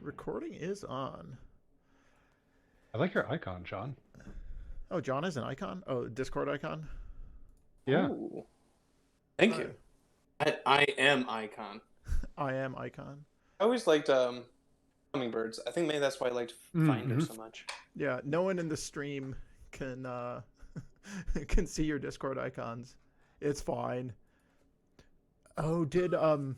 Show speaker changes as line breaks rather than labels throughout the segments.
Recording is on.
I like your icon, John.
Oh, John is an icon? Oh, Discord icon?
Yeah.
Ooh. Thank you. I am icon.
I am icon.
I always liked hummingbirds. I think maybe that's why I liked Finder so much.
Yeah, no one in the stream can can see your Discord icons. It's fine. Oh, do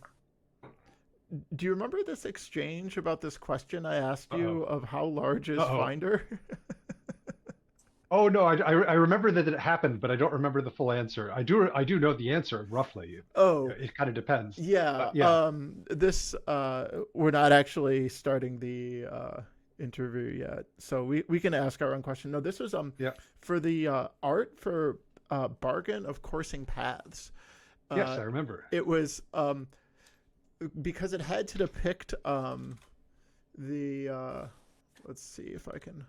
you remember this exchange about this question I asked you of how large is Finder?
Oh no, I remember that it happened, but I don't remember the full answer. I do know the answer roughly.
Oh,
it kind of depends.
Yeah.
Yeah.
This we're not actually starting the interview yet, so we can ask our own question. No, this was for the art for Bargain of Coursing Paths.
Yes, I remember.
It was because it had to depict the let's see if I can.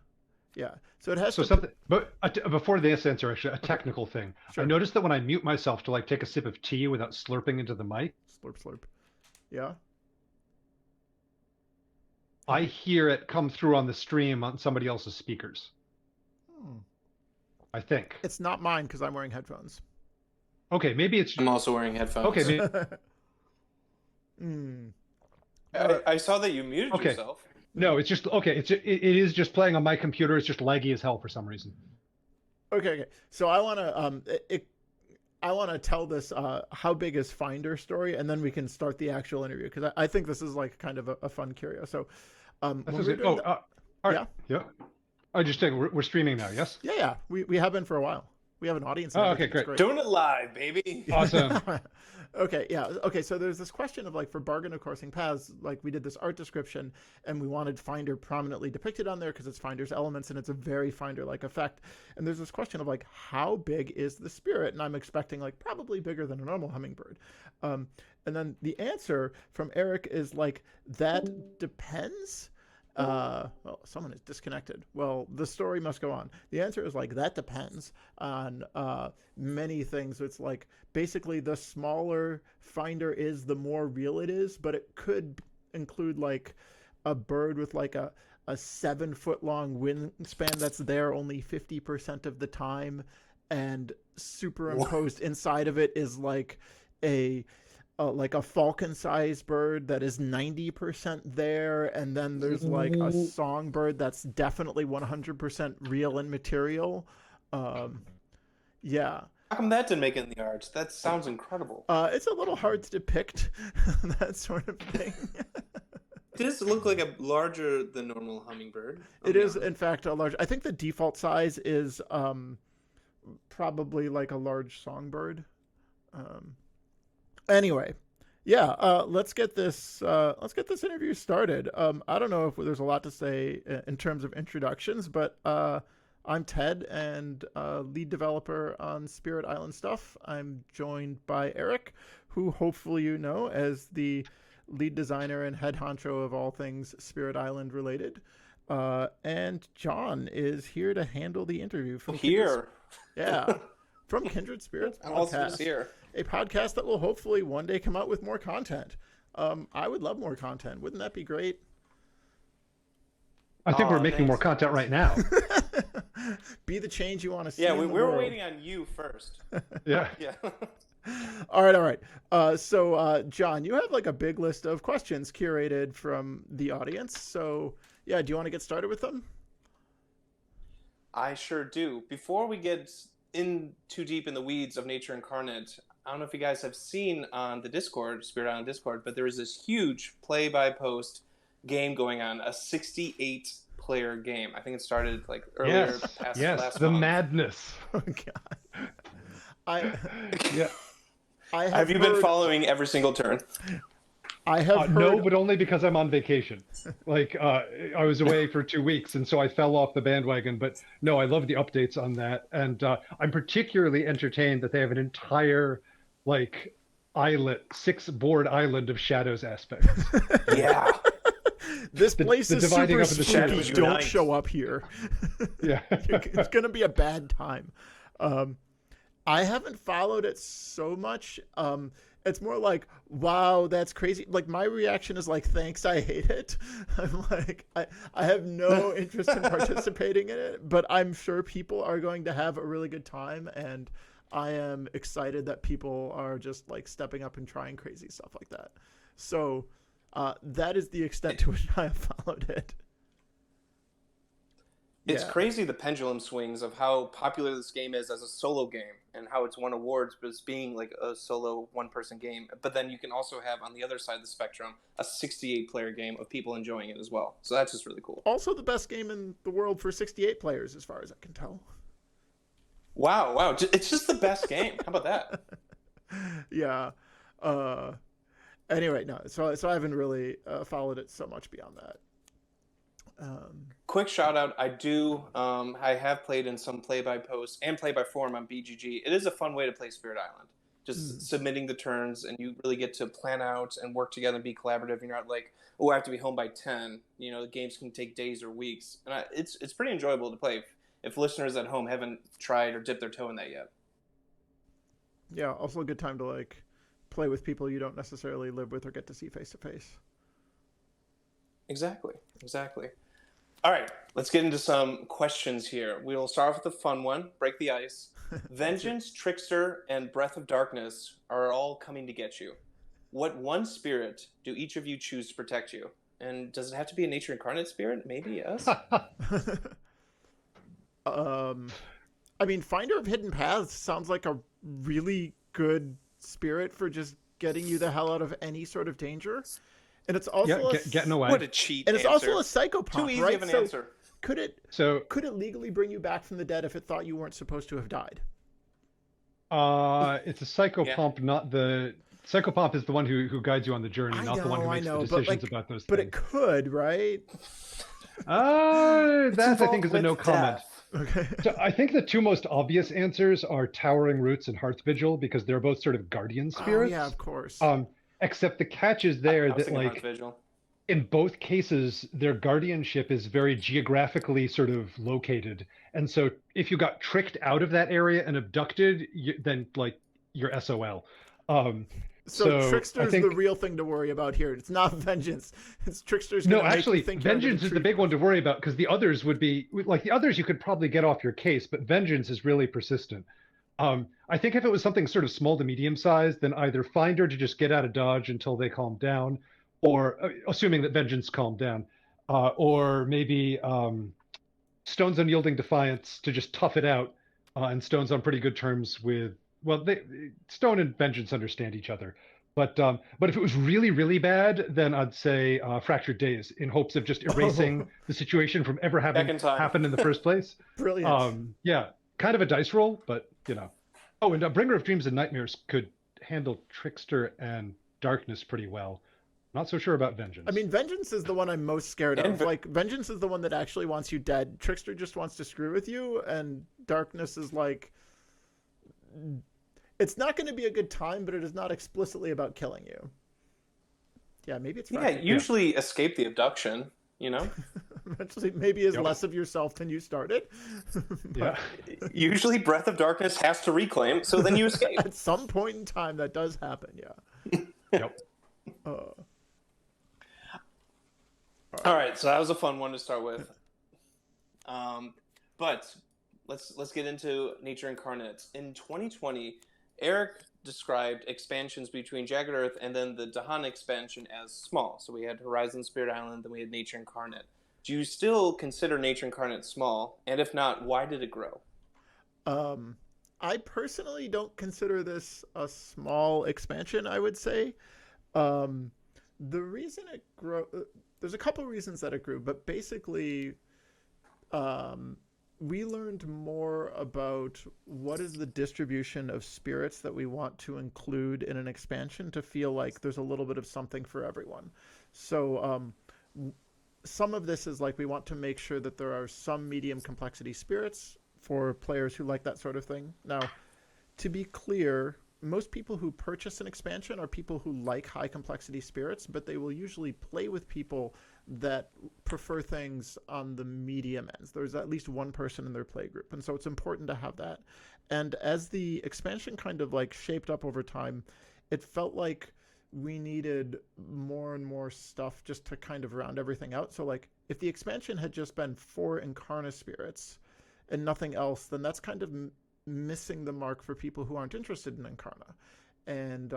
Yeah, so it has
something. But before this answer, actually, a technical thing.
Sure.
I noticed that when I mute myself to like take a sip of tea without slurping into the mic,
slurp slurp. Yeah.
I hear it come through on the stream on somebody else's speakers. I think
it's not mine because I'm wearing headphones.
Okay, maybe it's.
I'm also wearing headphones.
Okay.
I saw that you muted yourself.
No, it's just okay. It is just playing on my computer. It's just laggy as hell for some reason.
Okay. So I want to tell this how big is Finder story, and then we can start the actual interview because I think this is like kind of a fun curio. So,
all right. Yeah. I just think we're streaming now. Yes.
Yeah. We have been for a while. We have an audience.
Oh, okay, great.
Doing it live, baby.
Awesome.
Okay, yeah. Okay, so there's this question of like for Bargain of Coursing Paths, like we did this art description and we wanted Finder prominently depicted on there because it's Finder's elements and it's a very Finder-like effect. And there's this question of like how big is the spirit? And I'm expecting like probably bigger than a normal hummingbird. And then the answer from Eric is like that depends. Well, someone is disconnected. Well, the story must go on. The answer is like that depends on many things. It's like basically the smaller Finder is, the more real it is, but it could include like a bird with like a 7-foot long wingspan that's there only 50% of the time, and superimposed inside of it is like a falcon-sized bird that is 90% there, and then there's like a songbird that's definitely 100% real and material. Yeah.
How come that didn't make it in the art? That sounds incredible.
It's a little hard to depict that sort of thing.
It does look like a larger than normal hummingbird.
It is, in fact, a large. I think the default size is probably like a large songbird. Anyway, yeah, let's get this interview started. I don't know if there's a lot to say in terms of introductions, but I'm Ted and lead developer on Spirit Island stuff. I'm joined by Eric, who hopefully you know as the lead designer and head honcho of all things Spirit Island related. And John is here to handle the interview from
here.
From Kindred Spirits
I'm also here.
A podcast that will hopefully one day come out with more content. I would love more content. Wouldn't that be great?
I think we're making more content right now.
Be the change you want to see.
Yeah, we were waiting on you first.
Yeah.
All right. So, John, you have like a big list of questions curated from the audience. So, yeah, do you want to get started with them?
I sure do. Before we get in too deep in the weeds of Nature Incarnate, I don't know if you guys have seen on the Discord, Spirit Island Discord, but there is this huge play-by-post game going on, a 68-player game. I think it started like earlier last month.
The madness.
Oh God.
Have you been following every single turn?
I have heard...
No, but only because I'm on vacation. I was away for 2 weeks, and so I fell off the bandwagon. But no, I love the updates on that, and I'm particularly entertained that they have an entire island, 6-board island of shadows aspects.
Yeah.
This place is super spooky. Don't
unite.
Show up here.
Yeah.
It's going to be a bad time. I haven't followed it so much. It's more like, wow, that's crazy. Like, my reaction is like, thanks, I hate it. I'm like, I have no interest in participating in it, but I'm sure people are going to have a really good time, and I am excited that people are just like stepping up and trying crazy stuff like that. So that is the extent to which I have followed it.
It's
Yeah.
crazy the pendulum swings of how popular this game is as a solo game and how it's won awards as being like a solo one-person game. But then you can also have on the other side of the spectrum a 68-player game of people enjoying it as well. So that's just really cool.
Also the best game in the world for 68 players, as far as I can tell.
Wow. It's just the best game. How about that?
Yeah. Anyway, no. So I haven't really followed it so much beyond that.
Quick shout out. I have played in some play-by-post and play-by-forum on BGG. It is a fun way to play Spirit Island. Just submitting the turns, and you really get to plan out and work together and be collaborative. You're not like, oh, I have to be home by 10. You know, the games can take days or weeks. And it's pretty enjoyable to play if listeners at home haven't tried or dipped their toe in that yet.
Yeah, also a good time to like play with people you don't necessarily live with or get to see face to face.
Exactly. All right, let's get into some questions here. We'll start off with the fun one, break the ice. Vengeance, Trickster, and Breath of Darkness are all coming to get you. What one spirit do each of you choose to protect you? And does it have to be a Nature Incarnate spirit? Maybe us?
I mean, Finder of Hidden Paths sounds like a really good spirit for just getting you the hell out of any sort of danger. And it's also
getting away.
What a cheat
and it's
answer.
also a psychopath,
Too easy
right?
of an
So
answer.
could it legally bring you back from the dead if it thought you weren't supposed to have died?
It's a psychopomp, not the psychopomp is the one who guides you on the journey, not the one who makes the decisions about those things.
But it could, right?
That I think is a no comment.
Okay.
So I think the two most obvious answers are Towering Roots and Hearth Vigil, because they're both sort of guardian spirits.
Oh, yeah, of course.
Except the catch is there that
Hearth
like
Vigil.
in both cases their guardianship is very geographically sort of located, and so if you got tricked out of that area and abducted, then like you're SOL.
So Trickster's the real thing to worry about here. It's not Vengeance. It's Trickster's.
No, actually, Vengeance is the big one to worry about, because the others would be like the others you could probably get off your case, but Vengeance is really persistent. I think if it was something sort of small to medium sized, then either Finder to just get out of dodge until they calm down, or assuming that Vengeance calmed down, or maybe Stone's Unyielding Defiance to just tough it out, and Stone's on pretty good terms with. Well, Stone and Vengeance understand each other, but if it was really, really bad, then I'd say Fractured Days, in hopes of just erasing the situation from ever having happened in the first place.
Brilliant.
Yeah, kind of a dice roll, but you know. Oh, and Bringer of Dreams and Nightmares could handle Trickster and Darkness pretty well. Not so sure about Vengeance.
I mean, Vengeance is the one I'm most scared of. Like, Vengeance is the one that actually wants you dead. Trickster just wants to screw with you, and Darkness is like, it's not going to be a good time, but it is not explicitly about killing you. Yeah, maybe it's
usually escape the abduction, you know?
Eventually, maybe is less of yourself than you started.
Yeah.
Usually Breath of Darkness has to reclaim, so then you escape.
At some point in time, that does happen, yeah.
Yep.
All right, so that was a fun one to start with. But let's get into Nature Incarnate. In 2020, Eric described expansions between Jagged Earth and then the Dahan expansion as small. So we had Horizon Spirit Island, then we had Nature Incarnate. Do you still consider Nature Incarnate small? And if not, why did it grow?
I personally don't consider this a small expansion, I would say. The reason it grew, there's a couple reasons that it grew, but basically, we learned more about what is the distribution of spirits that we want to include in an expansion to feel like there's a little bit of something for everyone. So some of this is like we want to make sure that there are some medium complexity spirits for players who like that sort of thing. Now, to be clear, most people who purchase an expansion are people who like high complexity spirits, but they will usually play with people that prefer things on the medium ends. There's at least one person in their play group, and so it's important to have that. And as the expansion kind of like shaped up over time, it felt like we needed more and more stuff just to kind of round everything out. So like if the expansion had just been 4 Incarna spirits and nothing else, then that's kind of missing the mark for people who aren't interested in Incarna. And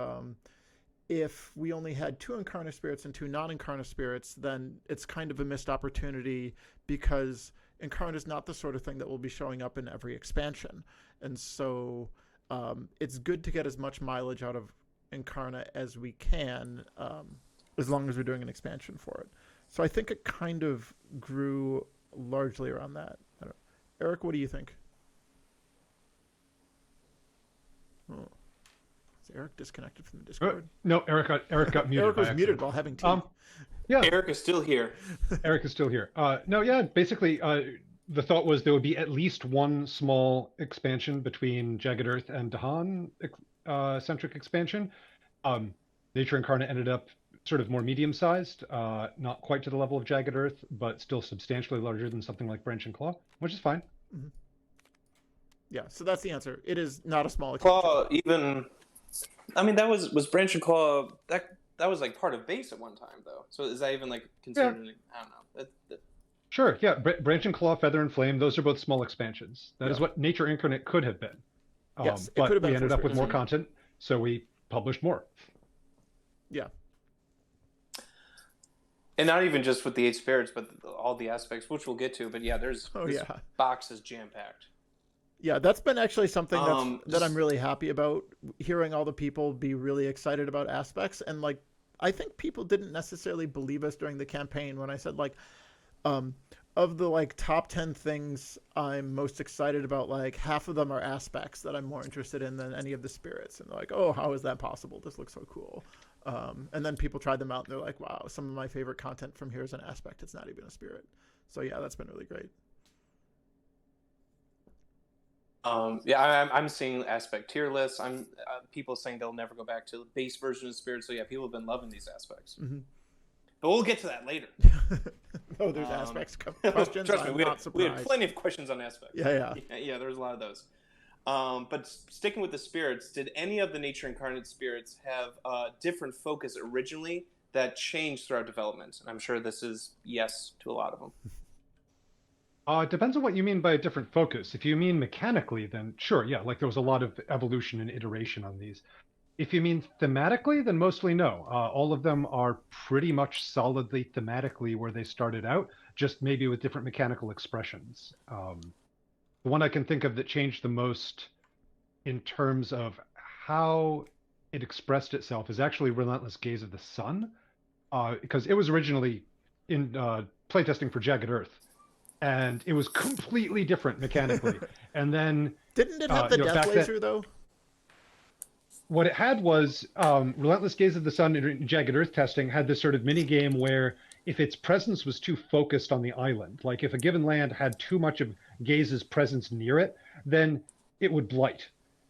if we only had 2 Incarna spirits and 2 non-Incarna spirits, then it's kind of a missed opportunity, because Incarna is not the sort of thing that will be showing up in every expansion. And so it's good to get as much mileage out of Incarna as we can, as long as we're doing an expansion for it. So I think it kind of grew largely around that. I don't know. Eric, what do you think? Oh. Is Eric disconnected from the Discord?
No, Eric got muted.
Eric was muted while having tea.
Yeah,
Eric is still here.
Eric is still here. No, yeah, basically, the thought was there would be at least one small expansion between Jagged Earth and Dahan centric expansion. Nature Incarnate ended up sort of more medium-sized, not quite to the level of Jagged Earth, but still substantially larger than something like Branch and Claw, which is fine.
Mm-hmm. Yeah, so that's the answer. It is not a small expansion.
Claw, even, I mean, that was Branch and Claw, that was like part of base at one time, though. So is that even like considered? Yeah. I don't know.
Sure, yeah. Branch and Claw, Feather and Flame, those are both small expansions. That is what Nature Incarnate could have been.
Yes,
but we ended up with more content, so we published more.
Yeah.
And not even just with the 8 spirits, but all the aspects, which we'll get to. But yeah, this box is jam-packed.
Yeah, that's been actually something that I'm really happy about, hearing all the people be really excited about aspects. And like, I think people didn't necessarily believe us during the campaign when I said like, of the like top 10 things I'm most excited about, like half of them are aspects that I'm more interested in than any of the spirits. And they're like, oh, how is that possible? This looks so cool. And then people tried them out and they're like, wow, some of my favorite content from here is an aspect. It's not even a spirit. So yeah, that's been really great.
Yeah, I'm seeing aspect tier lists. I'm people saying they'll never go back to the base version of spirit. So yeah, people have been loving these aspects. Mm-hmm. But we'll get to that later.
Oh, there's aspects questions.
Trust me, we had plenty of questions on aspects.
Yeah.
Yeah, there's a lot of those. But sticking with the spirits, did any of the Nature Incarnate spirits have a different focus originally that changed throughout development? And I'm sure this is yes to a lot of them.
It depends on what you mean by a different focus. If you mean mechanically, then sure, yeah, like there was a lot of evolution and iteration on these. If you mean thematically, then mostly no. All of them are pretty much solidly thematically where they started out, just maybe with different mechanical expressions. The one I can think of that changed the most in terms of how it expressed itself is actually Relentless Gaze of the Sun, because it was originally in playtesting for Jagged Earth, and it was completely different mechanically. And then
didn't it have the death laser though?
What it had was Relentless Gaze of the Sun in Jagged Earth testing had this sort of mini game where if its presence was too focused on the island, like if a given land had too much of Gaze's presence near it, then it would blight.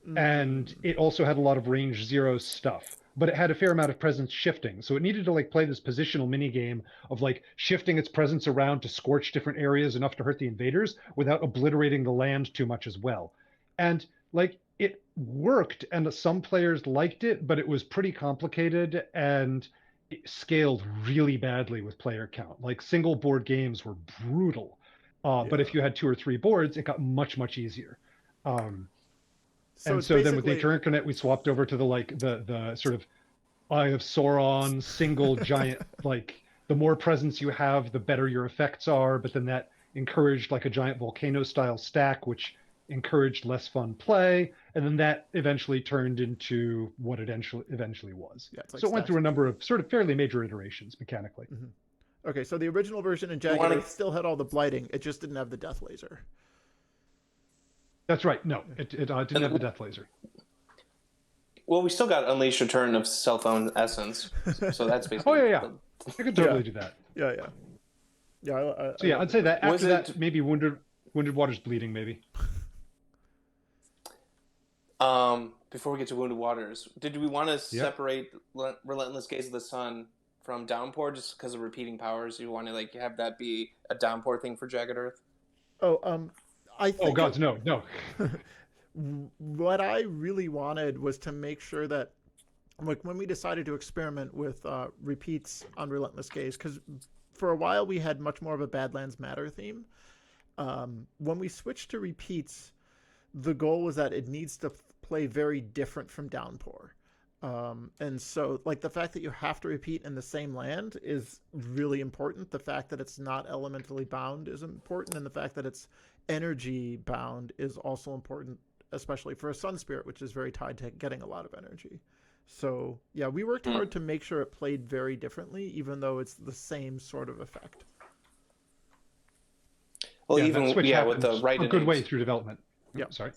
Mm-hmm. And it also had a lot of range 0 stuff, but it had a fair amount of presence shifting. So it needed to like play this positional mini game of like shifting its presence around to scorch different areas enough to hurt the invaders without obliterating the land too much as well. And like it worked, and some players liked it, but it was pretty complicated and it scaled really badly with player count. Like single board games were brutal, but if you had 2 or 3 boards, it got much easier. And so then with Nature Incarnate, we swapped over to the sort of Eye of Sauron single giant. Like the more presence you have, the better your effects are. But then that encouraged like a giant volcano style stack, which encouraged less fun play, and then that eventually turned into what it eventually was. Yeah, like so it went through a number of sort of fairly major iterations mechanically.
Mm-hmm. Okay, so the original version in Jagged Earth still had all the blighting, it just didn't have the death laser.
That's right. No, it didn't have the death laser.
Well, we still got Unleashed Return of Cell Phone Essence, so that's basically...
Oh, yeah. I could totally do that.
Yeah.
So I'd say that after that, maybe Wounded Waters Bleeding, maybe.
Before we get to Wounded Waters, did we want to separate Relentless Gaze of the Sun from Downpour just because of repeating powers? You want to like have that be a Downpour thing for Jagged Earth?
I think.
Oh God, no.
What I really wanted was to make sure that like when we decided to experiment with repeats on Relentless Gaze, because for a while we had much more of a Badlands Matter theme. When we switched to repeats, the goal was that it needs to play very different from Downpour. And so, like, the fact that you have to repeat in the same land is really important. The fact that it's not elementally bound is important, and the fact that it's energy bound is also important, especially for a Sun Spirit, which is very tied to getting a lot of energy. So, yeah, we worked hard to make sure it played very differently, even though it's the same sort of effect.
Well,
Yeah,
even
that switch
with
happened
the right
a good
innings.
way through development.
Yeah.
Sorry.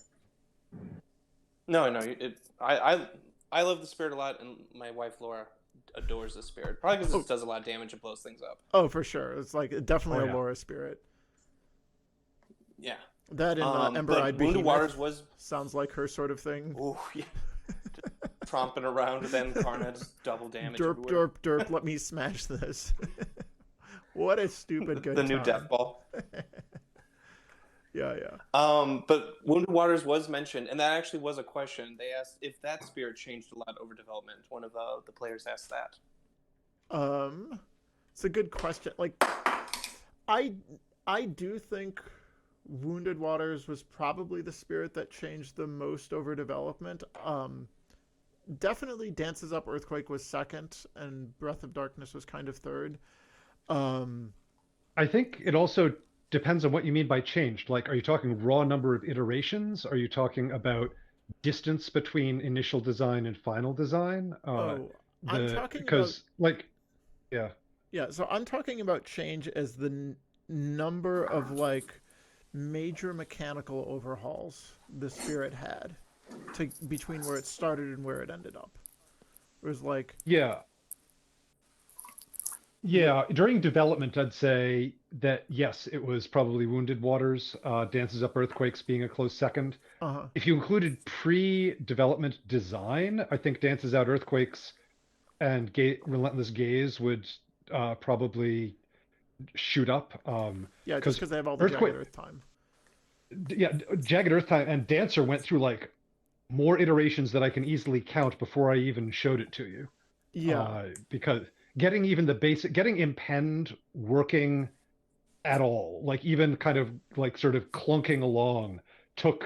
No, I love the spirit a lot, and my wife Laura adores the spirit. Probably because it does a lot of damage and blows things up.
Oh, for sure. It's like definitely
yeah.
a Laura spirit.
Yeah.
That and Ember-Eyed
Wounded
Behemoth
Waters was
sounds like her sort of thing.
oh yeah, tromping around with Incarna, just double damage.
Derp,
everywhere.
derp, derp. Let me smash this. What a stupid good
The new
time.
death ball.
Yeah, yeah.
But Wounded Waters was mentioned, and that actually was a question. They asked if that spirit changed a lot over development. One of the players asked that.
It's a good question. Like, I do think Wounded Waters was probably the spirit that changed the most over development. Definitely Dances Up Earthquake was second, and Breath of Darkness was kind of third.
I think it also depends on what you mean by changed. Like, are you talking raw number of iterations? Are you talking about distance between initial design and final design?
I'm talking
because, like, yeah.
Yeah, so I'm talking about change as the number of, like, major mechanical overhauls the spirit had between where it started and where it ended up. It was like...
Yeah, during development, I'd say that, yes, it was probably Wounded Waters, Dances Up Earthquakes being a close second. If you included pre-development design, I think Dances Out Earthquakes and Relentless Gaze would probably shoot up.
Yeah, just because they have all the Jagged Earth time.
Yeah, Jagged Earth time, and Dancer went through, like, more iterations that I can easily count before I even showed it to you.
Yeah.
Because... getting even the basic, getting Impend working at all, like even kind of like sort of clunking along, took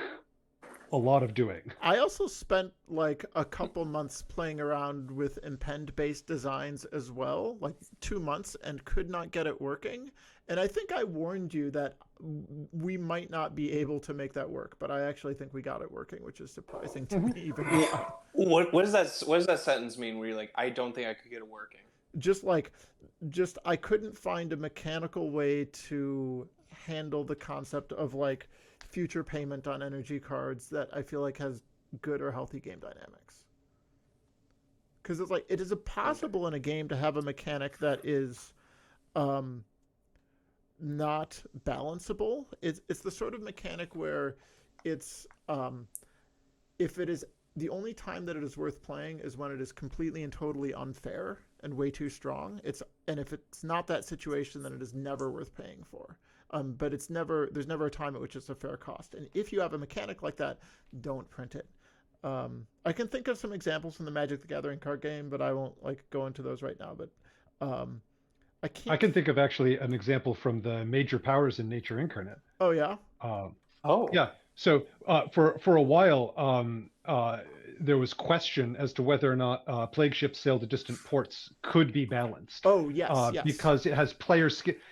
a lot of doing.
I also spent like a couple months playing around with Impend-based designs as well, like 2 months, and could not get it working. And I think I warned you that we might not be able to make that work, but I actually think we got it working, which is surprising to me even now.
What does that sentence mean where you're like, I don't think I could get it working?
Just I couldn't find a mechanical way to handle the concept of like future payment on energy cards that I feel like has good or healthy game dynamics. Because it's like, it is possible in a game to have a mechanic that is not balanceable. It's the sort of mechanic where it's if it is the only time that it is worth playing is when it is completely and totally unfair and way too strong. And if it's not that situation, then it is never worth paying for. But there's never a time at which it's a fair cost. And if you have a mechanic like that, don't print it. I can think of some examples from the Magic the Gathering card game, but I won't like go into those right now. But I can
think of actually an example from the major powers in Nature Incarnate.
Oh yeah.
Yeah. So for a while, there was question as to whether or not plague ships sailed to distant ports could be balanced.
Oh yes, yes.
Because it has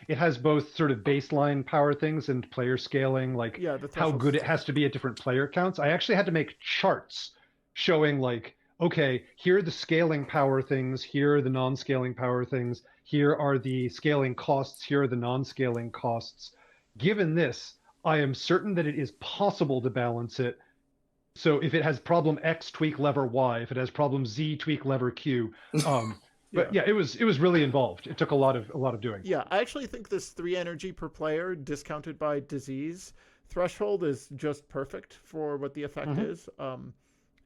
it has both sort of baseline power things and player scaling, like how good it has to be at different player counts. I actually had to make charts showing like, okay, here are the scaling power things, here are the non-scaling power things, here are the scaling costs, here are the non-scaling costs. Given this, I am certain that it is possible to balance it. So if it has problem X, tweak lever Y. If it has problem Z, tweak lever Q. But yeah, it was really involved. It took a lot of doing.
Yeah, I actually think this 3 energy per player discounted by disease threshold is just perfect for what the effect is.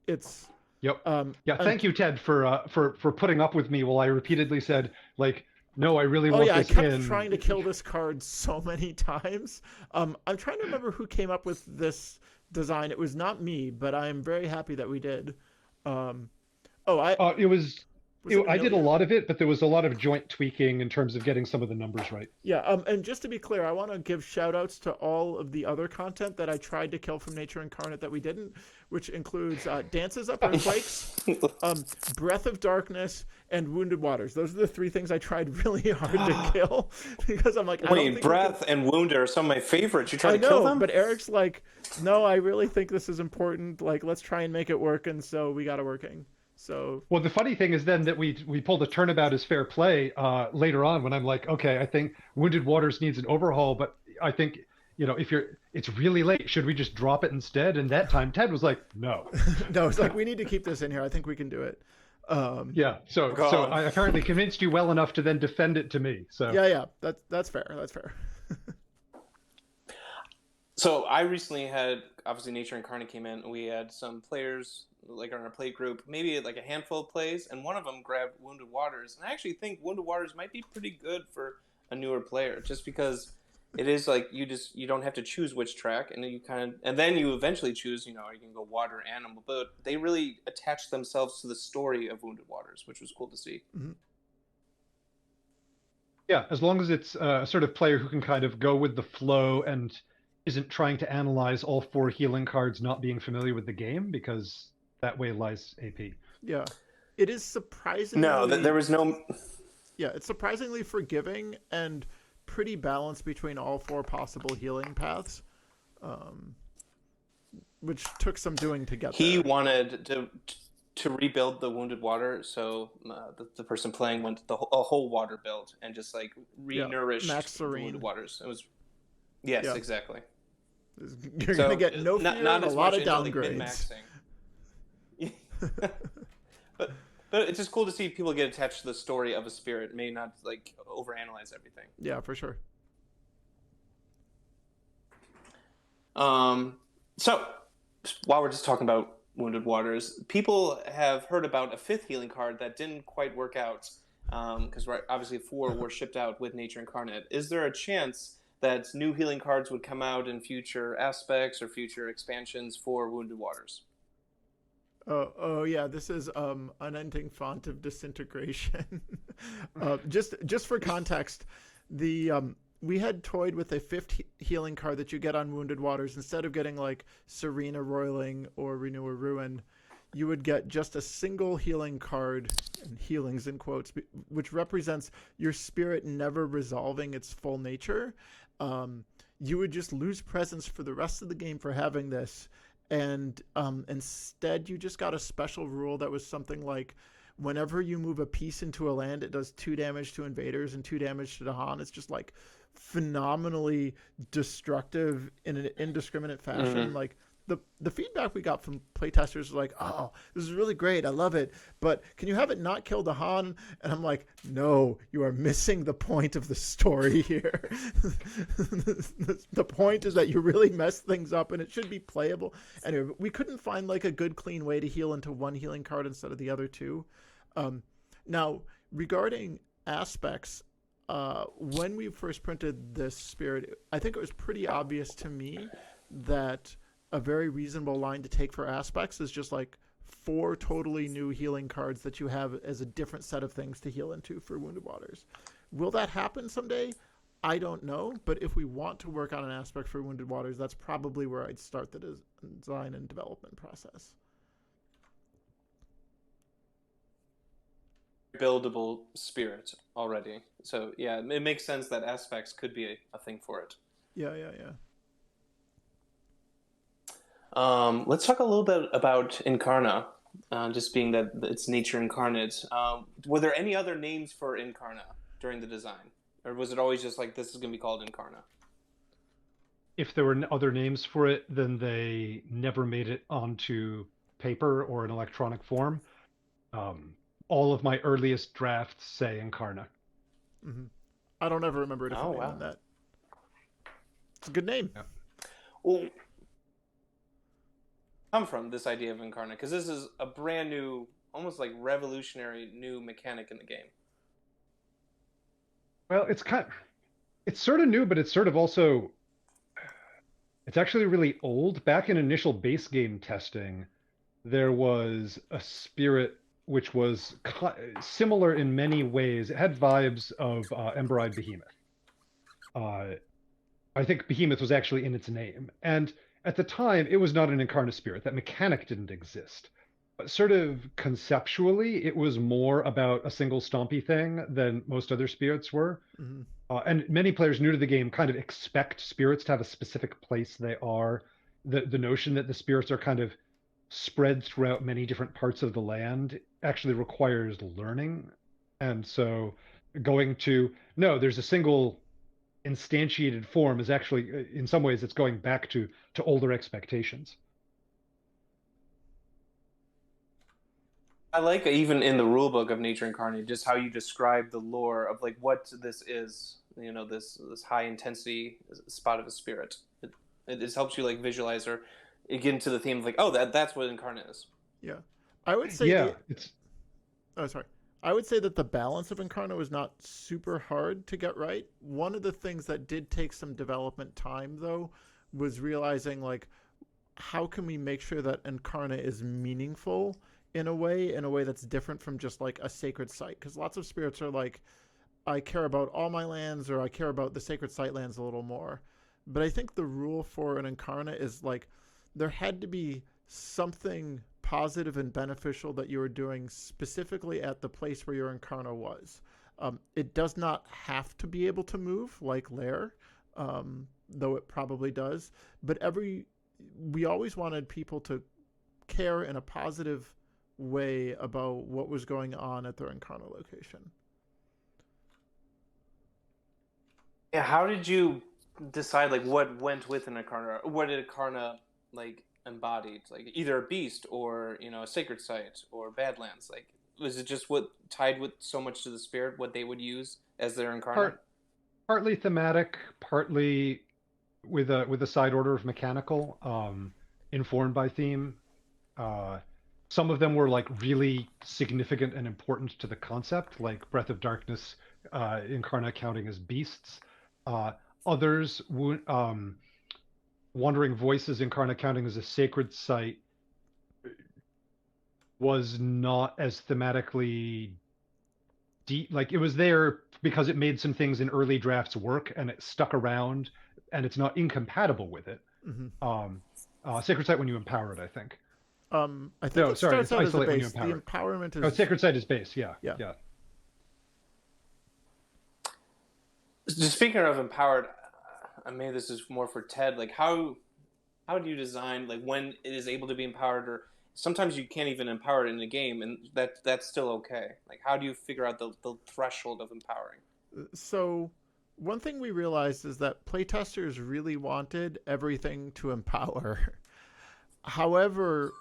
It's
Yep. Thank you, Ted, for putting up with me while I repeatedly said, like, no, I really want this in.
I kept trying to kill this card so many times. I'm trying to remember who came up with this design. It was not me, but I am very happy that we did. Oh,
It was.
was it
I did a
Amelia?
lot of it, but there was a lot of joint tweaking in terms of getting some of the numbers right.
Yeah, and just to be clear, I want to give shout outs to all of the other content that I tried to kill from Nature Incarnate that we didn't, which includes Dances Up Earthquakes, Breath of Darkness, and Wounded Waters. Those are the three things I tried really hard to kill because I'm like, I don't
Wait,
think we
Breath
can...
and Wound are some of my favorites. You try
I
to kill
know,
them?
but Eric's like, no, I really think this is important. Like, let's try and make it work, and so we got it working. So
Well, the funny thing is then that we pulled a turnabout as fair play later on when I'm like, okay, I think Wounded Waters needs an overhaul, but I think, if it's really late, should we just drop it instead? And that time Ted was like, no.
no, it's like we need to keep this in here. I think we can do it.
Yeah. So I apparently convinced you well enough to then defend it to me. So
yeah, that's fair. That's fair.
So I recently had, obviously Nature Incarnate came in. We had some players like on our play group, maybe like a handful of plays, and one of them grabbed Wounded Waters. And I actually think Wounded Waters might be pretty good for a newer player, just because it is like you don't have to choose which track, and then you eventually choose, you can go water or animal, but they really attach themselves to the story of Wounded Waters, which was cool to see.
Mm-hmm.
Yeah, as long as it's a sort of player who can kind of go with the flow and isn't trying to analyze all 4 healing cards, not being familiar with the game, because that way lies AP.
Yeah, it is surprisingly.
No, there was no.
Yeah, it's surprisingly forgiving and pretty balanced between all 4 possible healing paths, which took some doing to get
He
there.
wanted to rebuild the Wounded Water, so the person playing went a whole water build and just like re-nourished the Wounded Waters. It was exactly.
You're gonna get no fear
not
and
as
a lot
much
of
into, like,
downgrades.
but it's just cool to see people get attached to the story of a spirit, may not like overanalyze everything.
Yeah, for sure.
So while we're just talking about Wounded Waters, people have heard about a 5th healing card that didn't quite work out, because obviously 4 were shipped out with Nature Incarnate. Is there a chance that new healing cards would come out in future aspects or future expansions for Wounded Waters?
Oh yeah, this is unending font of disintegration. Just for context, we had toyed with a 5th healing card that you get on Wounded Waters. Instead of getting like Serena Roiling or Renew or Ruin, you would get just a single healing card, and healings in quotes, which represents your spirit never resolving its full nature. You would just lose presence for the rest of the game for having this. And instead, you just got a special rule that was something like, whenever you move a piece into a land, it does 2 damage to invaders and 2 damage to Dahan. It's just like phenomenally destructive in an indiscriminate fashion.
Mm-hmm.
Like the feedback we got from playtesters was like, oh, this is really great. I love it. But can you have it not kill Dahan? And I'm like, no, you are missing the point of the story here. The point is that you really mess things up and it should be playable. Anyway, we couldn't find like a good, clean way to heal into 1 healing card instead of the other 2. Now, regarding aspects, when we first printed this spirit, I think it was pretty obvious to me that a very reasonable line to take for aspects is just like 4 totally new healing cards that you have as a different set of things to heal into for Wounded Waters. Will that happen someday? I don't know, but if we want to work on an aspect for Wounded Waters, that's probably where I'd start the design and development process.
Buildable spirit already. So yeah, it makes sense that aspects could be a thing for it.
Yeah.
Let's talk a little bit about Incarna, just being that it's Nature Incarnate. Were there any other names for Incarna during the design? Or was it always just like, this is going to be called Incarna?
If there were other names for it, then they never made it onto paper or an electronic form. All of my earliest drafts say Incarna.
Mm-hmm. I don't ever remember a different name than that. It's a good name.
Yeah.
Well, come from this idea of Incarna, because this is a brand new, almost like revolutionary new mechanic in the game.
Well, it's sort of new, but it's sort of also, it's actually really old. Back in initial base game testing, there was a spirit which was similar in many ways. It had vibes of Ember-Eyed Behemoth. I think Behemoth was actually in its name. And at the time, it was not an Incarna spirit. That mechanic didn't exist. But sort of conceptually, it was more about a single stompy thing than most other spirits were.
Mm-hmm.
And many players new to the game kind of expect spirits to have a specific place they are. The notion that the spirits are kind of spread throughout many different parts of the land actually requires learning. And so going to, no, there's a single instantiated form is actually, in some ways, it's going back to older expectations.
I like even in the rulebook of Nature Incarnate, just how you describe the lore of like what this is. You know, this high intensity spot of a spirit. It just helps you like visualize or get into the theme of like, oh, that's what Incarnate is.
Yeah, I would say.
Yeah, it's.
Oh, sorry. I would say that the balance of Incarna was not super hard to get right. One of the things that did take some development time, though, was realizing like, how can we make sure that Incarna is meaningful in a way that's different from just like a sacred site? Because lots of spirits are like, I care about all my lands, or I care about the sacred site lands a little more. But I think the rule for an Incarna is like, there had to be something positive and beneficial that you were doing specifically at the place where your Incarna was. It does not have to be able to move like Lair, though it probably does. But we always wanted people to care in a positive way about what was going on at their Incarna location.
Yeah, how did you decide like what went with an Incarna? What did Incarna like embodied? Like either a beast or a sacred site or badlands. Like was it just what tied with so much to the spirit what they would use as their Incarnate?
Partly thematic, partly with a side order of mechanical, informed by theme. Some of them were like really significant and important to the concept, like Breath of Darkness, Incarna counting as beasts. Others, Wandering Voices, Incarna counting as a sacred site, was not as thematically deep. Like it was there because it made some things in early drafts work, and it stuck around, and it's not incompatible with it.
Mm-hmm.
Sacred site when you empower it, I think.
I think
it's
starts out as a
isolate when you
base. The
empower.
empowerment is.
Oh, sacred site is base. Yeah.
Just speaking of empowered, maybe this is more for Ted. Like how do you design like when it is able to be empowered, or sometimes you can't even empower it in the game, and that's still okay. Like how do you figure out the threshold of empowering?
So one thing we realized is that playtesters really wanted everything to empower. However,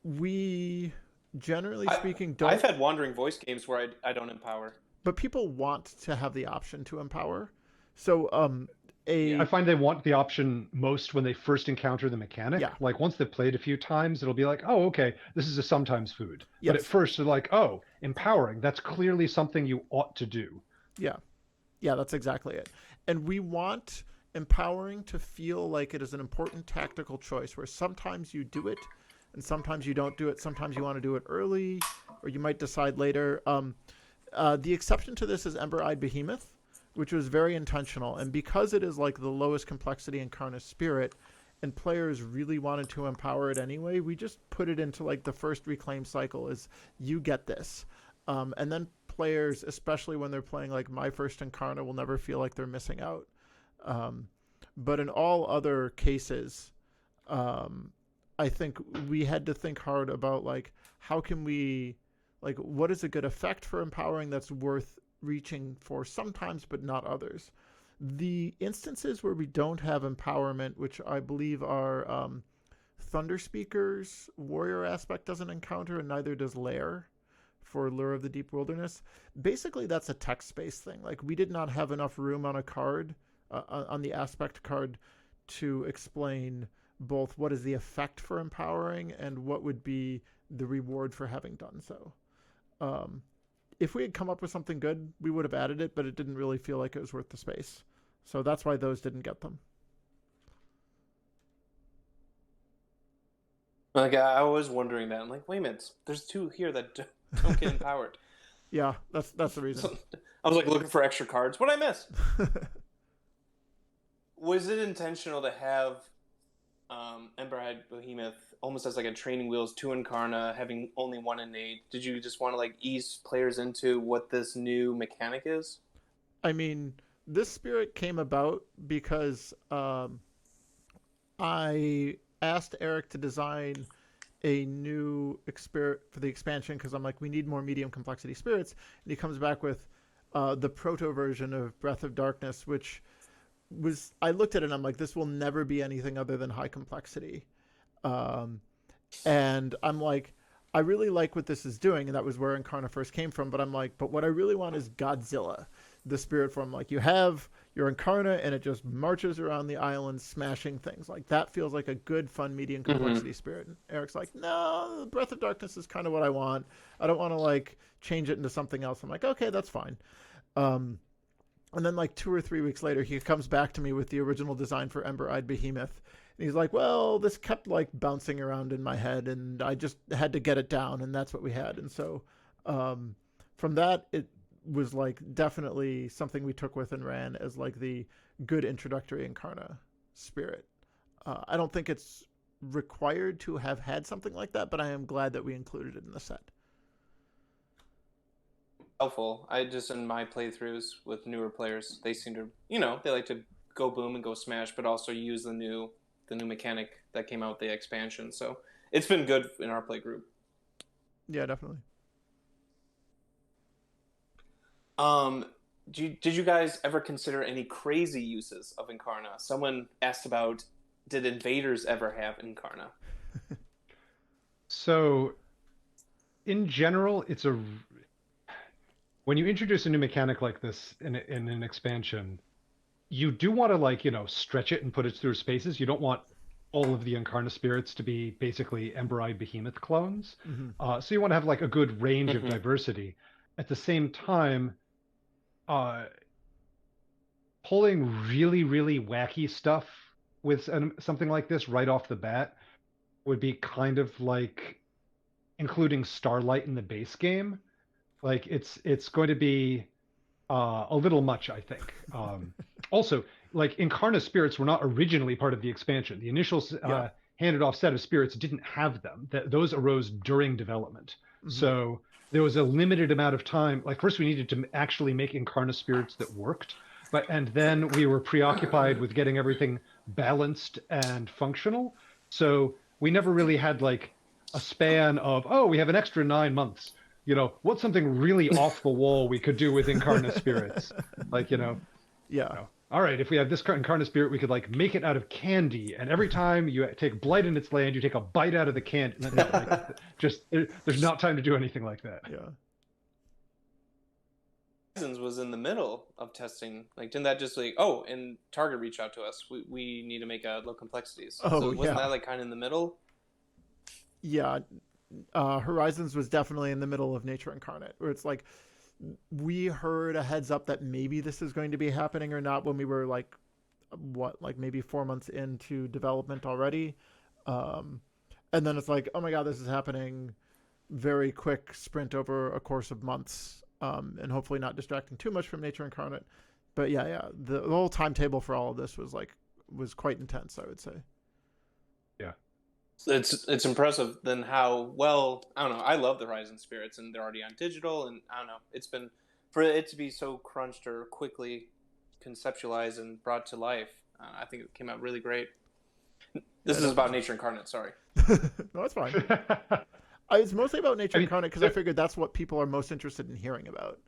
we generally speaking don't.
I've had Wandering Voice games where I don't empower.
But people want to have the option to empower. So
I find they want the option most when they first encounter the mechanic.
Yeah.
Like once they've played a few times, it'll be like, oh, okay, this is a sometimes food.
Yes.
But at first they're like, oh, empowering, that's clearly something you ought to do.
Yeah, that's exactly it. And we want empowering to feel like it is an important tactical choice where sometimes you do it and sometimes you don't do it. Sometimes you want to do it early, or you might decide later. The exception to this is Ember-Eyed Behemoth, which was very intentional. And because it is like the lowest complexity Incarna spirit, and players really wanted to empower it anyway, we just put it into like the first reclaim cycle is you get this. And then players, especially when they're playing like my first Incarna, will never feel like they're missing out. But in all other cases, I think we had to think hard about like, how can we, like, what is a good effect for empowering that's worth reaching for sometimes, but not others? The instances where we don't have empowerment, which I believe are Thunder Speaker's warrior aspect doesn't encounter, and neither does Lair for Lure of the Deep Wilderness. Basically, that's a text-based thing. Like, we did not have enough room on a card, on the aspect card, to explain both what is the effect for empowering and what would be the reward for having done so. If we had come up with something good, we would have added it, but it didn't really feel like it was worth the space. So that's why those didn't get them.
Like I was wondering that. I'm like, wait a minute, there's 2 here that don't get empowered.
Yeah, that's the reason.
So, I was like looking for extra cards. What did I miss? Was it intentional to have Ember-Eyed Behemoth almost as like a training wheels to Incarna, having only 1 innate? Did you just want to like ease players into what this new mechanic is?
I mean, this spirit came about because I asked Eric to design a new spirit for the expansion because I'm like, we need more medium complexity spirits, and he comes back with the proto version of Breath of Darkness, which was, I looked at it and I'm like, this will never be anything other than high complexity. And I'm like, I really like what this is doing, and that was where Incarna first came from. But I'm like, but what I really want is Godzilla, the spirit form. Like, you have your Incarna, and it just marches around the island, smashing things. Like, that feels like a good, fun, medium complexity spirit. And Eric's like, no, Breath of Darkness is kind of what I want. I don't want to like change it into something else. I'm like, okay, that's fine. And then like 2 or 3 weeks later, he comes back to me with the original design for Ember-Eyed Behemoth. And he's like, well, this kept like bouncing around in my head, and I just had to get it down, and that's what we had. And so from that, it was like definitely something we took with and ran as like the good introductory Incarna spirit. I don't think it's required to have had something like that, but I am glad that we included it in the set.
Helpful. I just, in my playthroughs with newer players, they seem to, they like to go boom and go smash, but also use the new mechanic that came out with the expansion. So it's been good in our play group.
Yeah, definitely.
Did you guys ever consider any crazy uses of Incarna? Someone asked about, did invaders ever have Incarna?
So, in general, when you introduce a new mechanic like this in an expansion, you do want to stretch it and put it through spaces. You don't want all of the Incarna spirits to be basically Ember-Eyed Behemoth clones.
Mm-hmm.
So you want to have like a good range of diversity. At the same time, pulling really, really wacky stuff with something like this right off the bat would be kind of like including Starlight in the base game. Like it's going to be a little much, I think. Also, like Incarna spirits were not originally part of the expansion. The initial handed off set of spirits didn't have them. Those arose during development. Mm-hmm. So there was a limited amount of time. Like first we needed to actually make Incarna spirits that worked, and then we were preoccupied with getting everything balanced and functional. So we never really had like a span of, we have an extra 9 months. What's something really off the wall we could do with Incarna spirits?
Yeah.
All right, if we have this Incarna spirit, we could like make it out of candy, and every time you take blight in its land, you take a bite out of the candy. There's not time to do anything like that.
Yeah.
Horizons was in the middle of testing. Like, didn't that just like, and Target reached out to us. We need to make low complexities. So wasn't that like kind of in the middle?
Yeah. Horizons was definitely in the middle of Nature Incarnate, where it's like we heard a heads up that maybe this is going to be happening or not when we were like maybe 4 months into development already, and then it's like, oh my god, this is happening, very quick sprint over a course of months, and hopefully not distracting too much from Nature Incarnate. But the whole timetable for all of this was quite intense, I would say.
It's impressive then how well, I don't know, I love the Horizon spirits, and they're already on digital, and I don't know, it's been, for it to be so crunched or quickly conceptualized and brought to life, I think it came out really great. This is about Nature Incarnate, sorry.
No, it's fine. It's mostly about Nature Incarnate because I figured that's what people are most interested in hearing about.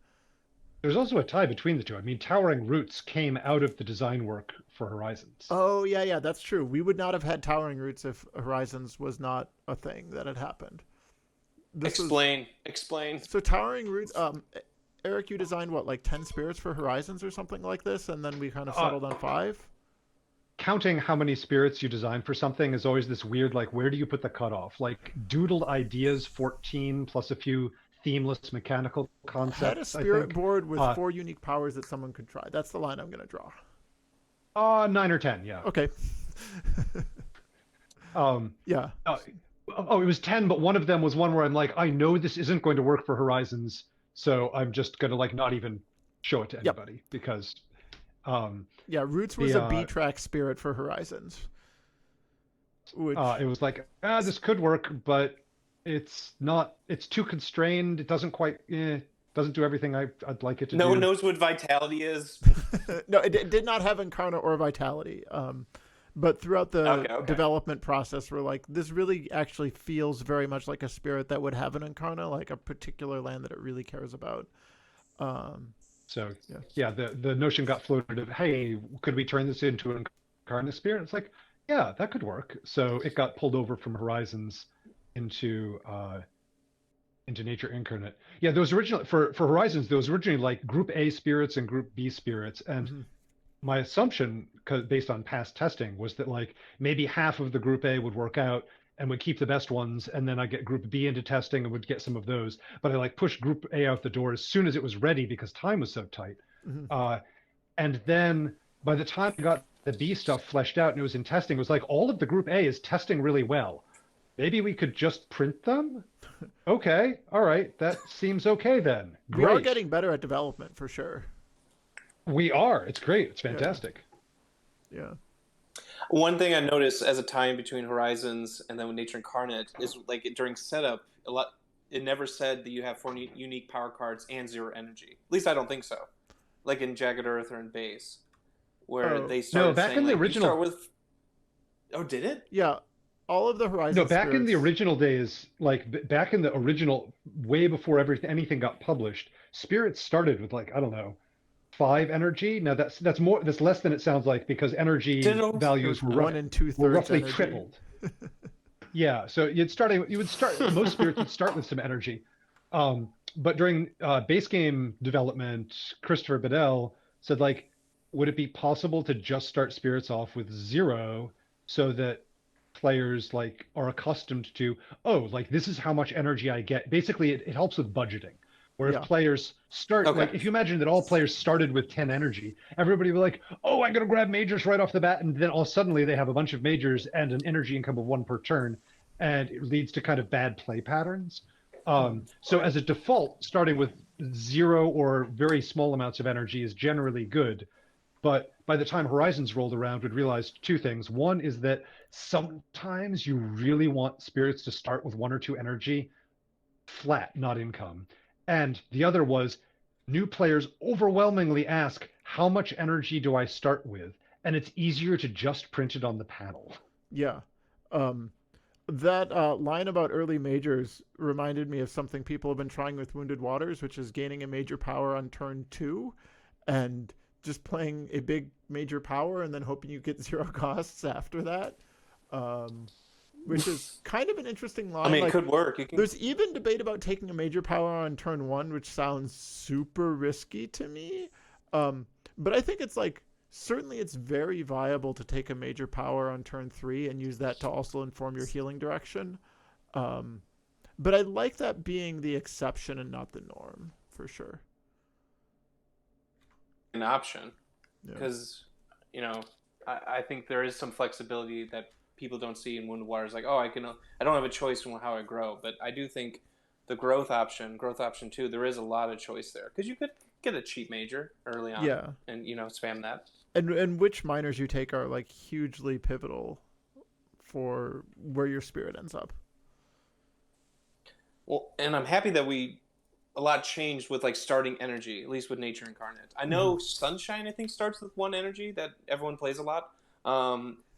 There's also a tie between the two. I mean, Towering Roots came out of the design work for Horizons.
Oh, yeah, that's true. We would not have had Towering Roots if Horizons was not a thing that had happened.
Explain.
So Towering Roots, Eric, you designed what, like 10 spirits for Horizons or something like this, and then we kind of settled on 5?
Counting how many spirits you design for something is always this weird, like, where do you put the cutoff? Like, doodled ideas, 14, plus a few themeless mechanical concepts.
I had a spirit board with 4 unique powers that someone could try. That's the line I'm going to draw.
9 or 10, yeah.
Okay.
Yeah. Oh, it was 10, but one of them was one where I'm like, I know this isn't going to work for Horizons, so I'm just gonna like not even show it to
Yep.
anybody because um
Yeah, Roots was
the
a B-track spirit for Horizons, which
it was like, this could work, but it's too constrained. It doesn't quite doesn't do everything I'd like it to
No one
do.
knows what vitality is.
no, it did not have Incarna or Vitality. But throughout the
Okay.
development process, we're like, this really actually feels very much like a spirit that would have an Incarna, like a particular land that it really cares about.
So
Yeah.
yeah, the notion got floated of, hey, could we turn this into an Incarna spirit? It's like, yeah, that could work. So it got pulled over from Horizons into Nature Incarnate. Yeah, those original for Horizons, there was originally like Group A spirits and Group B spirits, and my assumption, based on past testing, was that like maybe half of the Group A would work out and would keep the best ones, and then I get Group B into testing and would get some of those. But I like pushed Group A out the door as soon as it was ready because time was so tight. And then by the time I got the B stuff fleshed out and it was in testing, it was like all of the Group A is testing really well. Maybe we could just print them? Okay, all right, that seems okay then.
We are
Great.
getting better at development for sure.
We are. It's great. It's fantastic.
Yeah.
One thing I noticed as a tie-in between Horizons and then with Nature Incarnate is like during setup, it never said that you have 4 unique power cards and 0 energy. At least I don't think so. Like in Jagged Earth or in Base, where they started
back
saying
in the
like,
original.
you start with... Oh, did it?
Yeah. All of the Horizons.
No, back in the
spirits...
original days, like back in the original, way before anything got published, spirits started with like, I don't know, 5 energy. Now that's less than it sounds like because energy values were
1 and 2/3
roughly
energy.
tripled. Yeah, so you would start most spirits would start with some energy. But during base game development, Christopher Bedell said like, would it be possible to just start spirits off with 0 so that players like are accustomed to, oh, like this is how much energy I get. Basically it helps with budgeting. Where if players start like, if you imagine that all players started with 10 energy, everybody would be like, oh, I'm gonna grab majors right off the bat, and then all suddenly they have a bunch of majors and an energy income of 1 per turn, and it leads to kind of bad play patterns. So as a default, starting with 0 or very small amounts of energy is generally good. But by the time Horizons rolled around, we'd realized 2 things. One is that sometimes you really want spirits to start with 1 or 2 energy, flat, not income. And the other was new players overwhelmingly ask, how much energy do I start with? And it's easier to just print it on the panel.
Yeah. That line about early majors reminded me of something people have been trying with Wounded Waters, which is gaining a major power on turn 2 and just playing a big major power and then hoping you get 0 costs after that, which is kind of an interesting line.
I mean,
like,
it could work.
There's even debate about taking a major power on turn 1, which sounds super risky to me. But I think it's like, certainly it's very viable to take a major power on turn 3 and use that to also inform your healing direction. But I like that being the exception and not the norm, for sure.
An option, because I think there is some flexibility that people don't see in Wounded Waters. Like, oh, I don't have a choice in how I grow, but I do think the growth option 2, there is a lot of choice there because you could get a cheap major early on, and spam that.
And which minors you take are like hugely pivotal for where your spirit ends up.
Well, and I'm happy that a lot changed with like starting energy, at least with Nature Incarnate. I know Sunshine, I think, starts with 1 energy that everyone plays a lot.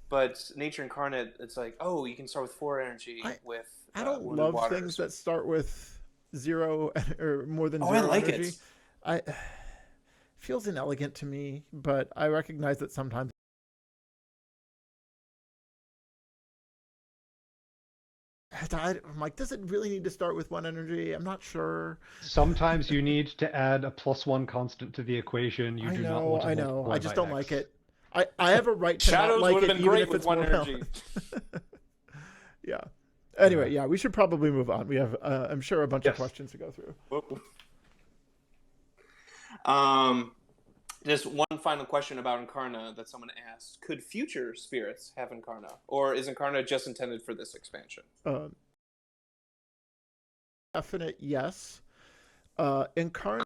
But Nature Incarnate, it's like, oh, you can start with 4 energy with
I don't
Wounded
love
Waters.
things that start with 0 or more than 0
I like
energy.
it.
Feels inelegant to me, but I recognize that sometimes I'm like, does it really need to start with 1 energy? I'm not sure.
Sometimes you need to add a +1 constant to the equation. You do not want to multiply
I just
by
don't
X.
like it. I have a right to
Shadows
not like
would
it,
have been
even
great
if
with
it's
1
more
energy.
Yeah. Anyway, yeah, we should probably move on. We have, I'm sure, a bunch of questions to go through.
Just one final question about Incarna that someone asked: could future spirits have Incarna, or is Incarna just intended for this expansion?
definite yes. Incarna,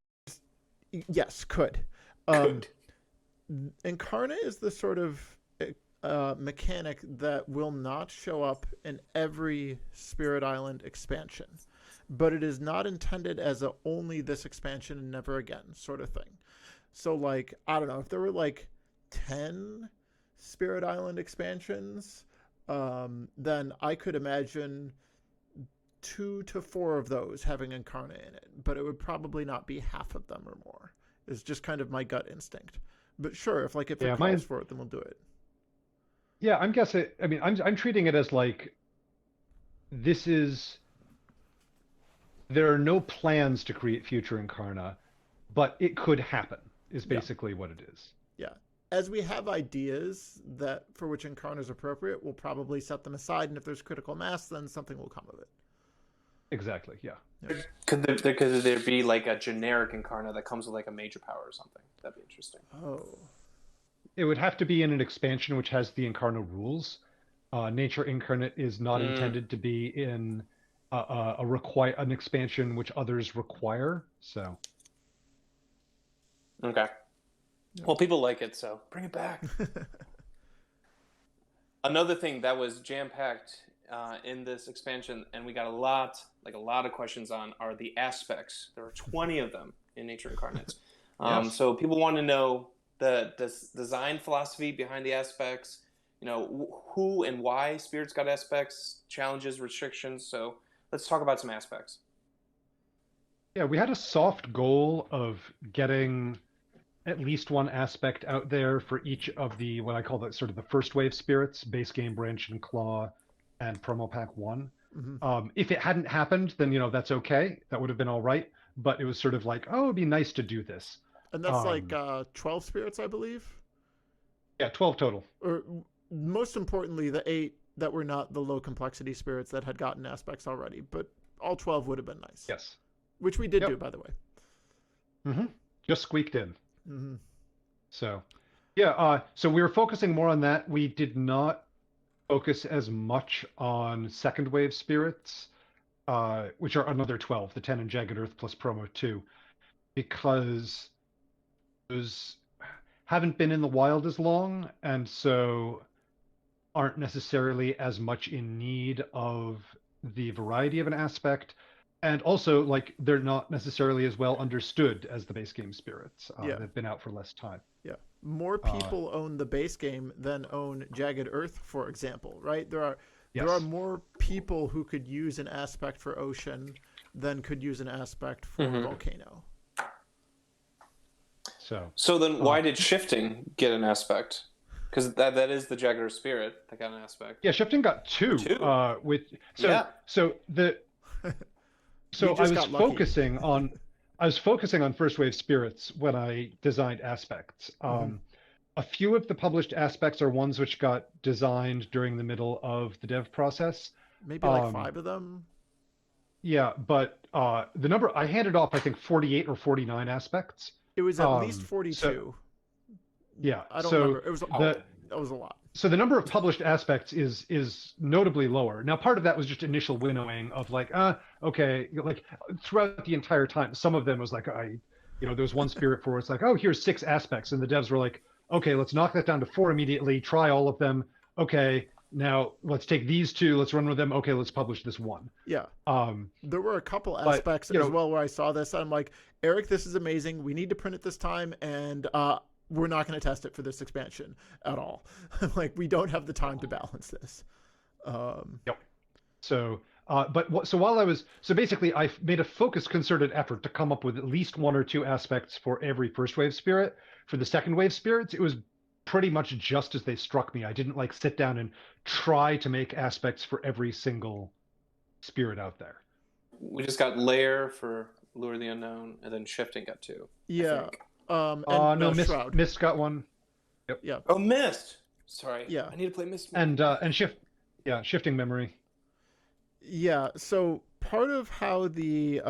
yes, could.
Good.
Incarna is the sort of mechanic that will not show up in every Spirit Island expansion, but it is not intended as a only this expansion and never again sort of thing. So, like, I don't know, if there were like 10 Spirit Island expansions, then I could imagine 2 to 4 of those having Incarna in it, but it would probably not be half of them or more. It's just kind of my gut instinct. But sure, if it calls for it, then we'll do it.
Yeah, I'm guessing. I mean, I'm treating it as like there are no plans to create future Incarna, but it could happen. Is basically what it is.
Yeah. As we have ideas that for which Incarna is appropriate, we'll probably set them aside, and if there's critical mass, then something will come of it.
Exactly. Yeah.
Could there be like a generic Incarna that comes with like a major power or something? That'd be interesting.
Oh.
It would have to be in an expansion which has the Incarna rules. Nature Incarnate is not intended to be in an expansion which others require. So.
Okay. Well, people like it, so bring it back. Another thing that was jam-packed in this expansion, and we got a lot of questions on, are the aspects. There are 20 of them in Nature Incarnate.
Yes.
So people want to know the design philosophy behind the aspects, who and why spirits got aspects, challenges, restrictions. So let's talk about some aspects.
Yeah, we had a soft goal of getting at least one aspect out there for each of the, what I call the sort of the first wave spirits, base game, branch and claw, and promo pack 1.
Mm-hmm.
If it hadn't happened, then that's okay. That would have been all right. But it was sort of like, oh, it'd be nice to do this.
And that's 12 spirits, I believe.
Yeah, 12 total.
Or most importantly, the 8 that were not the low complexity spirits that had gotten aspects already. But all 12 would have been nice.
Yes.
Which we did do, by the way.
Mm-hmm. Just squeaked in.
Mm-hmm.
So, yeah. So we were focusing more on that. We did not focus as much on second wave spirits, which are another 12, the 10 in Jagged Earth plus promo 2, because those haven't been in the wild as long, and so aren't necessarily as much in need of the variety of an aspect. And also, they're not necessarily as well understood as the base game spirits. They've been out for less time.
Yeah. More people own the base game than own Jagged Earth, for example, right? There are more people who could use an aspect for Ocean than could use an aspect for Volcano.
So
then why did Shifting get an aspect? Because that is the Jagged Earth spirit that got an aspect.
Yeah, Shifting got 2. So I was focusing on first wave spirits when I designed aspects. A few of the published aspects are ones which got designed during the middle of the dev process.
Maybe 5 of them.
Yeah, but the number I handed off, I think 48 or 49 aspects.
It was at least 42.
Yeah,
I don't remember. It was that was a lot.
So the number of published aspects is notably lower. Now, part of that was just initial winnowing of okay, throughout the entire time, some of them was there was one spirit for it's oh, here's 6 aspects, and the devs were like, okay, let's knock that down to 4 immediately, try all of them. Okay, now let's take these 2, let's run with them. Okay, let's publish this 1.
Yeah. There were a couple aspects as well where I saw this. I'm like, Eric, this is amazing. We need to print it this time, and we're not going to test it for this expansion at all. We don't have the time to balance this.
Yep. So, basically I made a focused, concerted effort to come up with at least 1 or 2 aspects for every first wave spirit. For the second wave spirits, it was pretty much just as they struck me. I didn't sit down and try to make aspects for every single spirit out there.
We just got Lair for Lure of the Unknown, and then Shifting got 2.
Yeah.
No,
Shroud.
Mist got 1. Yep.
Yeah.
Oh, Mist. Sorry.
Yeah.
I need to play Mist.
And Shifting Memory.
Yeah. So part of how the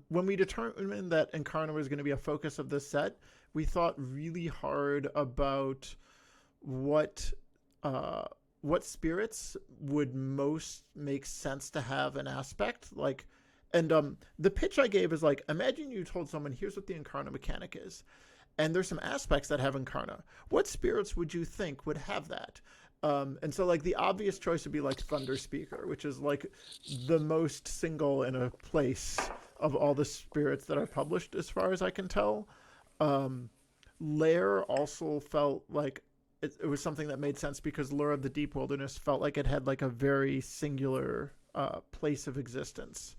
when we determined that Incarna was going to be a focus of this set, we thought really hard about what what spirits would most make sense to have an aspect like. And the pitch I gave is like, imagine you told someone, here's what the Incarna mechanic is. And there's some aspects that have Incarna. What spirits would you think would have that? And so like the obvious choice would be like Thunder Speaker, which is like the most single in a place of all the spirits that are published as far as I can tell. Lair also felt like it was something that made sense because Lure of the Deep Wilderness felt like it had like a very singular place of existence.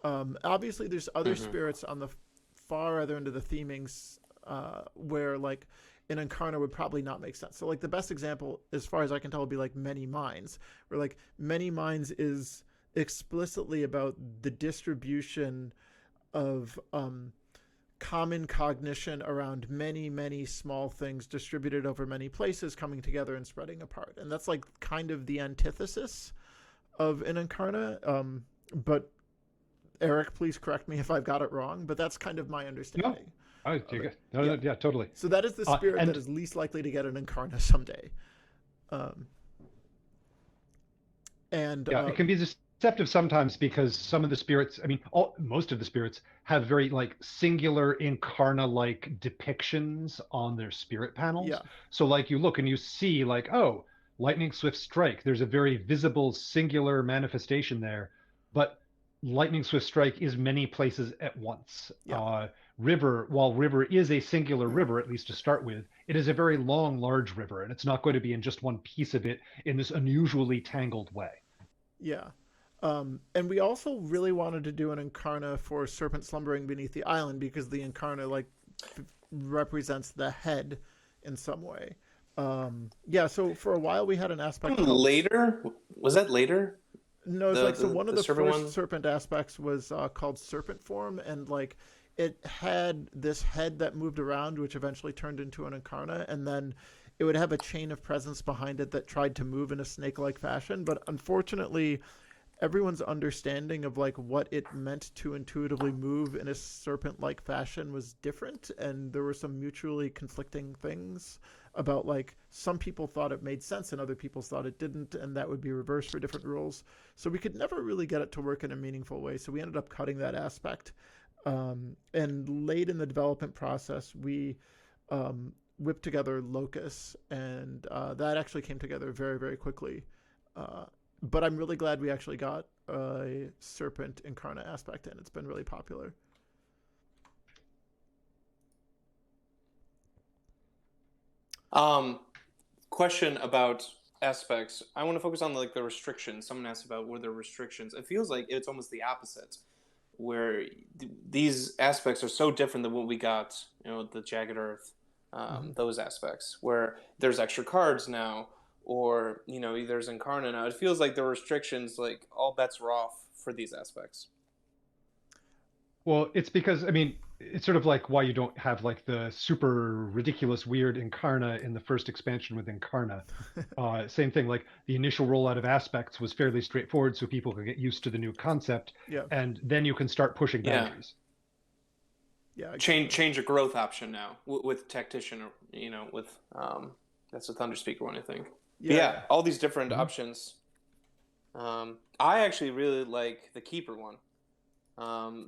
Obviously there's other spirits on the far other end of the themings where like an Incarna would probably not make sense. So like the best example, as far as I can tell, would be like Many Minds, where like Many Minds is explicitly about the distribution of common cognition around many, many small things distributed over many places, coming together and spreading apart. And that's like kind of the antithesis of an Incarna. But Eric, please correct me if I've got it wrong, but that's kind of my understanding.
Yeah, totally.
So that is the spirit that is least likely to get an Incarna someday.
It can be deceptive sometimes because some of the spirits, I mean, most of the spirits have very like singular Incarna-like depictions on their spirit panels.
Yeah.
So like you look and you see like, oh, Lightning Swift Strike, there's a very visible singular manifestation there, but Lightning Swift Strike is many places at once.
Yeah.
River, while River is a singular river, at least to start with, it is a very long, large river, and it's not going to be in just one piece of it in this unusually tangled way.
Yeah. And we also really wanted to do an Incarna for Serpent Slumbering Beneath the Island because the Incarna like represents the head in some way. So for a while we had an aspect
later. Was that later?
No, it's one of the first serpent aspects was called Serpent Form, and like it had this head that moved around, which eventually turned into an Incarna, and then it would have a chain of presence behind it that tried to move in a snake-like fashion. But unfortunately, everyone's understanding of like what it meant to intuitively move in a serpent-like fashion was different, and there were some mutually conflicting things about like some people thought it made sense and other people thought it didn't, and that would be reversed for different rules. So we could never really get it to work in a meaningful way. So we ended up cutting that aspect. And late in the development process, we whipped together Locus, and that actually came together very, very quickly. But I'm really glad we actually got a Serpent Incarna aspect in. It's been really popular.
Question about aspects. I want to focus on like the restrictions. Someone asked about were there restrictions. It feels like it's almost the opposite, where these aspects are so different than what we got, the Jagged Earth, those aspects, where there's extra cards now, or, there's Incarna now. It feels like the restrictions, like all bets were off for these aspects.
Well, it's because, I mean, it's sort of like why you don't have like the super ridiculous weird Incarna in the first expansion with Incarna. Same thing, like the initial rollout of aspects was fairly straightforward so people could get used to the new concept.
Yeah.
And then you can start pushing boundaries.
Yeah.
Change a growth option now with Tactician, with that's the Thunder Speaker one, I think. Yeah, all these different options. I actually really like the Keeper one.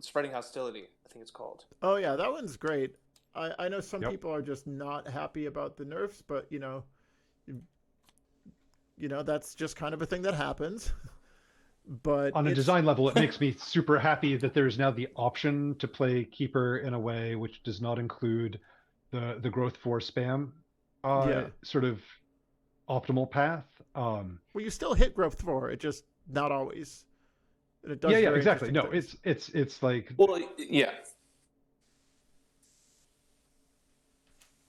Spreading Hostility, I think it's called.
Oh yeah, that one's great. I know some people are just not happy about the nerfs, but that's just kind of a thing that happens. But
on a design level, it makes me super happy that there's now the option to play Keeper in a way which does not include the growth 4 spam sort of optimal path.
Well, you still hit growth 4, it just not always. And it does
exactly. No,
things.
it's like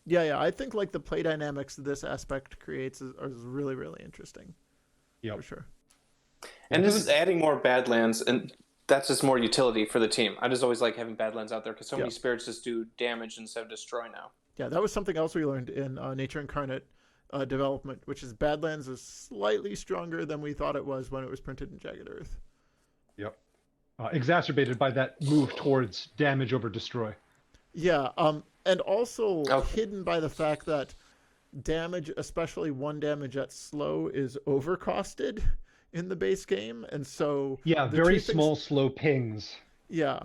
Yeah, I think like the play dynamics this aspect creates is really, really interesting.
Yeah,
for sure.
And this is adding more Badlands, and that's just more utility for the team. I just always like having Badlands out there because so many spirits just do damage instead of destroy now. Yeah,
that was something else we learned in Nature Incarnate development, which is Badlands is slightly stronger than we thought it was when it was printed in Jagged Earth.
Yep. Exacerbated by that move towards damage over destroy.
Yeah, and also hidden by the fact that damage, especially 1 damage at slow, is overcosted in the base game, and so
Yeah,
the
very
two things,
small, slow pings.
yeah,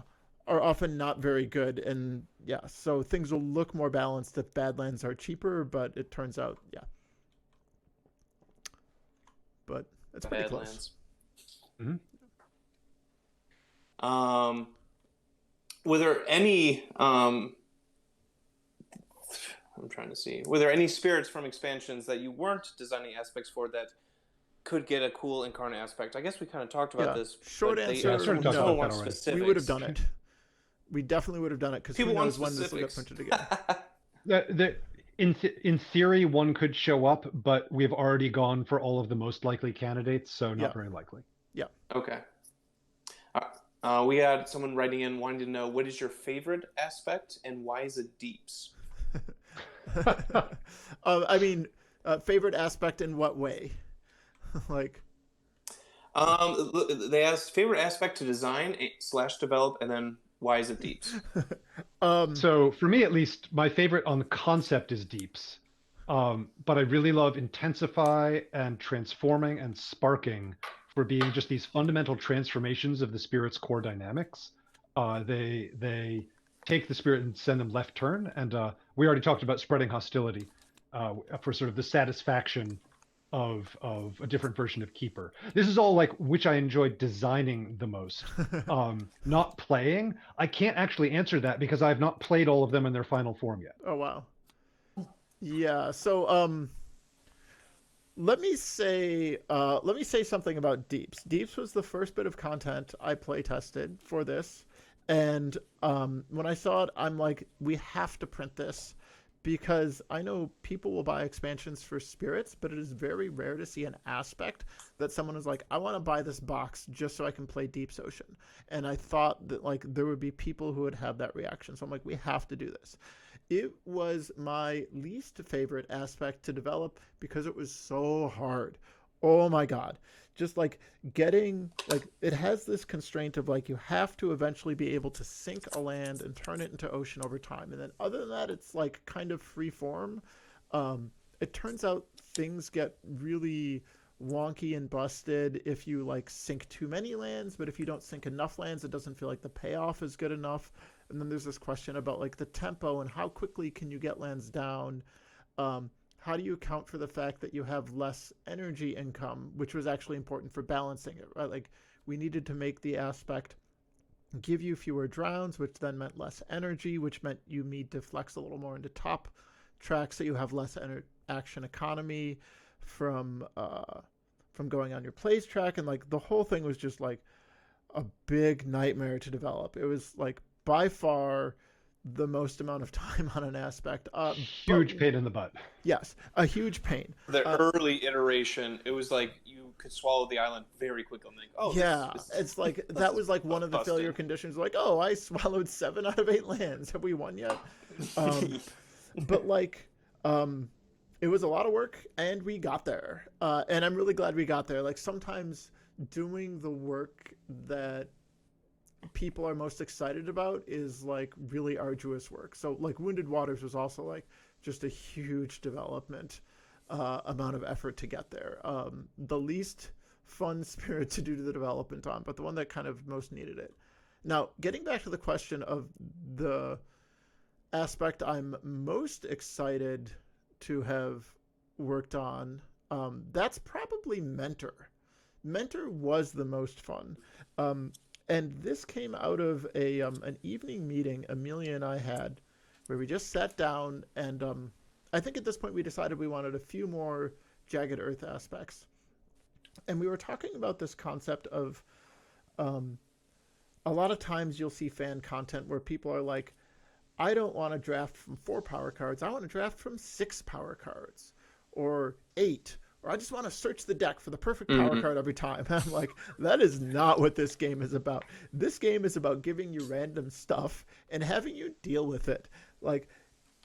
are often not very good. And yeah, so things will look more balanced if Badlands are cheaper, but it turns out, yeah. But it's pretty
Badlands.
Mm-hmm.
Were there any I'm trying to see. Were there any spirits from expansions that you weren't designing aspects for that could get a cool Incarna aspect? I guess we kind of talked about this.
Short
but
answer,
Yeah, I sort of talked
no.
about that
want
already.
specifics.
We would have done it. We definitely would have done it, because who
People want
knows when this will get
specifics.
printed again.
In theory, one could show up, but we've already gone for all of the most likely candidates, so not very likely.
Yeah.
Okay. We had someone writing in wanting to know, what is your favorite aspect and why is it deeps?
I mean, favorite aspect in what way? Like,
They asked favorite aspect to design / develop, and then why is it deeps?
So for me, at least, my favorite on the concept is deeps. But I really love intensify and transforming and sparking for being just these fundamental transformations of the spirit's core dynamics. They take the spirit and send them left turn, and we already talked about spreading hostility for sort of the satisfaction of a different version of Keeper. This is all like which I enjoyed designing the most, not playing. I can't actually answer that because I've not played all of them in their final form yet.
oh wow. Yeah. So let me say something about Deeps. Deeps was the first bit of content I play tested for this, and when I saw it, I'm like, we have to print this, because I know people will buy expansions for spirits, but it is very rare to see an aspect that someone is like, I want to buy this box just so I can play Deep's Ocean. And I thought that like there would be people who would have that reaction. So I'm like, we have to do this. It was my least favorite aspect to develop because it was so hard. Oh my God. Just like getting, like, it has this constraint of like, you have to eventually be able to sink a land and turn it into ocean over time. And then other than that, it's like kind of free form. It turns out things get really wonky and busted if you like sink too many lands, but if you don't sink enough lands, it doesn't feel like the payoff is good enough. And then there's this question about like the tempo and how quickly can you get lands down. How do you account for the fact that you have less energy income, which was actually important for balancing it, right? Like we needed to make the aspect give you fewer drowns, which then meant less energy, which meant you need to flex a little more into top tracks so you have less action economy from going on your plays track. And like the whole thing was just like a big nightmare to develop. It was like by far the most amount of time on an aspect.
Huge pain in the butt.
Yes, a huge pain.
The early iteration, it was like you could swallow the island very quickly. And think, oh,
yeah, it's like that was like one of the
busted.
failure conditions. Like, oh, I swallowed 7 out of 8 lands. Have we won yet? But like, it was a lot of work, and we got there. And I'm really glad we got there. Like sometimes doing the work that people are most excited about is like really arduous work. So like Wounded Waters was also like just a huge development amount of effort to get there. The least fun spirit to do the development on, but the one that kind of most needed it. Now, getting back to the question of the aspect I'm most excited to have worked on, that's probably Mentor. Mentor was the most fun. And this came out of an evening meeting Amelia and I had where we just sat down, and I think at this point we decided we wanted a few more Jagged Earth aspects. And we were talking about this concept of a lot of times you'll see fan content where people are like, I don't want to draft from 4 power cards. I want to draft from 6 power cards or 8. Or I just want to search the deck for the perfect power card every time. I'm like, that is not what this game is about. This game is about giving you random stuff and having you deal with it. Like,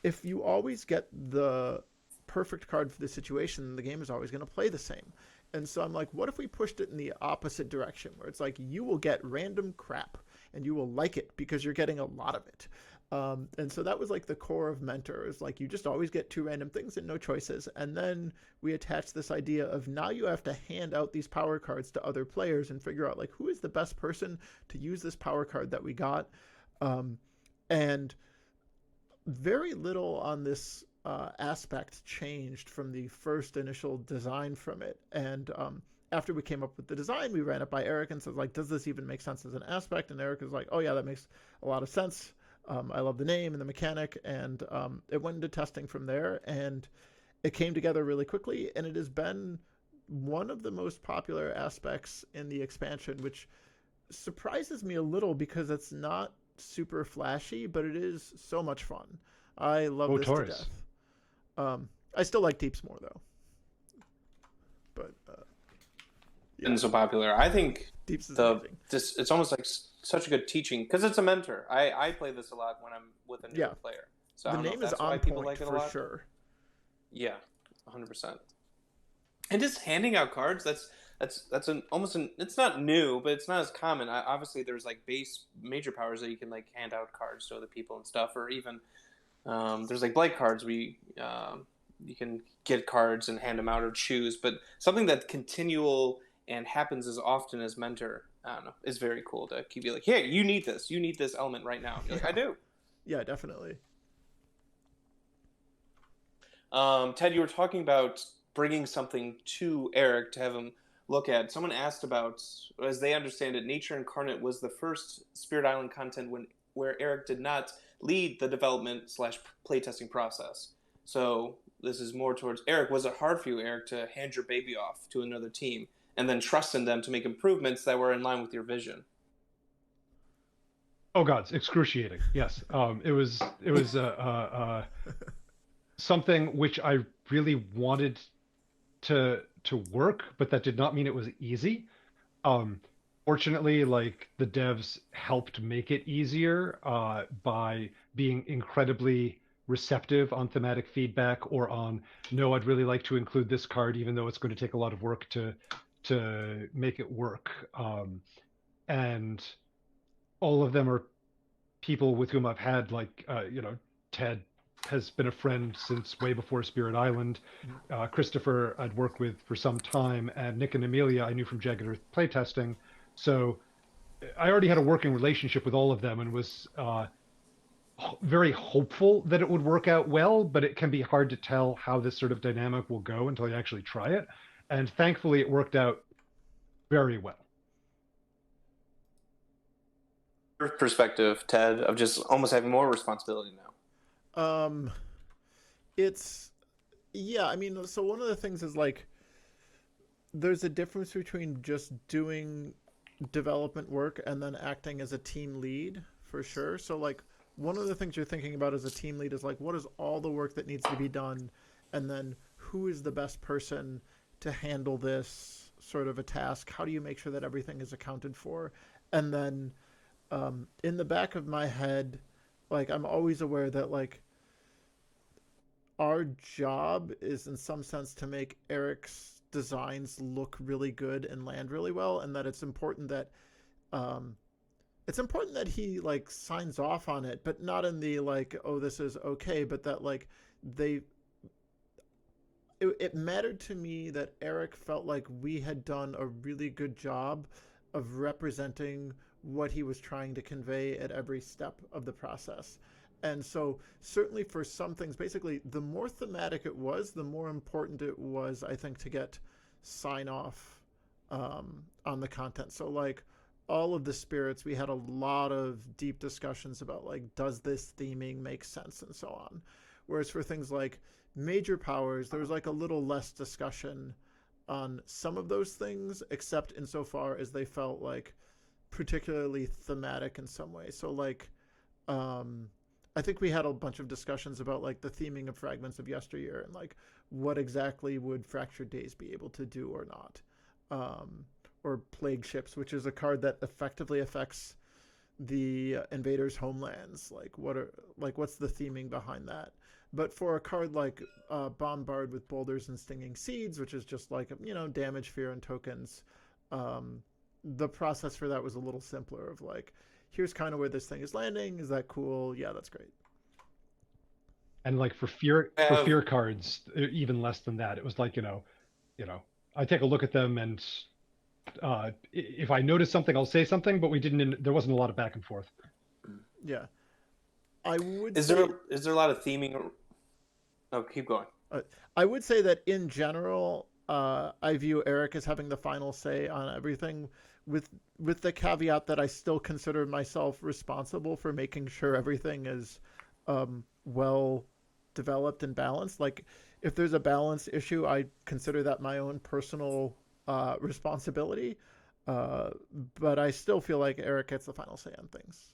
if you always get the perfect card for the situation, the game is always going to play the same. And so I'm like, what if we pushed it in the opposite direction, where it's like you will get random crap and you will like it because you're getting a lot of it. And so that was like the core of Mentor, is like you just always get 2 random things and no choices. And then we attached this idea of now you have to hand out these power cards to other players and figure out like who is the best person to use this power card that we got. And very little on this aspect changed from the first initial design from it. And after we came up with the design, we ran it by Eric and said, like, does this even make sense as an aspect? And Eric was like, oh yeah, that makes a lot of sense. I love the name and the mechanic, and it went into testing from there, and it came together really quickly, and it has been one of the most popular aspects in the expansion, which surprises me a little because it's not super flashy, but it is so much fun. I love this to death. I still like Deeps more though, but
yeah. And so popular. I think
Deeps is
it's almost like such a good teaching because it's a mentor. I play this a lot when I'm with a new player. So
the name is on point like for sure.
Yeah, 100%. And just handing out cards, that's it's not new, but it's not as common. Obviously, there's like base major powers that you can like hand out cards to other people and stuff, or even there's like blight cards you can get cards and hand them out or choose. But something that continual and happens as often as mentor, I don't know, is very cool to keep you like, hey, you need this element right now. You're like, I do.
Yeah, definitely.
Ted, you were talking about bringing something to Eric to have him look at. Someone asked about, as they understand it, Nature Incarnate was the first Spirit Island content where Eric did not lead the development / playtesting process. So this is more towards Eric. Was it hard for you, Eric, to hand your baby off to another team and then trust in them to make improvements that were in line with your vision?
Oh God, it's excruciating. Yes, it was something which I really wanted to work, but that did not mean it was easy. Fortunately, like the devs helped make it easier by being incredibly receptive on thematic feedback or on, no, I'd really like to include this card, even though it's going to take a lot of work to make it work. And all of them are people with whom I've had like, Ted has been a friend since way before Spirit Island. Christopher I'd worked with for some time, and Nick and Amelia I knew from Jagged Earth playtesting. So I already had a working relationship with all of them and was very hopeful that it would work out well, but it can be hard to tell how this sort of dynamic will go until you actually try it. And thankfully it worked out very well.
Your perspective, Ted, of just almost having more responsibility now.
I mean, so one of the things is like there's a difference between just doing development work and then acting as a team lead, for sure. So like one of the things you're thinking about as a team lead is like, what is all the work that needs to be done, and then who is the best person to handle this sort of a task? How do you make sure that everything is accounted for? And then in the back of my head, like I'm always aware that like our job is in some sense to make Eric's designs look really good and land really well, and that it's important that he like signs off on it, but not in the like, oh, this is okay, but that like it mattered to me that Eric felt like we had done a really good job of representing what he was trying to convey at every step of the process. And so certainly for some things, basically, the more thematic it was, the more important it was, I think, to get sign off on the content. So like all of the spirits, we had a lot of deep discussions about like, does this theming make sense and so on. Whereas for things like major powers, there was like a little less discussion on some of those things, except insofar as they felt like particularly thematic in some way. So like, I think we had a bunch of discussions about like the theming of Fragments of Yesteryear and like what exactly would Fractured Days be able to do or not. Or Plague Ships, which is a card that effectively affects the invaders' homelands. Like what's the theming behind that? But for a card like Bombard with Boulders and Stinging Seeds, which is just like, damage, fear, and tokens, the process for that was a little simpler of like, here's kind of where this thing is landing. Is that cool? Yeah, that's great.
And like for fear cards, even less than that. It was like, I take a look at them, and if I notice something, I'll say something, but there wasn't a lot of back and forth.
Yeah. I would
Is there a lot of theming? Oh, keep going.
I would say that in general, I view Eric as having the final say on everything, with the caveat that I still consider myself responsible for making sure everything is well developed and balanced. Like, if there's a balance issue, I consider that my own personal responsibility. But I still feel like Eric gets the final say on things.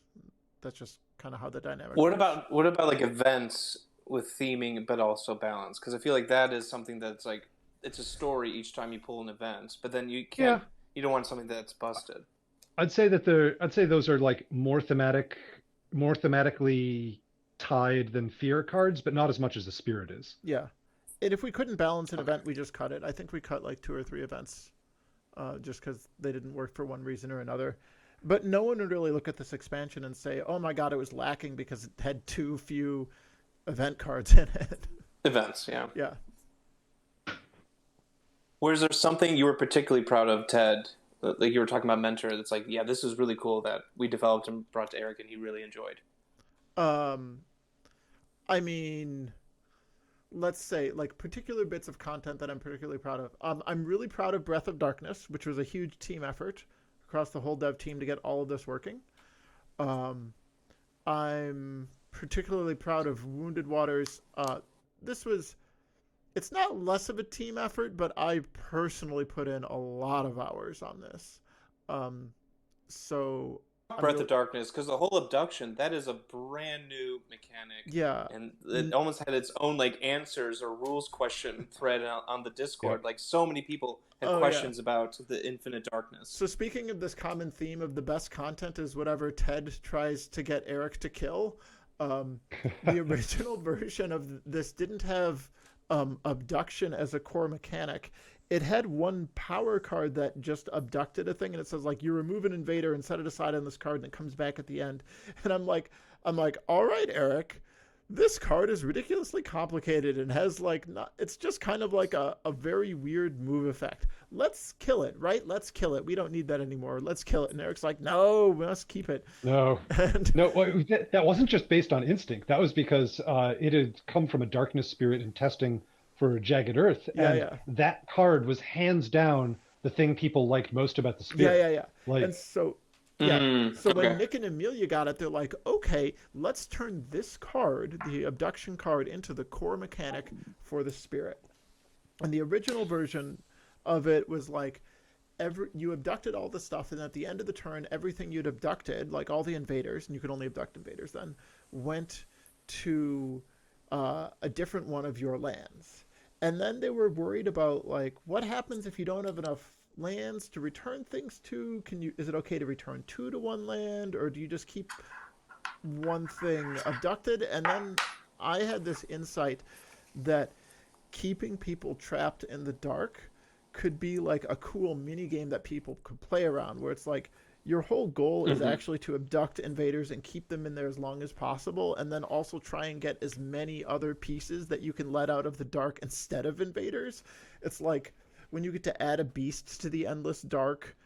That's just kind of how the dynamic
What
works.
about like events with theming but also balance? Because I feel like that is something that's like, it's a story each time you pull an event, but then you can't. You don't want something that's busted.
I'd say those are like more thematically tied than fear cards, but not as much as the spirit is.
Yeah. And if we couldn't balance an event, we just cut it. I think we cut like 2 or 3 events just because they didn't work for one reason or another. But no one would really look at this expansion and say, oh my god, it was lacking because it had too few event cards in it.
Events, yeah.
Yeah.
Was there something you were particularly proud of, Ted? Like you were talking about Mentor, that's like, yeah, this is really cool that we developed and brought to Eric and he really enjoyed.
I mean, let's say like particular bits of content that I'm particularly proud of. I'm really proud of Breath of Darkness, which was a huge team effort across the whole dev team to get all of this working. I'm particularly proud of Wounded Waters. It's not less of a team effort, but I personally put in a lot of hours on this. So
Breath of Darkness, because the whole abduction, that is a brand new mechanic.
Yeah.
And it almost had its own like answers or rules question thread on the Discord.
Yeah.
Like so many people had questions about the infinite darkness.
So speaking of this common theme of the best content is whatever Ted tries to get Eric to kill, the original version of this didn't have abduction as a core mechanic. It had one power card that just abducted a thing, and it says like you remove an invader and set it aside on this card, and it comes back at the end. And I'm like, all right, Eric, this card is ridiculously complicated and has like it's just kind of like a very weird move effect. Let's kill it, right? Let's kill it. We don't need that anymore. Let's kill it. And Eric's like, no, we must keep it.
No, that wasn't just based on instinct. That was because it had come from a darkness spirit in testing for Jagged Earth, and that card was hands down the thing people liked most about the spirit.
Yeah.
Like,
and so when Nick and Amelia got it, they're like, okay, let's turn this card, the abduction card, into the core mechanic for the spirit. And the original version of it was like you abducted all the stuff, and at the end of the turn, everything you'd abducted, like all the invaders, and you could only abduct invaders then, went to a different one of your lands. And then they were worried about like what happens if you don't have enough lands to return things to. Is it okay to return 2 to one land, or do you just keep one thing abducted? And then I had this insight that keeping people trapped in the dark could be like a cool mini game that people could play around, where it's like your whole goal is actually to abduct invaders and keep them in there as long as possible, and then also try and get as many other pieces that you can let out of the dark instead of invaders. It's like when you get to add a beast to the endless dark,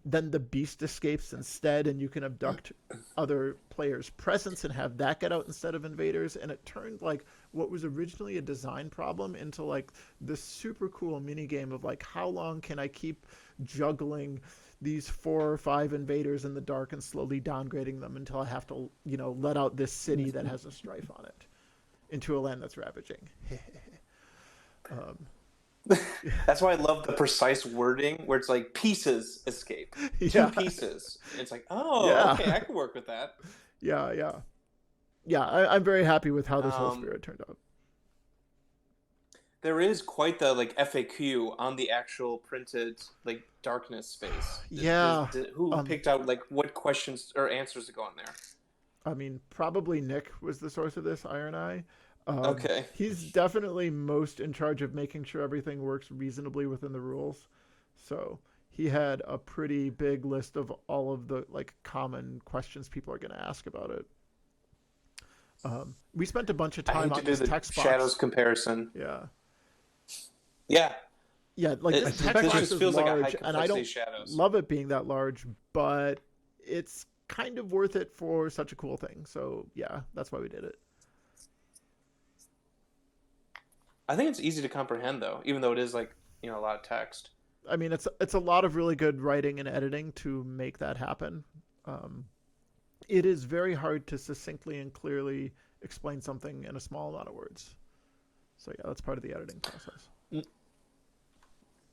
then the beast escapes instead, and you can abduct other players' presence and have that get out instead of invaders. And it turned like what was originally a design problem into like this super cool mini game of like, how long can I keep juggling these 4 or 5 invaders in the dark and slowly downgrading them until I have to, let out this city that has a strife on it into a land that's ravaging.
That's why I love the precise wording where it's like pieces escape. 2 pieces. It's like, okay, I can work with that.
Yeah. I'm very happy with how this whole spirit turned out.
There is quite the like FAQ on the actual printed like darkness space. Who picked out like what questions or answers to go in there?
I mean, probably Nick was the source of this, Iron Eye.
Okay.
He's definitely most in charge of making sure everything works reasonably within the rules. So he had a pretty big list of all of the like common questions people are going to ask about it. We spent a bunch of
I
time
hate to
on
do
this
the
text
shadows
box.
comparison.
Yeah.
Yeah,
Yeah, like
It-
this
suspect
text
this
box
just
is
feels like a high
large, and I
complexity
don't
shadows.
love it being that large, but it's kind of worth it for such a cool thing. So yeah, that's why we did it.
I think it's easy to comprehend though, even though it is like a lot of text.
I mean, it's a lot of really good writing and editing to make that happen. Um, it is very hard to succinctly and clearly explain something in a small amount of words. So yeah, that's part of the editing process.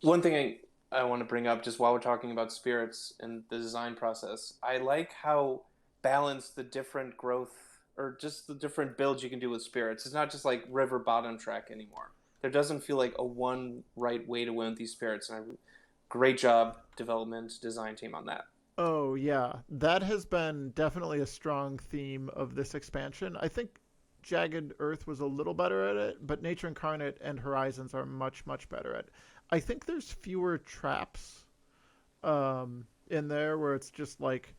One thing I want to bring up just while we're talking about spirits and the design process, I like how balanced the different growth or just the different builds you can do with spirits. It's not just like river bottom track anymore. There doesn't feel like a one right way to win with these spirits, and great job development design team on that.
Oh yeah, that has been definitely a strong theme of this expansion. I think Jagged Earth was a little better at it, but Nature Incarnate and Horizons are much, much better at it. I think there's fewer traps in there where it's just like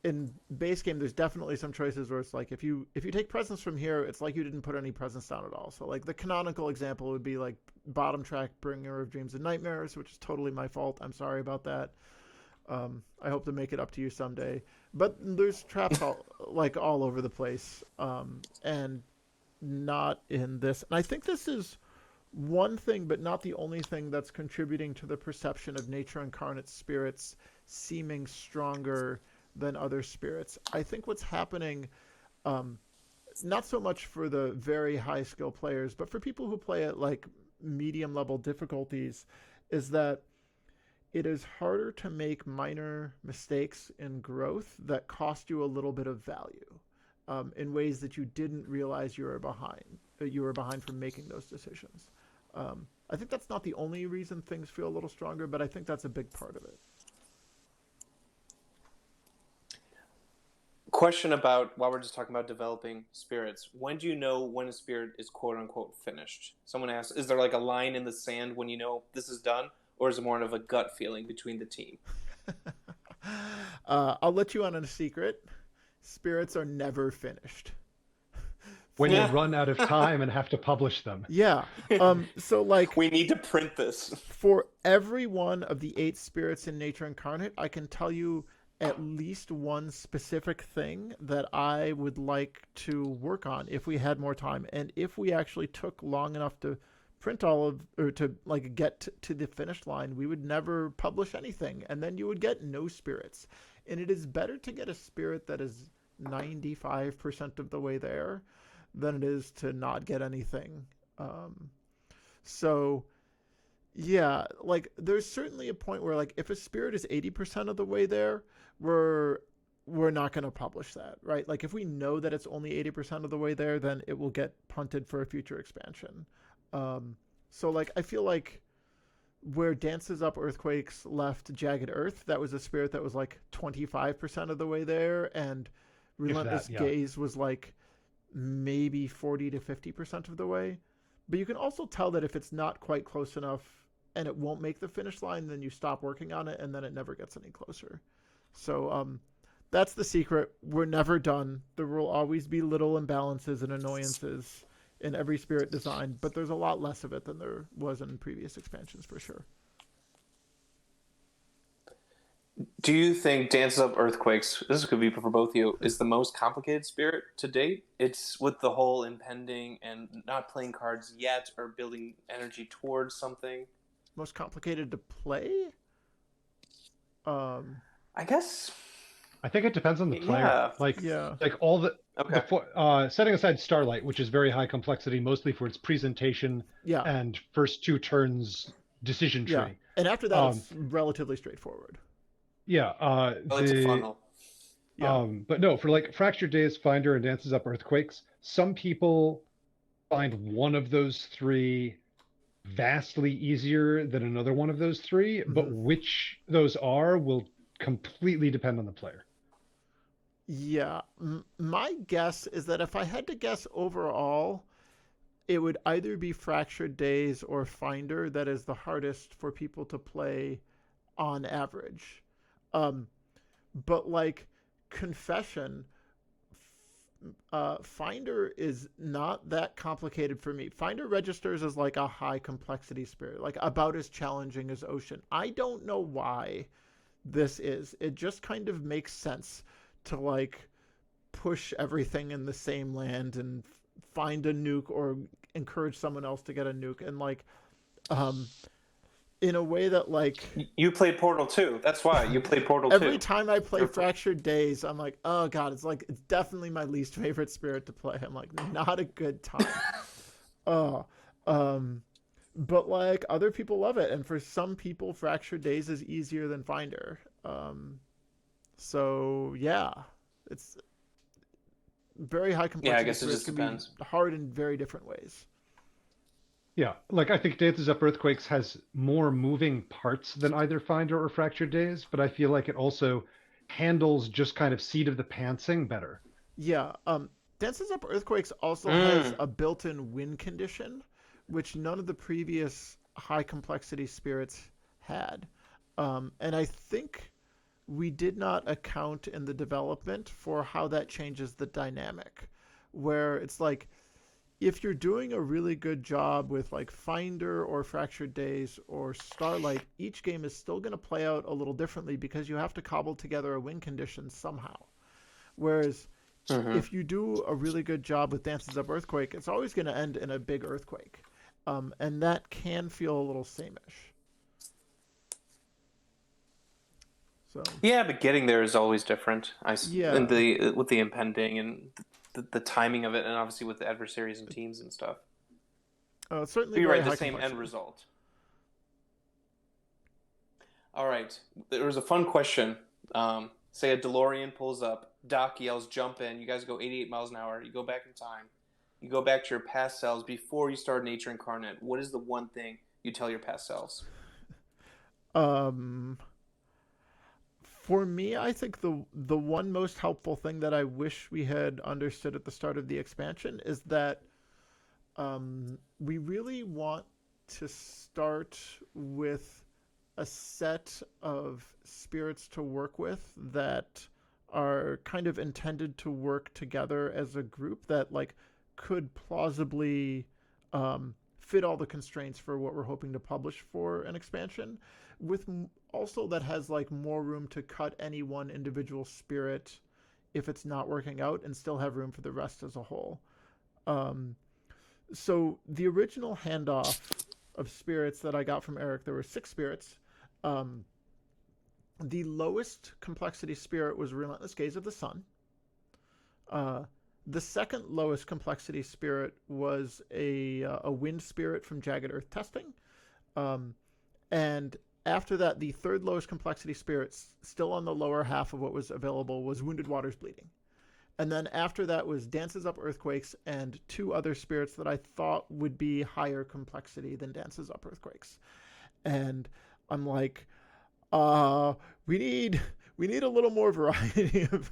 in base game there's definitely some choices where it's like if you take presence from here, it's like you didn't put any presence down at all. So like the canonical example would be like bottom track Bringer of Dreams and Nightmares, which is totally my fault. I'm sorry about that. I hope to make it up to you someday. But there's traps all over the place, and not in this. And I think this is one thing, but not the only thing that's contributing to the perception of Nature Incarnate spirits seeming stronger than other spirits. I think what's happening, not so much for the very high skill players, but for people who play at like medium level difficulties, is that it is harder to make minor mistakes in growth that cost you a little bit of value, in ways that you didn't realize you were behind. You were behind from making those decisions. I think that's not the only reason things feel a little stronger, but I think that's a big part of it.
Question about while we're just talking about developing spirits. When do you know when a spirit is quote unquote finished? Someone asked, is there like a line in the sand when you know this is done? Or is it more of a gut feeling between the team?
I'll let you on a secret. Spirits are never finished.
When you run out of time and have to publish them.
Yeah. So like
we need to print this.
For every one of the 8 spirits in Nature Incarnate, I can tell you at least one specific thing that I would like to work on if we had more time, and if we actually took long enough to print all of, or to like get to the finish line, we would never publish anything, and then you would get no spirits. And it is better to get a spirit that is 95% of the way there than it is to not get anything. So yeah, like there's certainly a point where like if a spirit is 80% of the way there, we're not going to publish that, right? Like if we know that it's only 80% of the way there, then it will get punted for a future expansion. So like I feel like where Dances Up Earthquakes left Jagged Earth, that was a spirit that was like 25% of the way there, and Relentless Gaze was like maybe 40 to 50% of the way. But you can also tell that if it's not quite close enough and it won't make the finish line, then you stop working on it, and then it never gets any closer. So that's the secret. We're never done. There will always be little imbalances and annoyances in every spirit design, but there's a lot less of it than there was in previous expansions for sure.
Do you think Dances Up Earthquakes, this could be for both of you, is the most complicated spirit to date? It's with the whole impending and not playing cards yet or building energy towards something.
Most complicated to play?
I guess.
I think it depends on the player.
Yeah.
Like all the
Okay.
before, setting aside Starlight, which is very high complexity, mostly for its presentation and first 2 turns decision tree.
Yeah. And after that, it's relatively straightforward.
Yeah.
It's a funnel.
Yeah. But no, for like Fractured Days, Finder, and Dances Up Earthquakes, some people find one of those 3 vastly easier than another one of those 3, but which those are will completely depend on the player.
Yeah. My guess is that if I had to guess overall, it would either be Fractured Days or Finder that is the hardest for people to play on average. But like Confession, Finder is not that complicated for me. Finder registers as like a high complexity spirit, like about as challenging as Ocean. I don't know why this is. It just kind of makes sense to like push everything in the same land and find a nuke or encourage someone else to get a nuke, and like in a way that like
You played Portal 2. That's why you played Portal 2.
every time I play Fractured Days, I'm like, oh god, it's like it's definitely my least favorite spirit to play. I'm like, not a good time. But like other people love it, and for some people Fractured Days is easier than Finder. So yeah, it's very high complexity.
Yeah, I guess it
spirits
just
can
depends.
be hard in very different ways.
Yeah, like I think Dances Up Earthquakes has more moving parts than either Finder or Fractured Days, but I feel like it also handles just kind of seat of the pantsing better.
Yeah, Dances Up Earthquakes also has a built-in win condition, which none of the previous high complexity spirits had. And I think we did not account in the development for how that changes the dynamic, where it's like, if you're doing a really good job with like Finder or Fractured Days or Starlight, each game is still going to play out a little differently because you have to cobble together a win condition somehow. Whereas if you do a really good job with Dances Up Earthquake, it's always going to end in a big earthquake. And that can feel a little sameish. So
Yeah, but getting there is always different.
Yeah.
And with the impending and the timing of it, and obviously with the adversaries and teams and stuff.
Certainly
You're
very
right, the
high
same
complexity.
end result. All right, there was a fun question. Say a DeLorean pulls up, Doc yells, "Jump in!" You guys go 88 miles an hour. You go back in time. You go back to your past selves before you start Nature Incarnate. What is the one thing you tell your past selves?
For me, I think the one most helpful thing that I wish we had understood at the start of the expansion is that we really want to start with a set of spirits to work with that are kind of intended to work together as a group that like could plausibly fit all the constraints for what we're hoping to publish for an expansion, with also that has like more room to cut any one individual spirit if it's not working out and still have room for the rest as a whole. So the original handoff of spirits that I got from Eric, there were 6 spirits. The lowest complexity spirit was Relentless Gaze of the Sun. The second lowest complexity spirit was a wind spirit from Jagged Earth Testing. And after that, the third lowest complexity spirit, still on the lower half of what was available, was Wounded Waters Bleeding. And then after that was Dances Up Earthquakes and 2 other spirits that I thought would be higher complexity than Dances Up Earthquakes. And I'm like, we need a little more variety of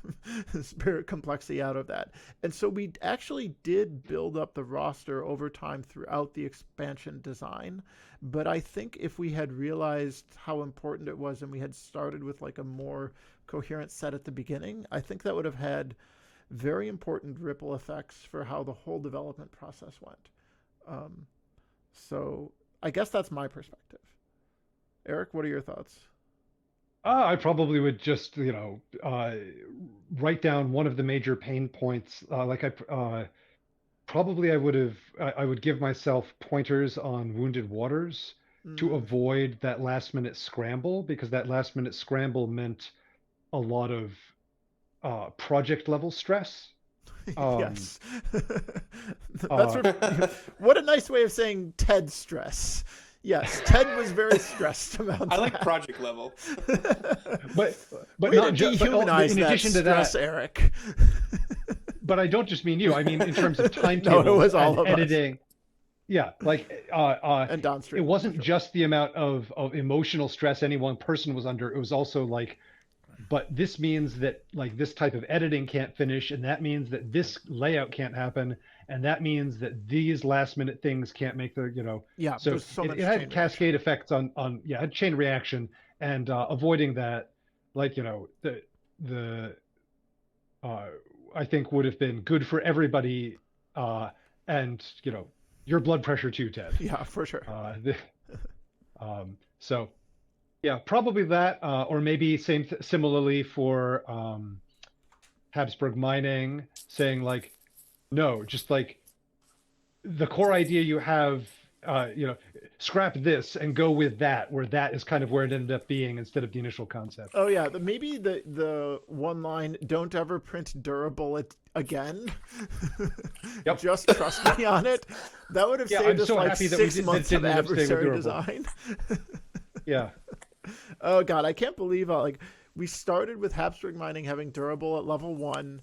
spirit complexity out of that. And so we actually did build up the roster over time throughout the expansion design. But I think if we had realized how important it was and we had started with like a more coherent set at the beginning, I think that would have had very important ripple effects for how the whole development process went. So I guess that's my perspective. Eric, what are your thoughts?
I probably would just, write down one of the major pain points. Probably I would give myself pointers on Wounded Waters to avoid that last minute scramble, because that last minute scramble meant a lot of project level stress.
Yes. What a nice way of saying Ted stress. Yes, Ted was very stressed about that.
I like project level.
but
Way
not
to
just
dehumanize
in
that
addition to
stress,
that,
Eric.
But I don't just mean you. I mean in terms of timetables
No, it was all
and
of us.
editing. Yeah, like
And downstream.
it wasn't
sure.
just the amount of emotional stress any one person was under. It was also like, but this means that like this type of editing can't finish, and that means that this layout can't happen, and that means that these last minute things can't make the
Yeah,
So
there's so much
it had
chain
cascade effects on it had chain reaction, and avoiding that, like, you know, the I think would have been good for everybody, and you know, your blood pressure too, Ted.
Yeah, for sure.
So yeah, probably that, or maybe similarly for Habsburg Mining, saying like, no, just like the core idea you have, you know, scrap this and go with that, where that is kind of where it ended up being instead of the initial concept.
Oh yeah, maybe the one line, "Don't ever print durable again."
Yep.
Just trust me on it. That would have
Yeah,
saved
I'm
us
so
like
happy that we
6 months
didn't
of
end up staying with
adversary
durable.
design.
Yeah.
Oh god, I can't believe like we started with Habsburg Mining having durable at level 1,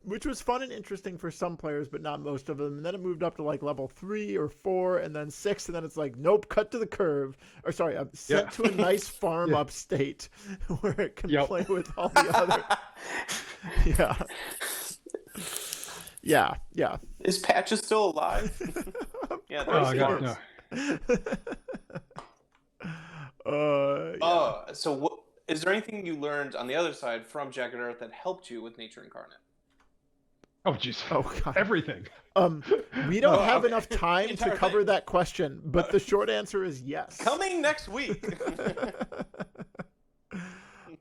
which was fun and interesting for some players, but not most of them. And then it moved up to like level 3 or 4, and then 6, and then it's like, nope, cut to the curve. Or sorry, I'm sent to a nice farm
Yeah.
upstate where it can
Yep.
play with all the other. Yeah. Yeah, yeah.
Is Patches still alive? Yeah, there's
Oh god,
farms.
no.
Yeah.
So what is there anything you learned on the other side from Jagged Earth that helped you with Nature Incarnate?
Oh jeez.
Oh god.
Everything.
We don't have
okay.
enough time to
Entire
cover
thing.
that question, but the short answer is yes.
Coming next week.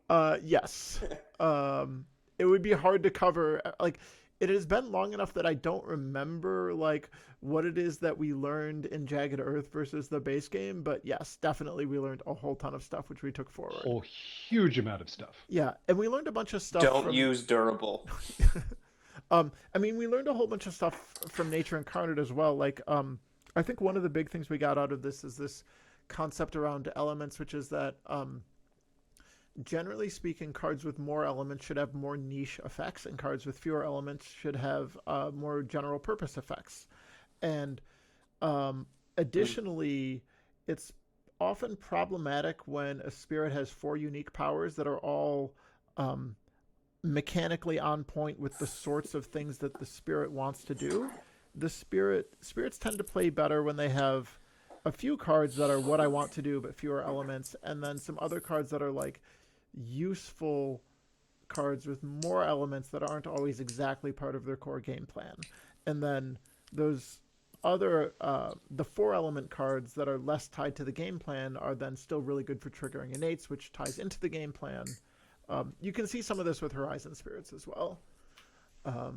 Yes. It would be hard to cover. Like, it has been long enough that I don't remember like what it is that we learned in Jagged Earth versus the base game. But yes, definitely we learned a whole ton of stuff which we took forward.
A whole huge amount of stuff.
Yeah, and we learned a bunch of stuff.
Don't use durable.
I mean, we learned a whole bunch of stuff from Nature Incarnate as well. Like, I think one of the big things we got out of this is this concept around elements, which is that, generally speaking, cards with more elements should have more niche effects, and cards with fewer elements should have more general purpose effects. And additionally, it's often problematic when a spirit has 4 unique powers that are all mechanically on point with the sorts of things that the spirit wants to do. Spirits tend to play better when they have a few cards that are what I want to do but fewer elements, and then some other cards that are like useful cards with more elements that aren't always exactly part of their core game plan. And then those other the 4 element cards that are less tied to the game plan are then still really good for triggering innates, which ties into the game plan. You can see some of this with Horizon Spirits as well.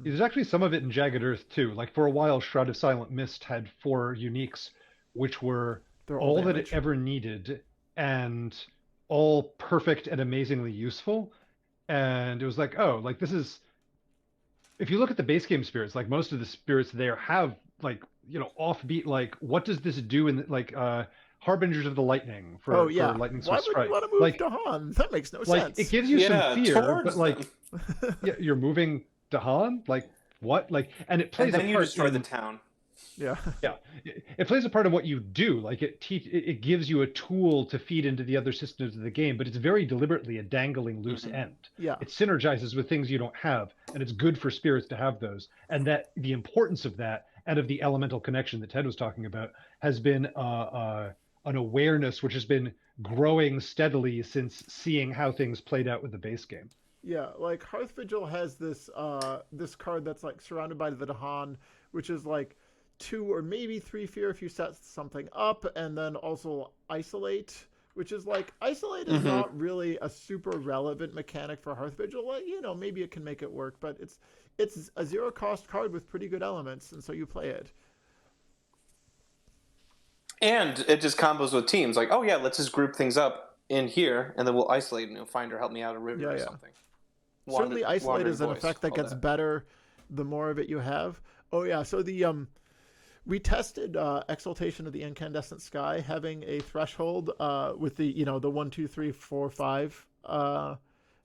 There's actually some of it in Jagged Earth too. Like for a while, Shroud of Silent Mist had 4 uniques, which were all that it ever needed, and all perfect and amazingly useful. And it was like, oh, like this is. If you look at the base game spirits, like most of the spirits there have like, you know, offbeat, like what does this do in like Harbingers of the Lightning for Lightning
Why
Swift
would
Strike.
you want to move
like
Dahan? That makes no
like
sense.
it gives you some fear, but like
them.
you're moving Dahan, like what, like, and it plays
And then
a
you
part
destroy
in,
the town.
Yeah.
it plays a part in what you do. Like it gives you a tool to feed into the other systems of the game, but it's very deliberately a dangling loose end.
Yeah.
It synergizes with things you don't have, and it's good for spirits to have those. And that the importance of that and of the elemental connection that Ted was talking about has been an awareness which has been growing steadily since seeing how things played out with the base game.
Yeah, like Hearth Vigil has this this card that's like surrounded by the Dahan, which is like 2 or maybe 3 fear if you set something up, and then also Isolate, which is like Isolate is not really a super relevant mechanic for Hearth Vigil. Like, you know, maybe it can make it work, but it's a 0 cost card with pretty good elements, and so you play it.
And it just combos with teams. Like, oh yeah, let's just group things up in here, and then we'll isolate and find or help me out a river or something.
Certainly, Isolate is an effect that gets better the more of it you have. Oh yeah, so the we tested Exaltation of the Incandescent Sky having a threshold with the the 1, 2, 3, 4, 5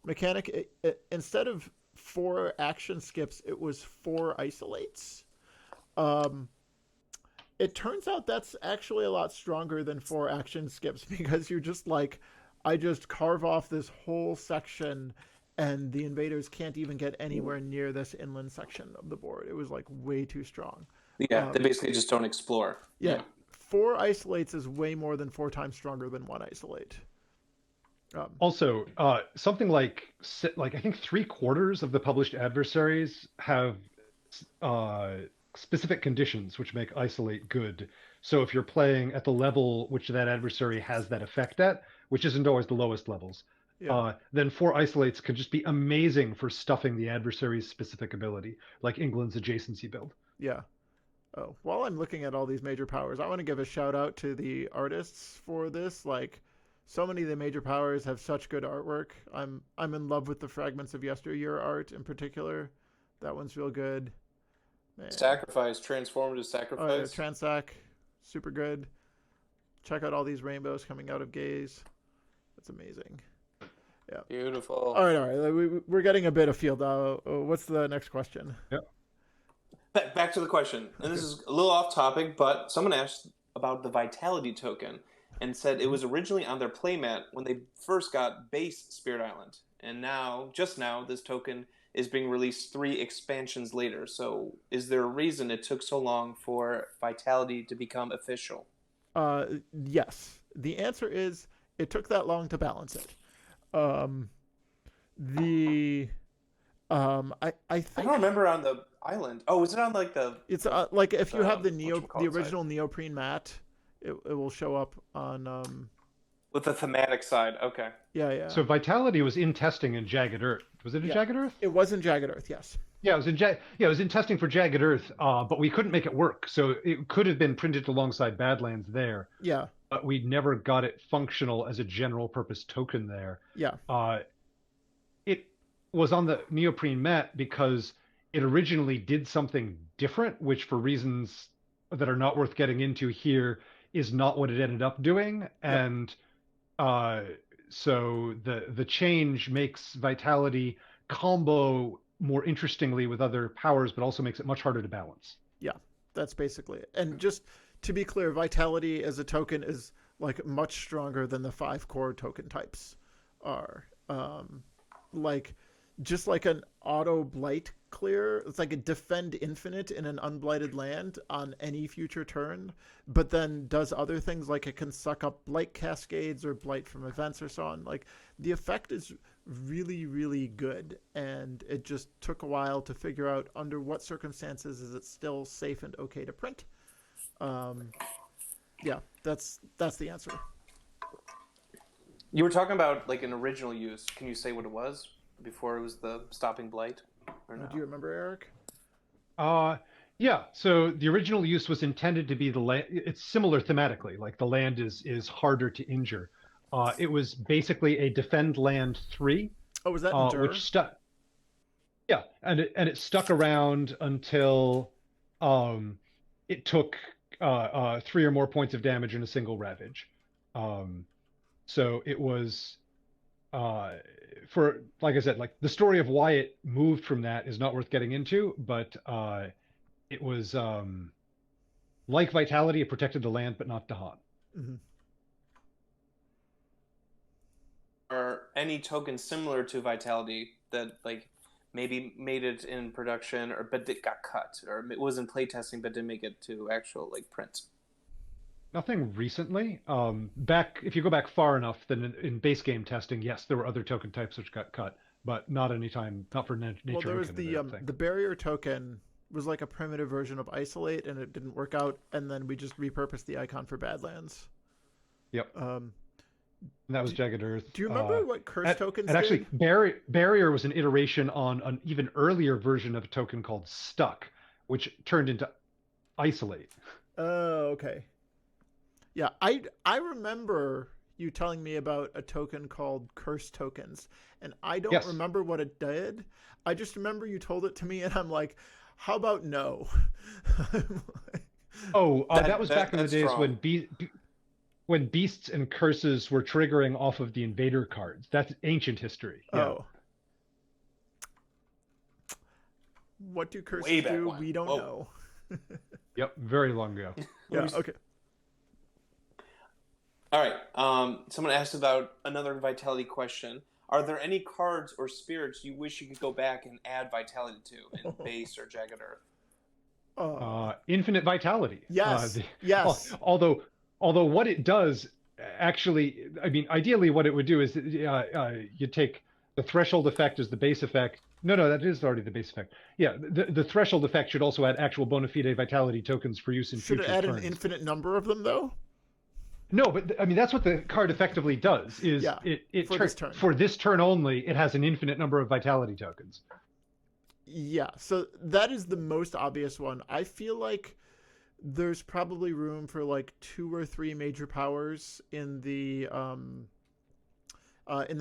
mechanic. Instead of 4 action skips, it was 4 isolates. It turns out that's actually a lot stronger than 4 action skips, because you're just like, I just carve off this whole section and the invaders can't even get anywhere near this inland section of the board. It was like way too strong.
Yeah, they basically just don't explore.
Yeah, 4 isolates is way more than 4 times stronger than 1 isolate.
Also, something like I think 3/4 of the published adversaries have uh, specific conditions which make isolate good. So if you're playing at the level which that adversary has that effect at, which isn't always the lowest levels,
Yeah.
then 4 isolates can just be amazing for stuffing the adversary's specific ability, like England's adjacency build.
Yeah. Oh, while I'm looking at all these major powers, I want to give a shout out to the artists for this. Like, so many of the major powers have such good artwork. I'm in love with the Fragments of Yesteryear art in particular. That one's real good. Man.
Sacrifice, transformative
Oh yeah,
sacrifice.
Transac, super good. Check out all these rainbows coming out of Gaze. That's amazing. Yeah.
Beautiful.
All right. We're getting a bit afield. What's the next question?
Yep.
Back to the question, and this is a little off topic, but someone asked about the Vitality token and said it was originally on their playmat when they first got base Spirit Island, and now, just now, this token is being released 3 expansions later. So, is there a reason it took so long for Vitality to become official?
Yes. The answer is it took that long to balance it. Um, the I think
I don't remember on the island. Oh, was it on like the?
it's like if you have the
whatchamacallit
the original neoprene mat, it will show up on
With the thematic side, okay.
yeah.
So Vitality was in testing in Jagged Earth. Was it in
Yeah.
Jagged Earth?
It was in Jagged Earth, yes.
Yeah, it was in it was in testing for Jagged Earth, but we couldn't make it work. So it could have been printed alongside Badlands there,
Yeah.
but we never got it functional as a general purpose token there.
Yeah.
It was on the neoprene mat because it originally did something different, which for reasons that are not worth getting into here is not what it ended up doing. And so the change makes Vitality combo more interestingly with other powers, but also makes it much harder to balance.
Yeah. That's basically it. And just to be clear, Vitality as a token is like much stronger than the 5 core token types are. Like just like an auto blight clear, it's like a defend infinite in an unblighted land on any future turn, but then does other things like it can suck up blight cascades or blight from events or so on. Like the effect is really, really good, and it just took a while to figure out under what circumstances is it still safe and okay to print. Yeah, that's the answer.
You were talking about like an original use. Can you say what it was before it was the stopping blight? Or no?
Do you remember, Eric?
Yeah. So the original use was intended to be the land. It's similar thematically. Like the land is harder to injure. It was basically a defend land 3.
Oh, was that Endure?
Which stuck. Yeah, and it stuck around until it took 3 or more points of damage in a single ravage. So it was for, like I said, like the story of why it moved from that is not worth getting into, but it was like Vitality, it protected the land, but not Dahan.
Mm-hmm.
Are any tokens similar to Vitality that like maybe made it in production, or but it got cut, or it was in playtesting but didn't make it to actual like print?
Nothing recently. If you go back far enough, then in base game testing, yes, there were other token types which got cut, but not for Nature.
Well, there was
Incarnate,
the barrier token was like a primitive version of Isolate, and it didn't work out, and then we just repurposed the icon for Badlands.
Yep. And that was Jagged Earth.
Do you remember what curse tokens
and actually,
did?
Barrier was an iteration on an even earlier version of a token called Stuck, which turned into Isolate.
Oh, okay. Yeah, I remember you telling me about a token called Curse Tokens, and I don't remember what it did. I just remember you told it to me, and I'm like, how about no?
That was back in the days
strong.
when beasts and curses were triggering off of the invader cards. That's ancient history. Yeah.
Oh. What do curses
Way back
do?
when.
We don't know.
Yep, very long ago.
Yeah, okay.
All right. Someone asked about another Vitality question. Are there any cards or spirits you wish you could go back and add Vitality to in base or Jagged Earth?
Infinite Vitality.
Yes. Yes.
Although what it does, actually, I mean, ideally, what it would do is you take the threshold effect as the base effect. No, that is already the base effect. Yeah, the threshold effect should also add actual bona fide vitality tokens for use in
Should it
future
add an
turns.
infinite number of them though?
No, but I mean that's what the card effectively does. Is
Yeah, for this turn.
For this turn only, it has an infinite number of vitality tokens.
Yeah, so that is the most obvious one. I feel like there's probably room for like 2 or 3 major powers in the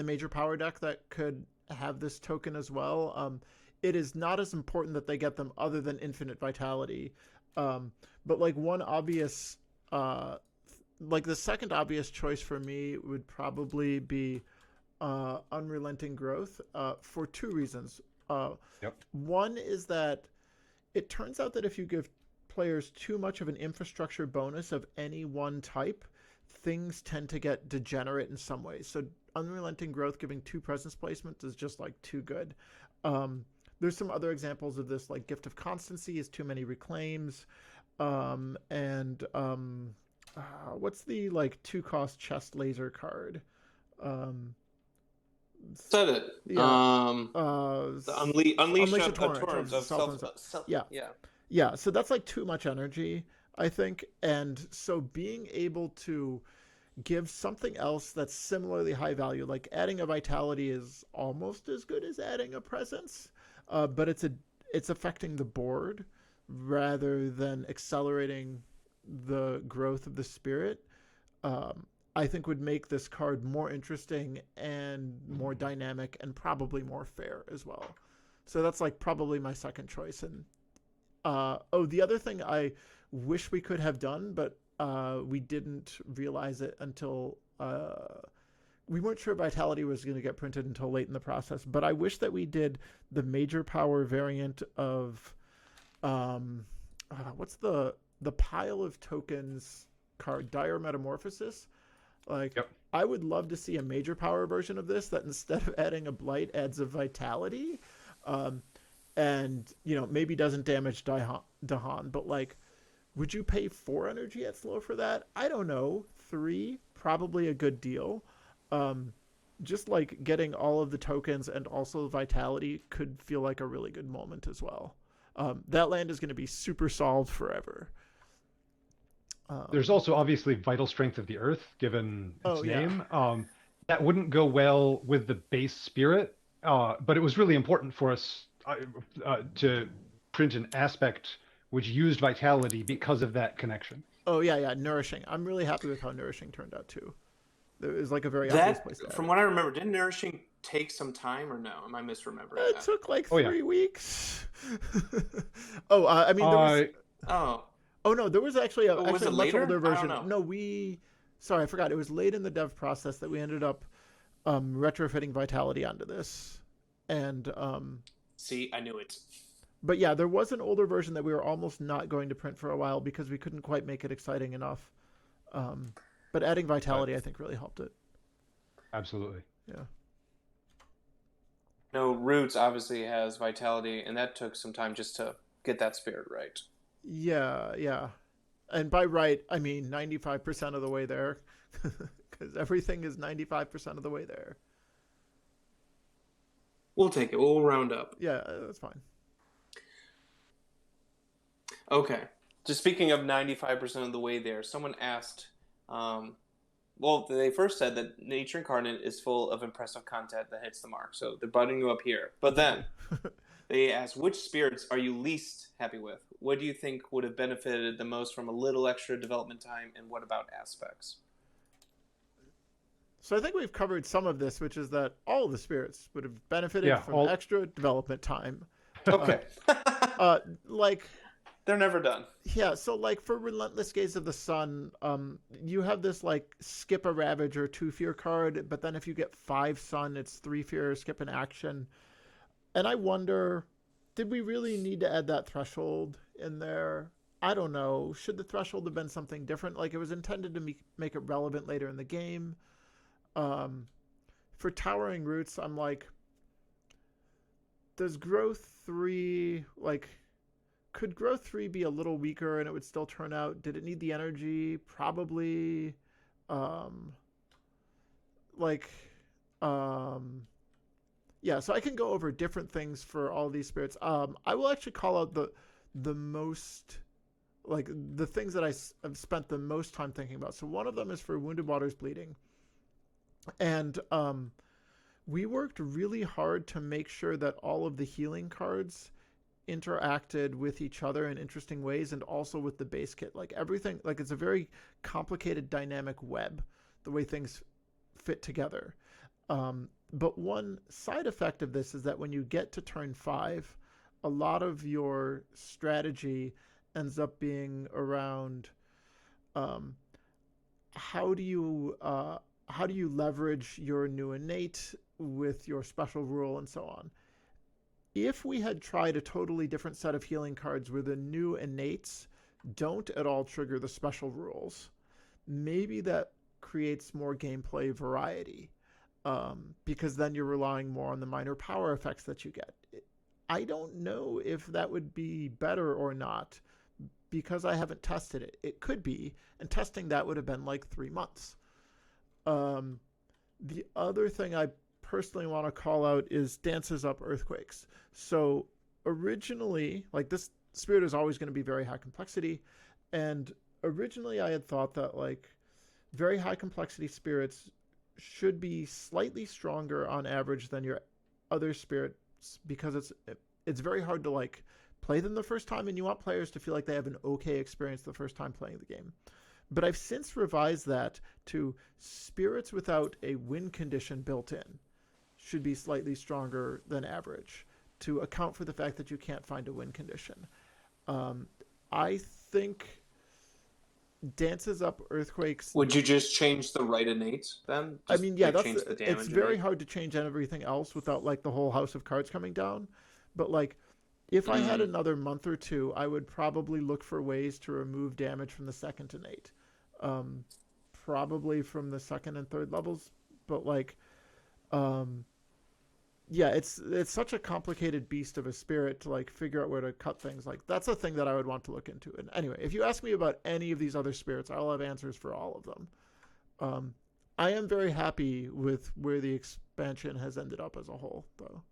major power deck that could have this token as well. It is not as important that they get them other than infinite vitality. But like one obvious, like the second obvious choice for me would probably be Unrelenting Growth for 2 reasons. One is that it turns out that if you give players too much of an infrastructure bonus of any one type, things tend to get degenerate in some ways. So Unrelenting Growth giving 2 presence placements is just like too good. There's some other examples of this, like Gift of Constancy is too many reclaims, and what's the like 2-cost chest laser card?
Said it.
Yeah.
Unleash
a
a
torrent
torrent of self.
Yeah, so that's like too much energy, I think. And so being able to give something else that's similarly high value, like adding a vitality is almost as good as adding a presence, but it's affecting the board rather than accelerating the growth of the spirit, I think would make this card more interesting and more dynamic and probably more fair as well. So that's like probably my second choice. And the other thing I wish we could have done, but we didn't realize it until we weren't sure Vitality was going to get printed until late in the process. But I wish that we did the major power variant of what's the pile of tokens card, Dire Metamorphosis. Like, I would love to see a major power version of this that instead of adding a blight adds a vitality, and maybe doesn't damage Dahan. But like, would you pay 4 energy at slow for that? I don't know. 3, probably a good deal. Just like getting all of the tokens and also vitality could feel like a really good moment as well. That land is going to be super solved forever.
There's also obviously Vital Strength of the Earth, given its name. That wouldn't go well with the base spirit, but it was really important for us to print an aspect which used vitality because of that connection.
Oh, yeah, Nourishing. I'm really happy with how Nourishing turned out, too. It was like a very obvious place to add
From what I remember, didn't Nourishing take some time, or no? Am I misremembering
It took like 3 weeks. I mean, there was... Oh no, there was actually a much older version. No, sorry, I forgot. It was late in the dev process that we ended up retrofitting Vitality onto this. And
see, I knew it.
But yeah, there was an older version that we were almost not going to print for a while because we couldn't quite make it exciting enough. But adding Vitality, I think, really helped it.
Absolutely.
Yeah.
No, Roots obviously has Vitality, and that took some time just to get that spirit right.
Yeah. And by right, I mean 95% of the way there, because everything is 95% of the way there.
We'll take it. We'll round up.
Yeah, that's fine.
Okay. Just speaking of 95% of the way there, someone asked, they first said that Nature Incarnate is full of impressive content that hits the mark, so they're butting you up here. But then they asked, which spirits are you least happy with? What do you think would have benefited the most from a little extra development time, and what about aspects?
So I think we've covered some of this, which is that all of the spirits would have benefited from extra development time.
Okay. They're never done.
Yeah, so like for Relentless Gaze of the Sun, you have this like skip a Ravage or 2 fear card, but then if you get 5 Sun, it's 3 fear, skip an action. And I wonder, did we really need to add that threshold in there? I don't know. Should the threshold have been something different? Like, it was intended to make it relevant later in the game. For Towering Roots, I'm like, does Growth 3, like, could Growth 3 be a little weaker and it would still turn out? Did it need the energy? Probably. like yeah, so I can go over different things for all these spirits. I will actually call out the most, like, the things that have spent the most time thinking about. So one of them is for Wounded Waters Bleeding. And we worked really hard to make sure that all of the healing cards interacted with each other in interesting ways, and also with the base kit. Like, everything, like, it's a very complicated dynamic web, the way things fit together. But one side effect of this is that when you get to turn 5, a lot of your strategy ends up being around how do you leverage your new innate with your special rule and so on. If we had tried a totally different set of healing cards where the new innates don't at all trigger the special rules, maybe that creates more gameplay variety, because then you're relying more on the minor power effects that you get. I don't know if that would be better or not, because I haven't tested it. It could be, and testing that would have been like 3 months. The other thing I personally want to call out is Dances Up Earthquakes. So originally, like, this spirit is always going to be very high complexity, and originally I had thought that, like, very high complexity spirits should be slightly stronger on average than your other spirits, because it's very hard to, like, play them the first time, and you want players to feel like they have an okay experience the first time playing the game. But I've since revised that to spirits without a win condition built in should be slightly stronger than average, to account for the fact that you can't find a win condition. I think Dances Up Earthquakes...
Would you just change the right innate then?
I mean, yeah,
like, change the damage
it's very
innate?
hard to change everything else without, like, the whole house of cards coming down. But, like, if I had another month or two, I would probably look for ways to remove damage from the second innate. Probably from the second and third levels. But, like, yeah, it's such a complicated beast of a spirit to, like, figure out where to cut things. Like, that's a thing that I would want to look into. And anyway, if you ask me about any of these other spirits, I'll have answers for all of them. I am very happy with where the expansion has ended up as a whole, though.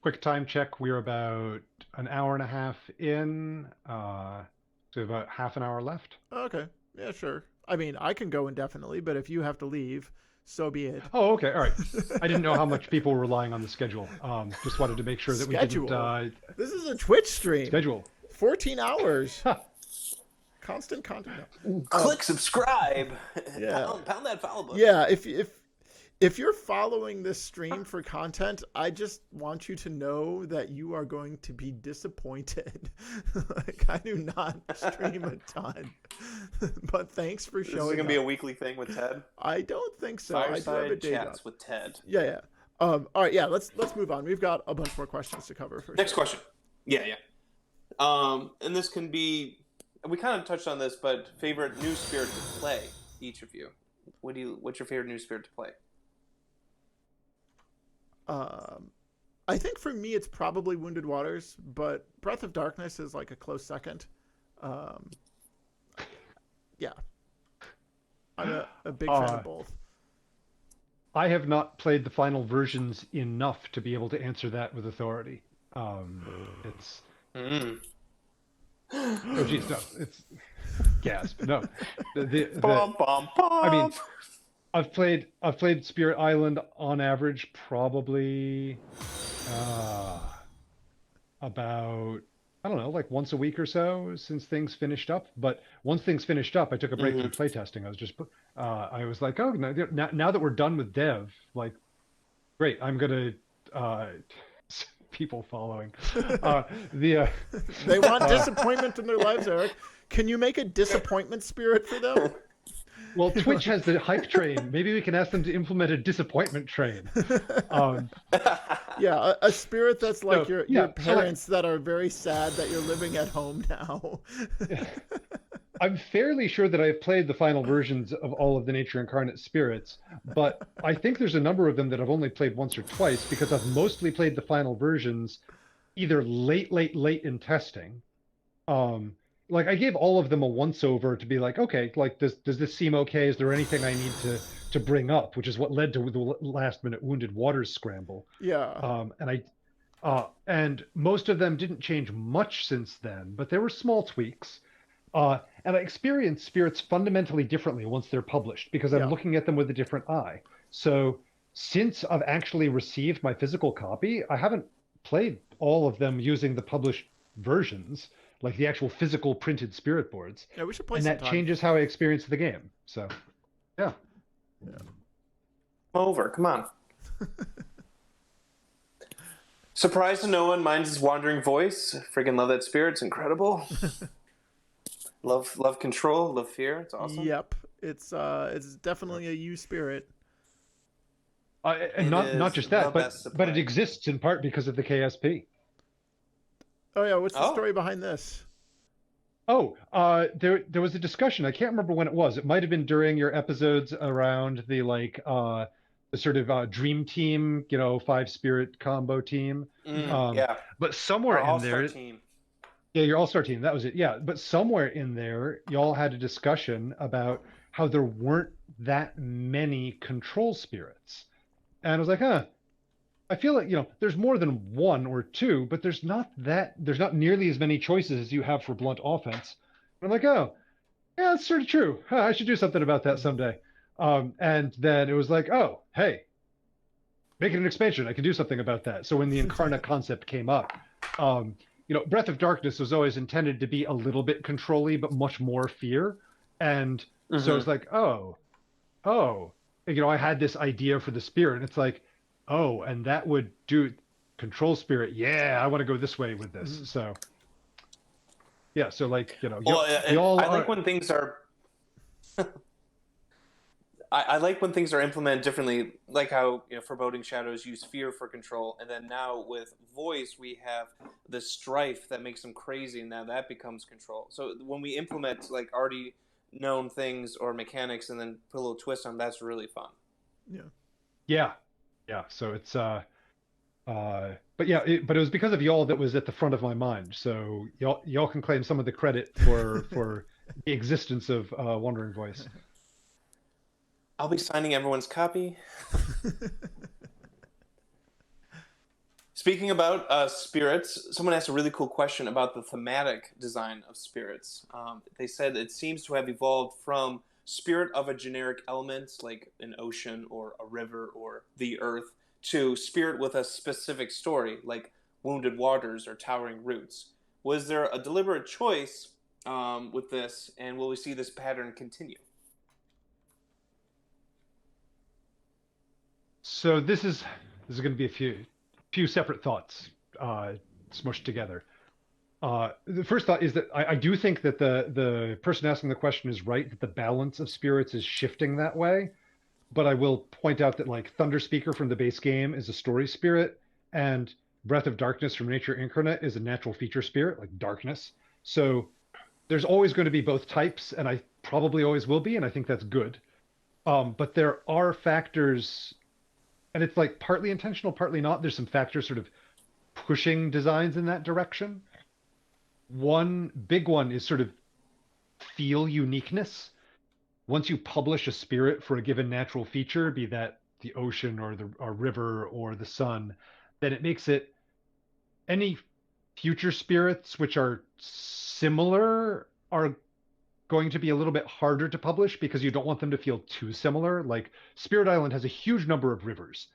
Quick time check. We're about an hour and a half in, so about half an hour left.
Okay, yeah, sure. I mean, I can go indefinitely, but if you have to leave, so be it.
Oh, okay, all right. I didn't know how much people were relying on the schedule. Just wanted to make sure that we didn't...
This is a Twitch stream.
Schedule.
14 hours. Constant content.
Click subscribe.
Yeah.
Pound that follow button.
Yeah, if you're following this stream for content, I just want you to know that you are going to be disappointed. Like, I do not stream a ton. But thanks for showing up.
This is going to be a weekly thing with Ted?
I don't think so. I do have a
Fireside
day
chats
job.
with Ted.
Yeah. All right, yeah, let's move on. We've got a bunch more questions to cover first.
Next question. Yeah. And this can be... We kind of touched on this, but favorite new spirit to play, each of you. What's your favorite new spirit to play?
I think for me it's probably Wounded Waters, but Breath of Darkness is like a close second. Yeah. I'm a big fan of both.
I have not played the final versions enough to be able to answer that with authority. It's... Oh, geez, no. It's... Gasp. No. I mean... I've played Spirit Island on average probably about, I don't know, like once a week or so since things finished up. But once things finished up, I took a break from playtesting. I was like, oh, now that we're done with dev, like, great, I'm gonna people following. They
want disappointment in their lives, Eric. Can you make a disappointment spirit for them?
Well, Twitch has the hype train. Maybe we can ask them to implement a disappointment train.
Yeah, a spirit that's like your parents that are very sad that you're living at home now.
I'm fairly sure that I've played the final versions of all of the Nature Incarnate spirits, but I think there's a number of them that I've only played once or twice because I've mostly played the final versions either late in testing, like I gave all of them a once over to be like, okay, like does this seem okay? Is there anything I need to bring up? Which is what led to the last minute Wounded Waters scramble.
Yeah.
And most of them didn't change much since then, but there were small tweaks. And I experience spirits fundamentally differently once they're published because I'm
Yeah.
looking at them with a different eye. So since I've actually received my physical copy, I haven't played all of them using the published versions, like the actual physical printed spirit boards.
Yeah, we should play
And that
sometime.
changes how I experience the game. So, yeah.
Come over, come on. Surprised to no one minds his wandering voice. Friggin' love that spirit. It's incredible. love control, love fear. It's awesome.
Yep. It's definitely a you spirit.
And not just that, but it exists in part because of the KSP.
Oh yeah, what's the story behind this?
Oh, there was a discussion. I can't remember when it was. It might have been during your episodes around the the sort of dream team, 5-spirit combo team.
Yeah.
But somewhere
Our
in there,
team.
yeah, your all-star team. That was it. Yeah, but somewhere in there, y'all had a discussion about how there weren't that many control spirits, and I was like, huh. I feel like, there's more than one or two, but there's not nearly as many choices as you have for blunt offense. And I'm like, oh, yeah, that's sort of true. Huh, I should do something about that someday. And then it was like, oh, hey, make it an expansion. I can do something about that. So when the Incarna concept came up, Breath of Darkness was always intended to be a little bit control-y, but much more fear. And so it's like, oh, I had this idea for the spirit. And it's like, oh, and that would do control spirit. Yeah, I want to go this way with this. So, yeah, so like,
I like when things are. I like when things are implemented differently, like how Foreboding Shadows use fear for control, and then now with voice we have the strife that makes them crazy, and now that becomes control. So when we implement like already known things or mechanics and then put a little twist on, that's really fun.
Yeah. So it's but it was because of y'all that was at the front of my mind. So y'all can claim some of the credit for the existence of Wandering Voice.
I'll be signing everyone's copy. Speaking about spirits, someone asked a really cool question about the thematic design of spirits. They said it seems to have evolved from spirit of a generic element, like an ocean or a river or the earth, to spirit with a specific story, like Wounded Waters or Towering Roots. Was there a deliberate choice with this, and will we see this pattern continue?
So this is going to be a few separate thoughts smushed together. The first thought is that I do think that the person asking the question is right, that the balance of spirits is shifting that way. But I will point out that like Thunder Speaker from the base game is a story spirit, and Breath of Darkness from Nature Incarnate is a natural feature spirit, like darkness. So there's always going to be both types, and I probably always will be, and I think that's good. But there are factors, and it's like partly intentional, partly not. There's some factors sort of pushing designs in that direction. One big one is sort of feel uniqueness. Once you publish a spirit for a given natural feature, be that the ocean or the river or the sun, then it makes it any future spirits which are similar are going to be a little bit harder to publish because you don't want them to feel too similar. Like Spirit Island has a huge number of rivers,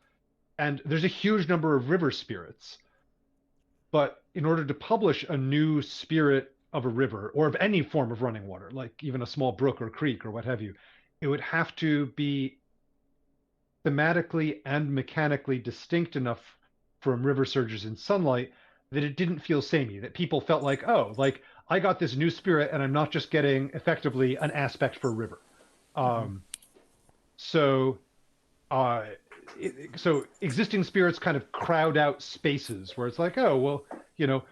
and there's a huge number of river spirits. But in order to publish a new spirit of a river or of any form of running water, like even a small brook or creek or what have you, it would have to be thematically and mechanically distinct enough from river surges in sunlight that it didn't feel samey, that people felt like, oh, like I got this new spirit and I'm not just getting effectively an aspect for river. So existing spirits kind of crowd out spaces where it's like, oh, well,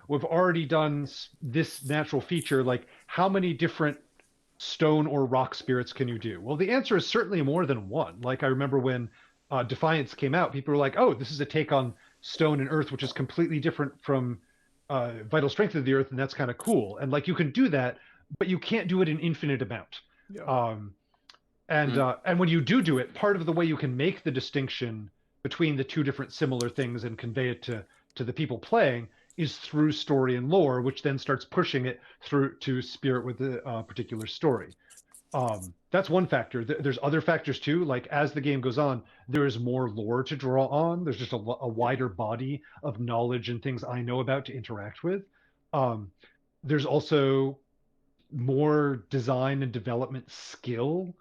we've already done this natural feature. Like, how many different stone or rock spirits can you do? Well, the answer is certainly more than one. Like, I remember when Defiance came out, people were like, oh, this is a take on stone and earth, which is completely different from Vital Strength of the Earth, and that's kind of cool. And like, you can do that, but you can't do it an infinite amount.
Yeah.
And when you do it, part of the way you can make the distinction between the two different similar things and convey it to the people playing is through story and lore, which then starts pushing it through to spirit with a particular story. That's one factor. There's other factors too. Like as the game goes on, there is more lore to draw on. There's just a wider body of knowledge and things I know about to interact with. There's also more design and development skill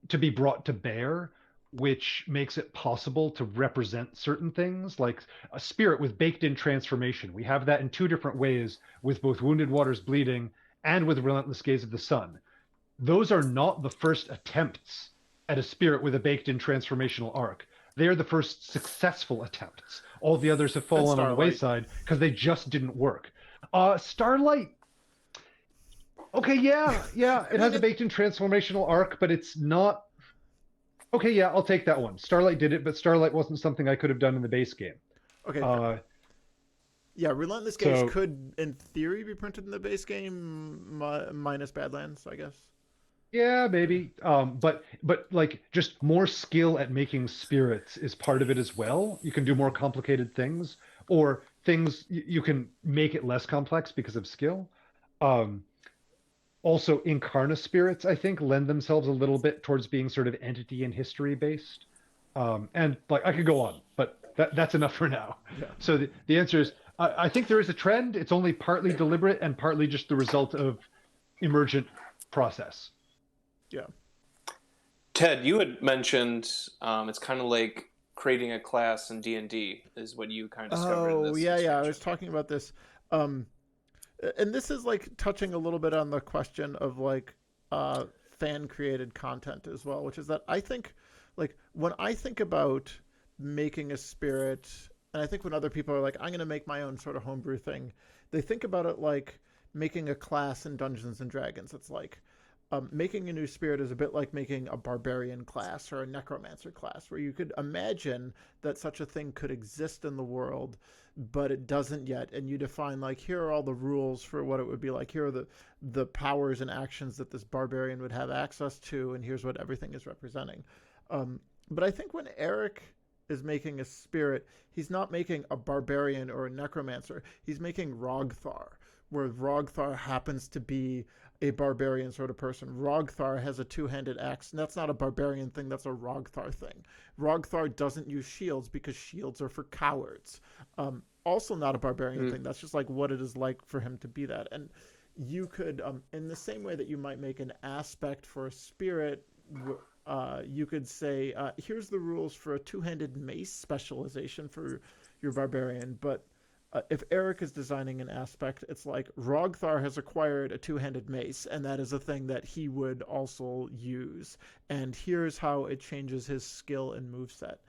to be brought to bear, which makes it possible to represent certain things, like a spirit with baked-in transformation. We have that in two different ways with both Wounded Waters Bleeding and with Relentless Gaze of the Sun. Those are not the first attempts at a spirit with a baked-in transformational arc. They are the first successful attempts. All the others have fallen on the wayside because they just didn't work. Starlight, okay, yeah, it has a baked-in transformational arc, but it's not. Okay, yeah, I'll take that one. Starlight did it, but Starlight wasn't something I could have done in the base game.
Okay. Yeah, Relentless Gaze could, in theory, be printed in the base game minus Badlands, I guess.
Yeah, maybe. But like just more skill at making spirits is part of it as well. You can do more complicated things, or things you can make it less complex because of skill. Also, Incarna spirits, I think, lend themselves a little bit towards being sort of entity and history based. And like I could go on, but that's enough for now.
Yeah.
So the answer is, I think there is a trend. It's only partly deliberate and partly just the result of emergent process.
Yeah.
Ted, you had mentioned it's kind of like creating a class in D&D is what you kind of discovered in this
yeah.
expansion.
I was talking about this. And this is like touching a little bit on the question of like fan created content as well, which is that I think like when I think about making a spirit, and I think when other people are like, I'm going to make my own sort of homebrew thing, they think about it like making a class in Dungeons and Dragons. It's like making a new spirit is a bit like making a barbarian class or a necromancer class, where you could imagine that such a thing could exist in the world, but it doesn't yet. And you define like, here are all the rules for what it would be like. Here are the powers and actions that this barbarian would have access to, and here's what everything is representing. But I think when Eric is making a spirit, he's not making a barbarian or a necromancer. He's making Rogthar, where Rogthar happens to be a barbarian sort of person. Rogthar has a two-handed axe, and that's not a barbarian thing, that's a Rogthar thing. Rogthar doesn't use shields because shields are for cowards. Also not a barbarian thing, that's just like what it is like for him to be that. And you could, in the same way that you might make an aspect for a spirit, you could say, here's the rules for a two-handed mace specialization for your barbarian, but if Eric is designing an aspect, it's like Rogthar has acquired a two-handed mace, and that is a thing that he would also use. And here's how it changes his skill and moveset.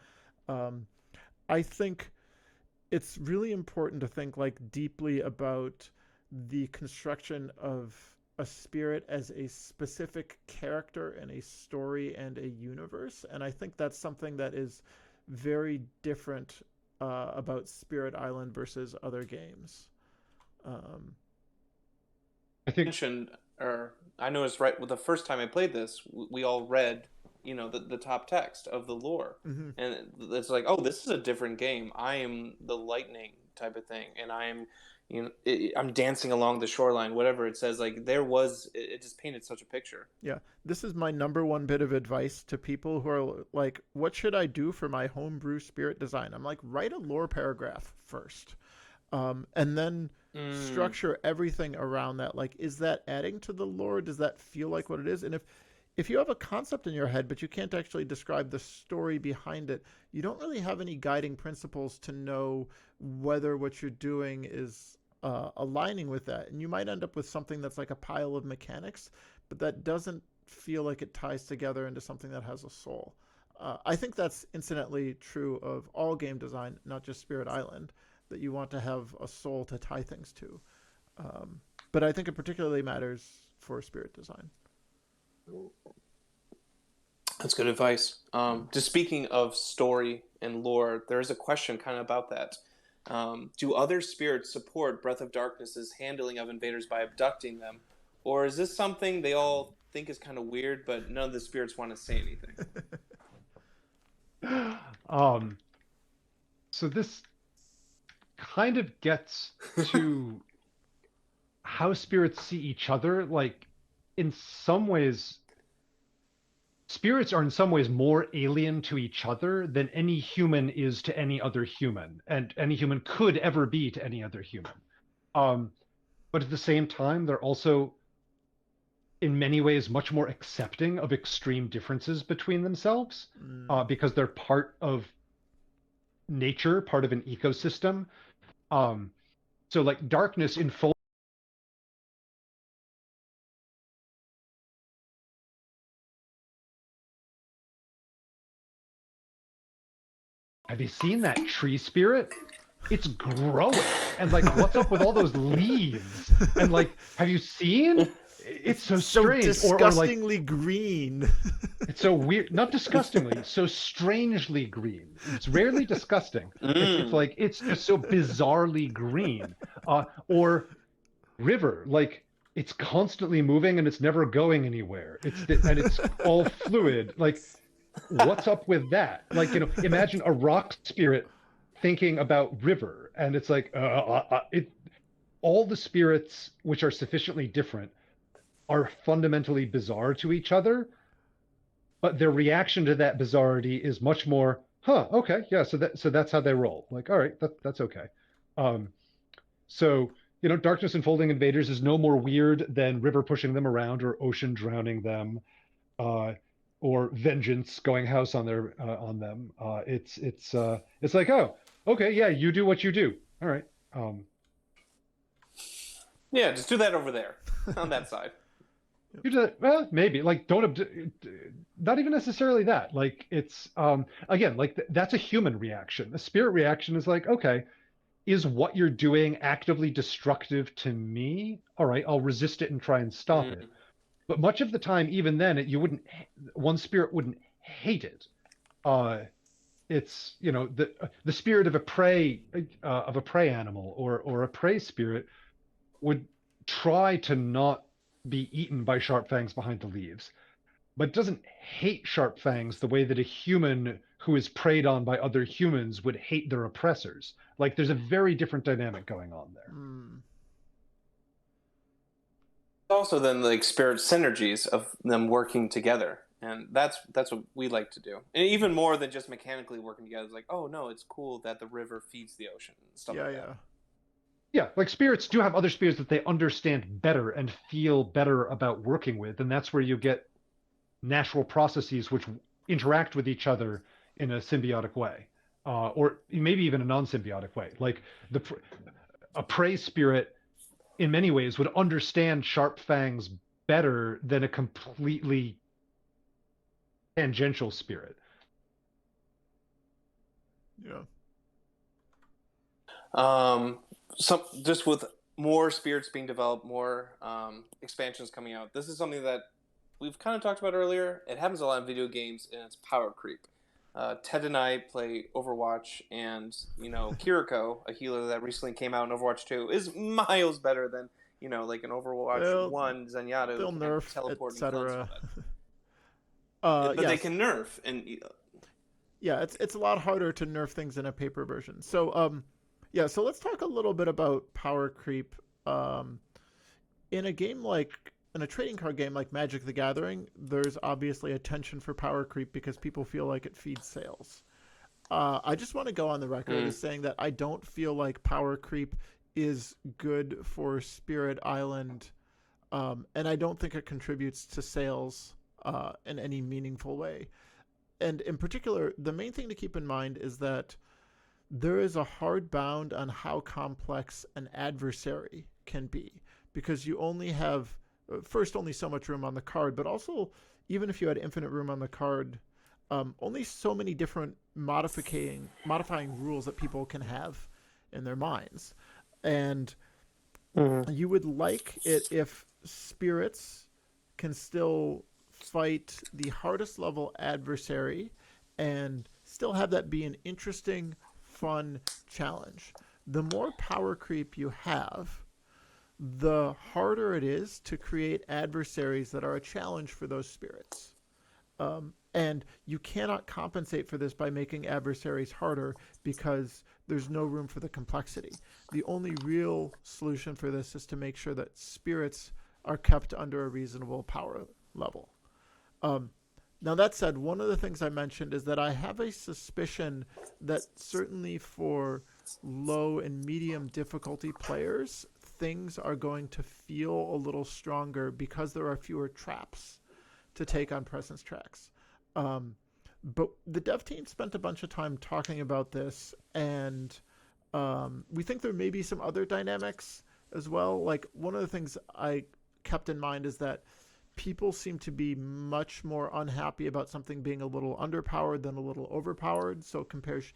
I think it's really important to think like deeply about the construction of a spirit as a specific character and a story and a universe. And I think that's something that is very different about Spirit Island versus other games.
I think
mentioned, or I noticed right well, the first time I played this, we all read, the top text of the lore, and it's like, oh, this is a different game. I am the lightning type of thing, and I'm, I'm dancing along the shoreline. Whatever it says, like it just painted such a picture.
Yeah, this is my number one bit of advice to people who are like, what should I do for my homebrew spirit design? I'm like, write a lore paragraph first, and then structure everything around that. Like, is that adding to the lore? Does that feel like what it is? And if you have a concept in your head, but you can't actually describe the story behind it, you don't really have any guiding principles to know whether what you're doing is aligning with that. And you might end up with something that's like a pile of mechanics, but that doesn't feel like it ties together into something that has a soul. I think that's incidentally true of all game design, not just Spirit Island, that you want to have a soul to tie things to. But I think it particularly matters for spirit design.
That's good advice. Just speaking of story and lore, there is a question kind of about that. Do other spirits support Breath of Darkness's handling of invaders by abducting them, or is this something they all think is kind of weird, but none of the spirits want to say anything?
So this kind of gets to how spirits see each other. Like, in some ways, spirits are in some ways more alien to each other than any human is to any other human, and any human could ever be to any other human. But at the same time, they're also, in many ways, much more accepting of extreme differences between themselves, because they're part of nature, part of an ecosystem. So like darkness enfolds. Have you seen that tree spirit? It's growing. And like, what's up with all those leaves? And like, have you seen? It's so strange.
Disgustingly green.
It's so weird. Not disgustingly, so strangely green. It's rarely disgusting. It's like, it's just so bizarrely green. Or river, like, it's constantly moving and it's never going anywhere. And it's all fluid. Like, what's up with that? Like, imagine a rock spirit thinking about river, and it's like, all the spirits which are sufficiently different are fundamentally bizarre to each other, but their reaction to that bizarrety is much more, okay, yeah, so that's how they roll. Like, all right, that's okay. So darkness enfolding invaders is no more weird than river pushing them around or ocean drowning them, or vengeance going house on them. It's like, oh, okay, yeah, you do what you do. All right.
Yeah, just do that over there on that side.
You do that, well, maybe, like, not even necessarily that. Like, it's again, like, that's a human reaction. A spirit reaction is like, okay, is what you're doing actively destructive to me? All right, I'll resist it and try and stop it. But much of the time, even then, one spirit wouldn't hate it. It's the spirit of a prey animal, or a prey spirit would try to not be eaten by sharp fangs behind the leaves, but doesn't hate sharp fangs the way that a human who is preyed on by other humans would hate their oppressors. Like, there's a very different dynamic going on there.
Also, then, like, spirit synergies of them working together, and that's what we like to do. And even more than just mechanically working together. It's like, oh no, it's cool that the river feeds the ocean and stuff like that.
Yeah, like, spirits do have other spirits that they understand better and feel better about working with, and that's where you get natural processes which interact with each other in a symbiotic way, or maybe even a non-symbiotic way. Like, a prey spirit, in many ways, would understand sharp fangs better than a completely tangential spirit.
Yeah.
Just with more spirits being developed, more expansions coming out. This is something that we've kind of talked about earlier. It happens a lot in video games, and it's power creep. Ted and I play Overwatch, and Kiriko, a healer that recently came out in Overwatch 2, is miles better than like an Overwatch 1 Zenyatta.
They'll nerf,
teleport,
etc.
But they can nerf, and
yeah, it's a lot harder to nerf things in a paper version. So so let's talk a little bit about power creep. In a trading card game like Magic the Gathering, there's obviously a tension for power creep because people feel like it feeds sales. I just want to go on the record as saying that I don't feel like power creep is good for Spirit Island, and I don't think it contributes to sales in any meaningful way. And in particular, the main thing to keep in mind is that there is a hard bound on how complex an adversary can be, because you only have only so much room on the card, but also, even if you had infinite room on the card, only so many different modifying rules that people can have in their minds. And you would like it if spirits can still fight the hardest level adversary and still have that be an interesting, fun challenge. The more power creep you have, the harder it is to create adversaries that are a challenge for those spirits. And you cannot compensate for this by making adversaries harder because there's no room for the complexity. The only real solution for this is to make sure that spirits are kept under a reasonable power level. Now, that said, one of the things I mentioned is that I have a suspicion that certainly for low and medium difficulty players, things are going to feel a little stronger because there are fewer traps to take on presence tracks. But the dev team spent a bunch of time talking about this, and we think there may be some other dynamics as well. Like, one of the things I kept in mind is that people seem to be much more unhappy about something being a little underpowered than a little overpowered. So compares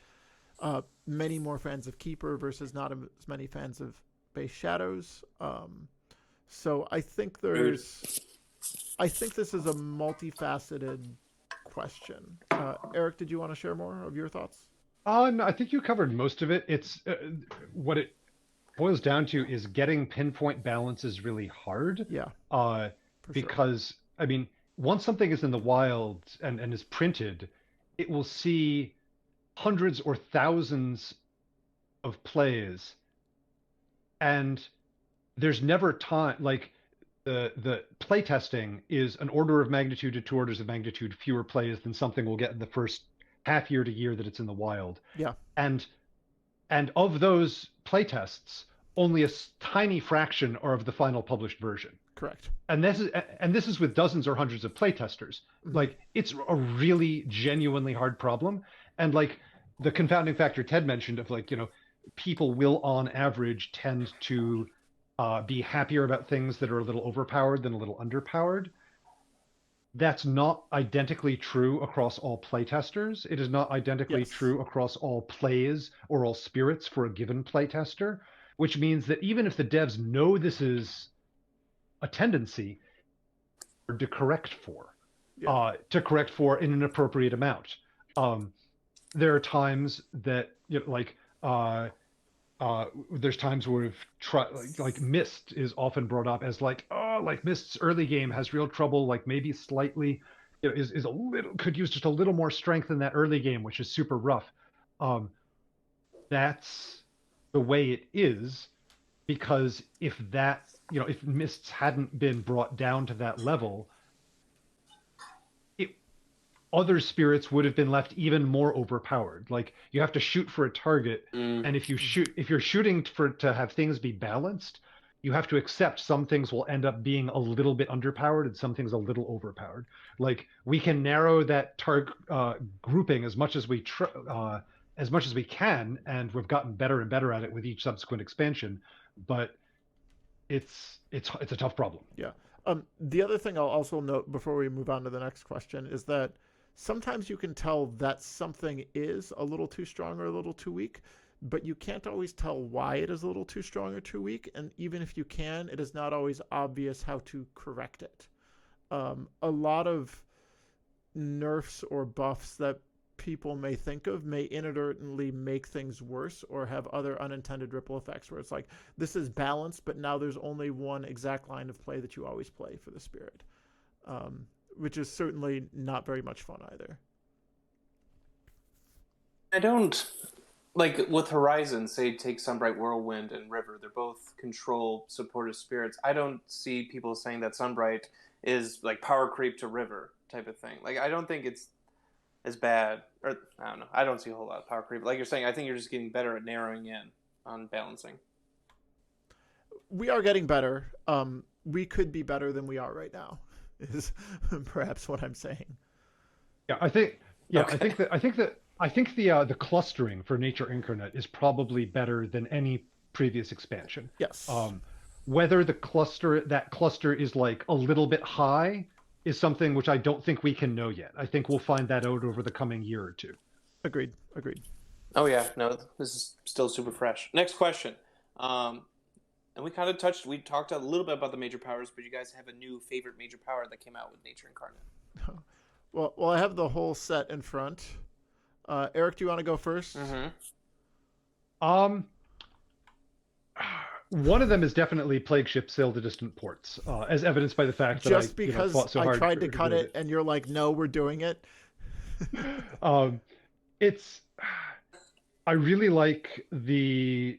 many more fans of Keeper versus not as many fans of Base Shadows. So I think I think this is a multifaceted question. Eric, did you want to share more of your thoughts?
No, I think you covered most of it. It's what it boils down to is getting pinpoint balance is really hard.
Yeah.
Because I mean, once something is in the wild and is printed, it will see hundreds or thousands of plays, and there's never time. Like the play testing is an order of magnitude to 2 orders of magnitude fewer plays than something will get in the first half year to year that it's in the wild.
Yeah.
And of those play tests, only a tiny fraction are of the final published version.
Correct.
And this is with dozens or hundreds of playtesters.
Mm-hmm.
Like, it's a really genuinely hard problem. And like the confounding factor Ted mentioned of like, people will on average tend to be happier about things that are a little overpowered than a little underpowered. That's not identically true across all playtesters. It is not identically true across all plays or all spirits for a given playtester, which means that even if the devs know this is a tendency to correct for, in an appropriate amount. There are times that there's times where we've tried, like Mist is often brought up as like Mist's early game has real trouble, like maybe slightly, is a little, could use just a little more strength in that early game, which is super rough. That's the way it is, because if Mists hadn't been brought down to that level, other spirits would have been left even more overpowered. Like, you have to shoot for a target, and if you're shooting to have things be balanced, you have to accept some things will end up being a little bit underpowered and some things a little overpowered. Like, we can narrow that target grouping as much as we can, and we've gotten better and better at it with each subsequent expansion. But it's a tough problem.
Yeah. The other thing I'll also note before we move on to the next question is that sometimes you can tell that something is a little too strong or a little too weak, but you can't always tell why it is a little too strong or too weak. And even if you can, it is not always obvious how to correct it. A lot of nerfs or buffs that people may think of may inadvertently make things worse or have other unintended ripple effects where it's like, this is balanced, but now there's only one exact line of play that you always play for the spirit, which is certainly not very much fun either.
I don't, like with Horizon, say take Sunbright Whirlwind and River, they're both control supportive spirits. I don't see people saying that Sunbright is like power creep to River type of thing. Like, I don't think it's as bad, or I don't know. I don't see a whole lot of power creep. Like you're saying, I think you're just getting better at narrowing in on balancing.
We are getting better. We could be better than we are right now, is perhaps what I'm saying.
Yeah, I think the clustering for Nature Incarnate is probably better than any previous expansion.
Yes.
Whether that cluster is like a little bit high is something which I don't think we can know yet. I think we'll find that out over the coming year or two.
Agreed.
Oh yeah, no, this is still super fresh. Next question. And we talked a little bit about the major powers, but you guys have a new favorite major power that came out with Nature Incarnate.
Well, I have the whole set in front. Eric, do you want to go first?
Mm-hmm.
One of them is definitely Plague Ship Sail to Distant Ports, as evidenced by the fact that
Just
I
because
fought so
I
hard
tried to
to
cut
remove
it and you're like, no, we're doing it.
Um, it's I really like the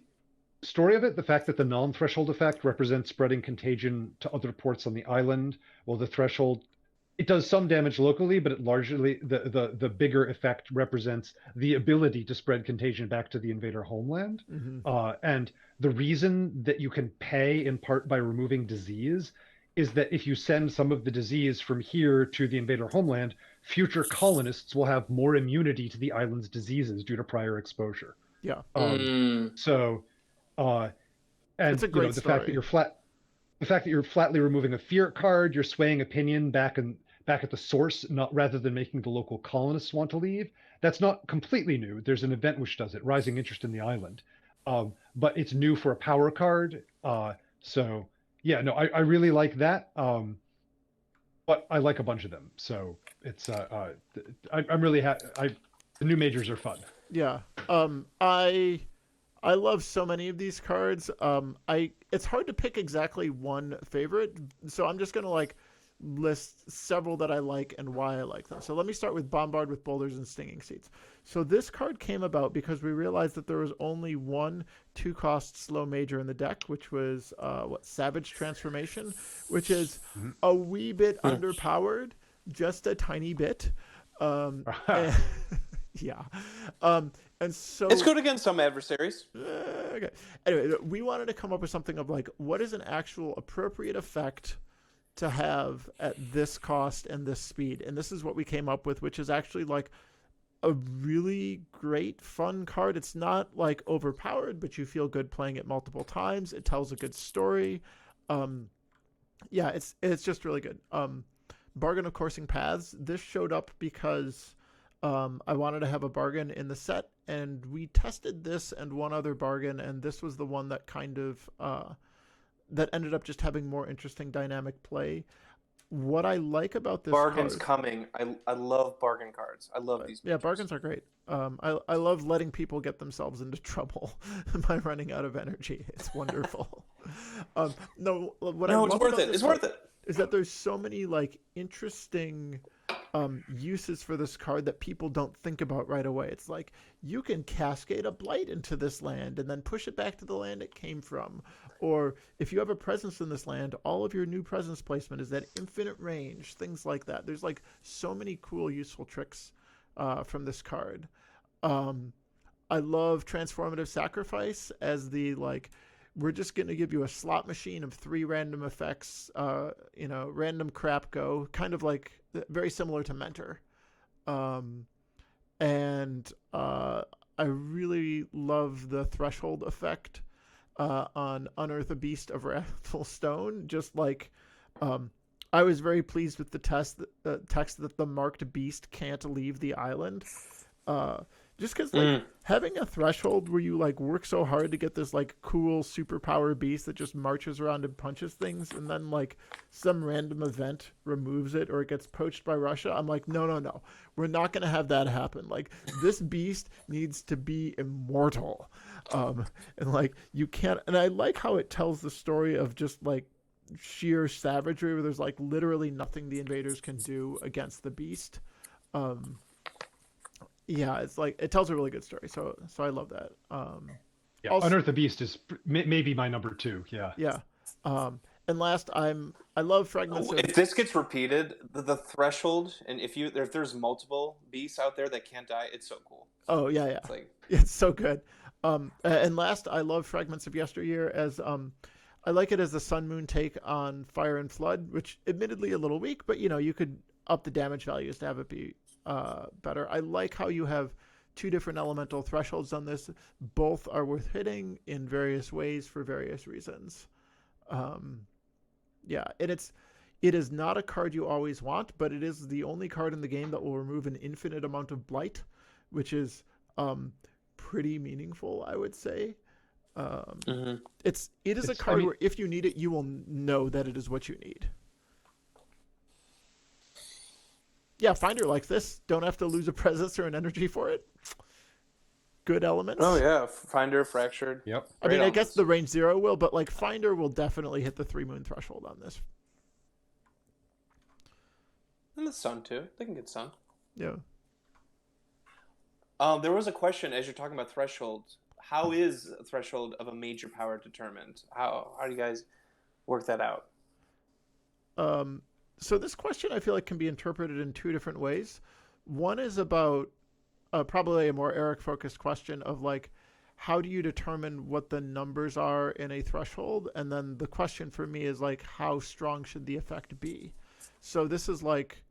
story of it, the fact that the non-threshold effect represents spreading contagion to other ports on the island, while the threshold it does some damage locally, but it largely the bigger effect represents the ability to spread contagion back to the invader homeland.
Mm-hmm.
And the reason that you can pay in part by removing disease is that if you send some of the disease from here to the invader homeland, future colonists will have more immunity to the island's diseases due to prior exposure.
Yeah.
So, uh,
It's
and
a great
the fact that
story.
the fact that you're flatly removing a fear card, you're swaying opinion back at the source, not rather than making the local colonists want to leave. That's not completely new. There's an event which does it, Rising Interest in the Island, but it's new for a power card. So yeah, no, I really like that. But I like a bunch of them, so it's I'm really happy. The new majors are fun.
Yeah. I love so many of these cards. It's hard to pick exactly one favorite, so I'm just gonna like list several that I like and why I like them. So let me start with Bombard with Boulders and Stinging Seeds. So this card came about because we realized that there was only one 2-cost slow major in the deck, which was Savage Transformation, which is a wee bit underpowered, just a tiny bit. And, yeah. And so
It's good against some adversaries.
Okay. Anyway, we wanted to come up with something of like, what is an actual appropriate effect to have at this cost and this speed? And this is what we came up with, which is actually like a really great, fun card. It's not like overpowered, but you feel good playing it multiple times. It tells a good story. Yeah, it's just really good. Bargain of Coursing Paths. This showed up because I wanted to have a bargain in the set, and we tested this and one other bargain, and this was the one that kind of that ended up just having more interesting dynamic play. What I like about this
Bargain's
card,
coming. I love bargain cards. I love these.
yeah, bargains are great. I love letting people get themselves into trouble by running out of energy. It's wonderful. No, what I
No,
love
it's worth
about
it.
this
It's
card
worth it.
is that there's so many like interesting uses for this card that people don't think about right away. It's like you can cascade a blight into this land and then push it back to the land it came from. Or if you have a presence in this land, all of your new presence placement is at infinite range, things like that. There's like so many cool, useful tricks from this card. I love Transformative Sacrifice as the like, we're just going to give you a slot machine of 3 random effects, random crap go, kind of like very similar to Mentor. And I really love the Threshold effect on Unearth a Beast of Wrathful Stone. Just like, I was very pleased with the text that the marked beast can't leave the island. Just because like having a threshold where you like work so hard to get this like cool superpower beast that just marches around and punches things, and then like some random event removes it or it gets poached by Russia, I'm like, no, we're not gonna have that happen. Like this beast needs to be immortal, and like you can't. And I like how it tells the story of just like sheer savagery, where there's like literally nothing the invaders can do against the beast. Yeah, it's like it tells a really good story, so I love that.
Yeah,
Also,
Unearth the Beast is maybe my number 2. Yeah.
yeah. And last, I love Fragments of.
If this gets repeated, the threshold, and if there's multiple beasts out there that can't die, it's so cool.
Oh yeah.
It's like
It's so good. And last, I love Fragments of Yesteryear as I like it as the Sun Moon take on Fire and Flood, which admittedly a little weak, but you could up the damage values to have it be better. I like how you have 2 different elemental thresholds on this. Both are worth hitting in various ways for various reasons. Yeah, and it is not a card you always want, but it is the only card in the game that will remove an infinite amount of blight, which is pretty meaningful, I would say. It is a card where if you need it, you will know that it is what you need. Yeah, Finder likes this. Don't have to lose a presence or an energy for it. good elements.
Oh yeah, Finder, Fractured.
Yep.
I
Great
mean, I guess
elements.
the range 0 will, but like Finder will definitely hit the 3 moon threshold on this.
And the Sun too. They can get Sun.
Yeah.
There was a question as you're talking about threshold. How is a threshold of a major power determined? How do you guys work that out?
So this question I feel like can be interpreted in 2 different ways. One is about probably a more Eric-focused question of like, how do you determine what the numbers are in a threshold? And then the question for me is like, how strong should the effect be? So this is like,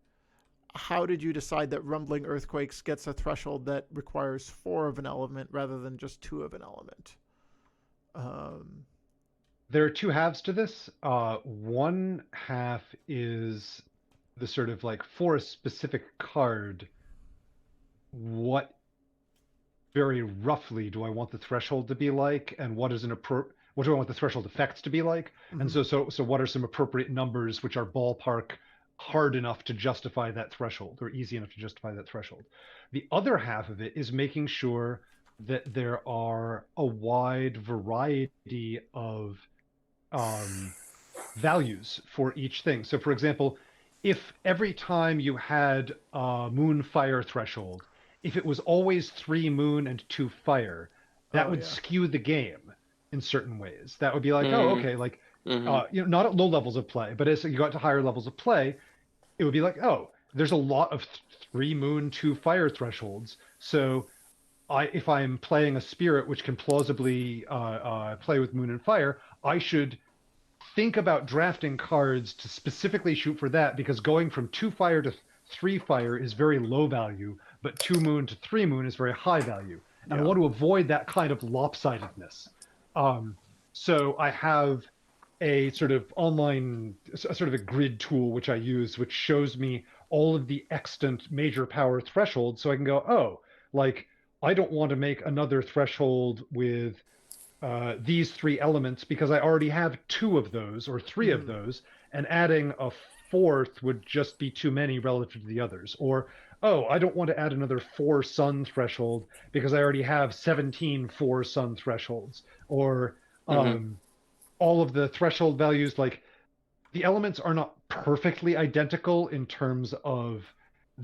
how did you decide that Rumbling Earthquakes gets a threshold that requires 4 of an element rather than just 2 of an element?
There are 2 halves to this. One half is the sort of like, for a specific card, what very roughly do I want the threshold to be like, and what is what do I want the threshold effects to be like?
Mhm.
And so what are some appropriate numbers which are ballpark hard enough to justify that threshold, or easy enough to justify that threshold? The other half of it is making sure that there are a wide variety of values for each thing. So for example, if every time you had a moon fire threshold, if it was always 3 moon and 2 fire, that
Oh,
would
yeah.
skew the game in certain ways. That would be like, oh,
Mm.
okay, like,
Mm-hmm.
not at low levels of play, but as you got to higher levels of play, it would be like, oh, there's a lot of 3 moon, 2 fire thresholds. So if I'm playing a spirit which can plausibly play with moon and fire, I should think about drafting cards to specifically shoot for that, because going from 2 fire to 3 fire is very low value, but 2 moon to 3 moon is very high value. And I
Yeah.
want to avoid that kind of lopsidedness. So I have a sort of a grid tool which I use, which shows me all of the extant major power thresholds. So I can go, oh, like, I don't want to make another threshold with these 3 elements because I already have 2 of those or 3 of
Mhm.
those, and adding a 4th would just be too many relative to the others. Or, oh, I don't want to add another 4 sun threshold because I already have 17 4 sun thresholds. Or
Mm-hmm.
all of the threshold values, like, the elements are not perfectly identical in terms of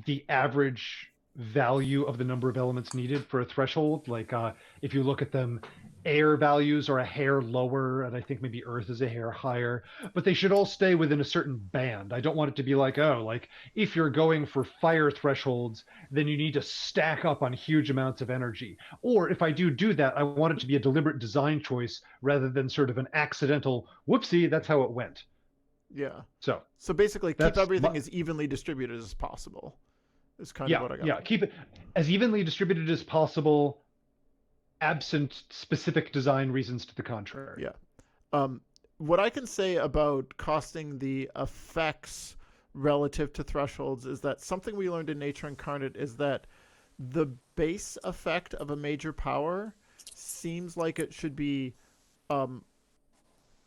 the average value of the number of elements needed for a threshold. Like, if you look at them, air values are a hair lower, and I think maybe earth is a hair higher, but they should all stay within a certain band. I don't want it to be like, oh, like, if you're going for fire thresholds, then you need to stack up on huge amounts of energy. Or if I do that, I want it to be a deliberate design choice rather than sort of an accidental, whoopsie, that's how it went.
Yeah.
So
So basically, keep
that's
everything as evenly distributed as possible. Is kind of
yeah,
what I got.
yeah. Keep it as evenly distributed as possible, absent specific design reasons to the contrary.
Yeah. Um, what I can say about costing the effects relative to thresholds is that something we learned in Nature Incarnate is that the base effect of a major power seems like it should be um,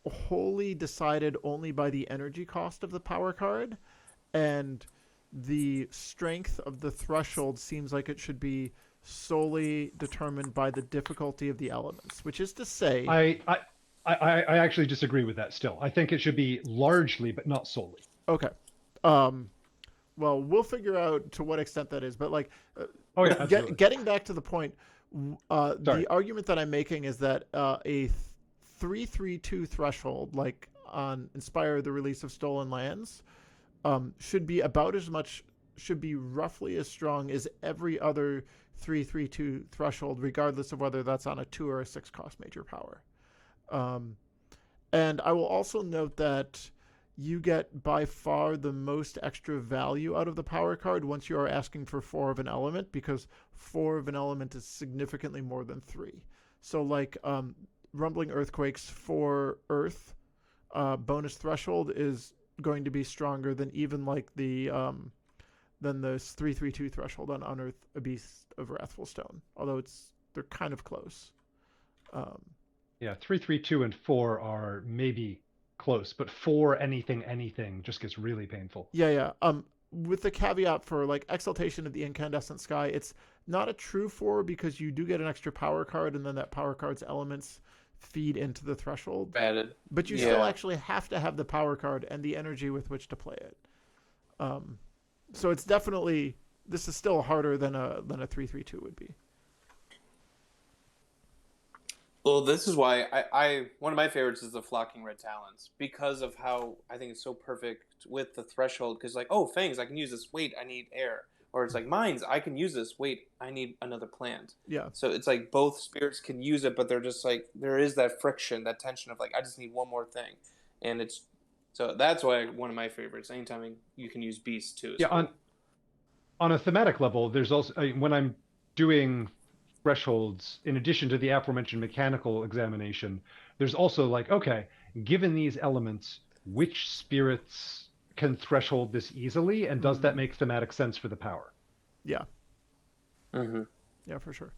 wholly decided only by the energy cost of the power card, and the strength of the threshold seems like it should be solely determined by the difficulty of the elements, which is to say,
I actually disagree with that still. I think it should be largely, but not solely.
okay, um, well, we'll figure out to what extent that is, but like,
Oh yeah, absolutely.
getting back to the point,
Sorry.
the argument that I'm making is that a 3-3-2 threshold, like on Inspire the Release of Stolen Lands, should be about as much, should be roughly as strong as every other 3-3-2 threshold, regardless of whether that's on a 2 or a 6 cost major power. And I will also note that you get by far the most extra value out of the power card once you are asking for 4 of an element, because 4 of an element is significantly more than 3. So like Rumbling Earthquakes for Earth bonus threshold is going to be stronger than even like the than the 3-3-2 threshold on Unearth a Beast of Wrathful Stone, although they're kind of close.
Yeah, 3, 3, 2, and 4 are maybe close, but 4 anything just gets really painful.
Yeah. with the caveat for like Exaltation of the Incandescent Sky, it's not a true 4 because you do get an extra power card, and then that power card's elements feed into the threshold.
Added.
But you still actually have to have the power card and the energy with which to play it. So it's definitely, this is still harder than a 3/3/2 would be.
Well, this is why I one of my favorites is the Flocking Red Talons, because of how I think it's so perfect with the threshold. Because like, oh, Fangs, I can use this. Wait, I need air. Or it's like Mines, I can use this. Wait, I need another plant.
Yeah.
So it's like both spirits can use it, but they're just like, there is that friction, that tension of like, I just need one more thing, and it's so that's why one of my favorites. Anytime you can use Beast too.
Yeah,
cool.
on a thematic level, there's also when I'm doing thresholds, in addition to the aforementioned mechanical examination, there's also like, okay, given these elements, which spirits can threshold this easily, and does that make thematic sense for the power?
Yeah.
Mm-hmm.
Yeah, for sure.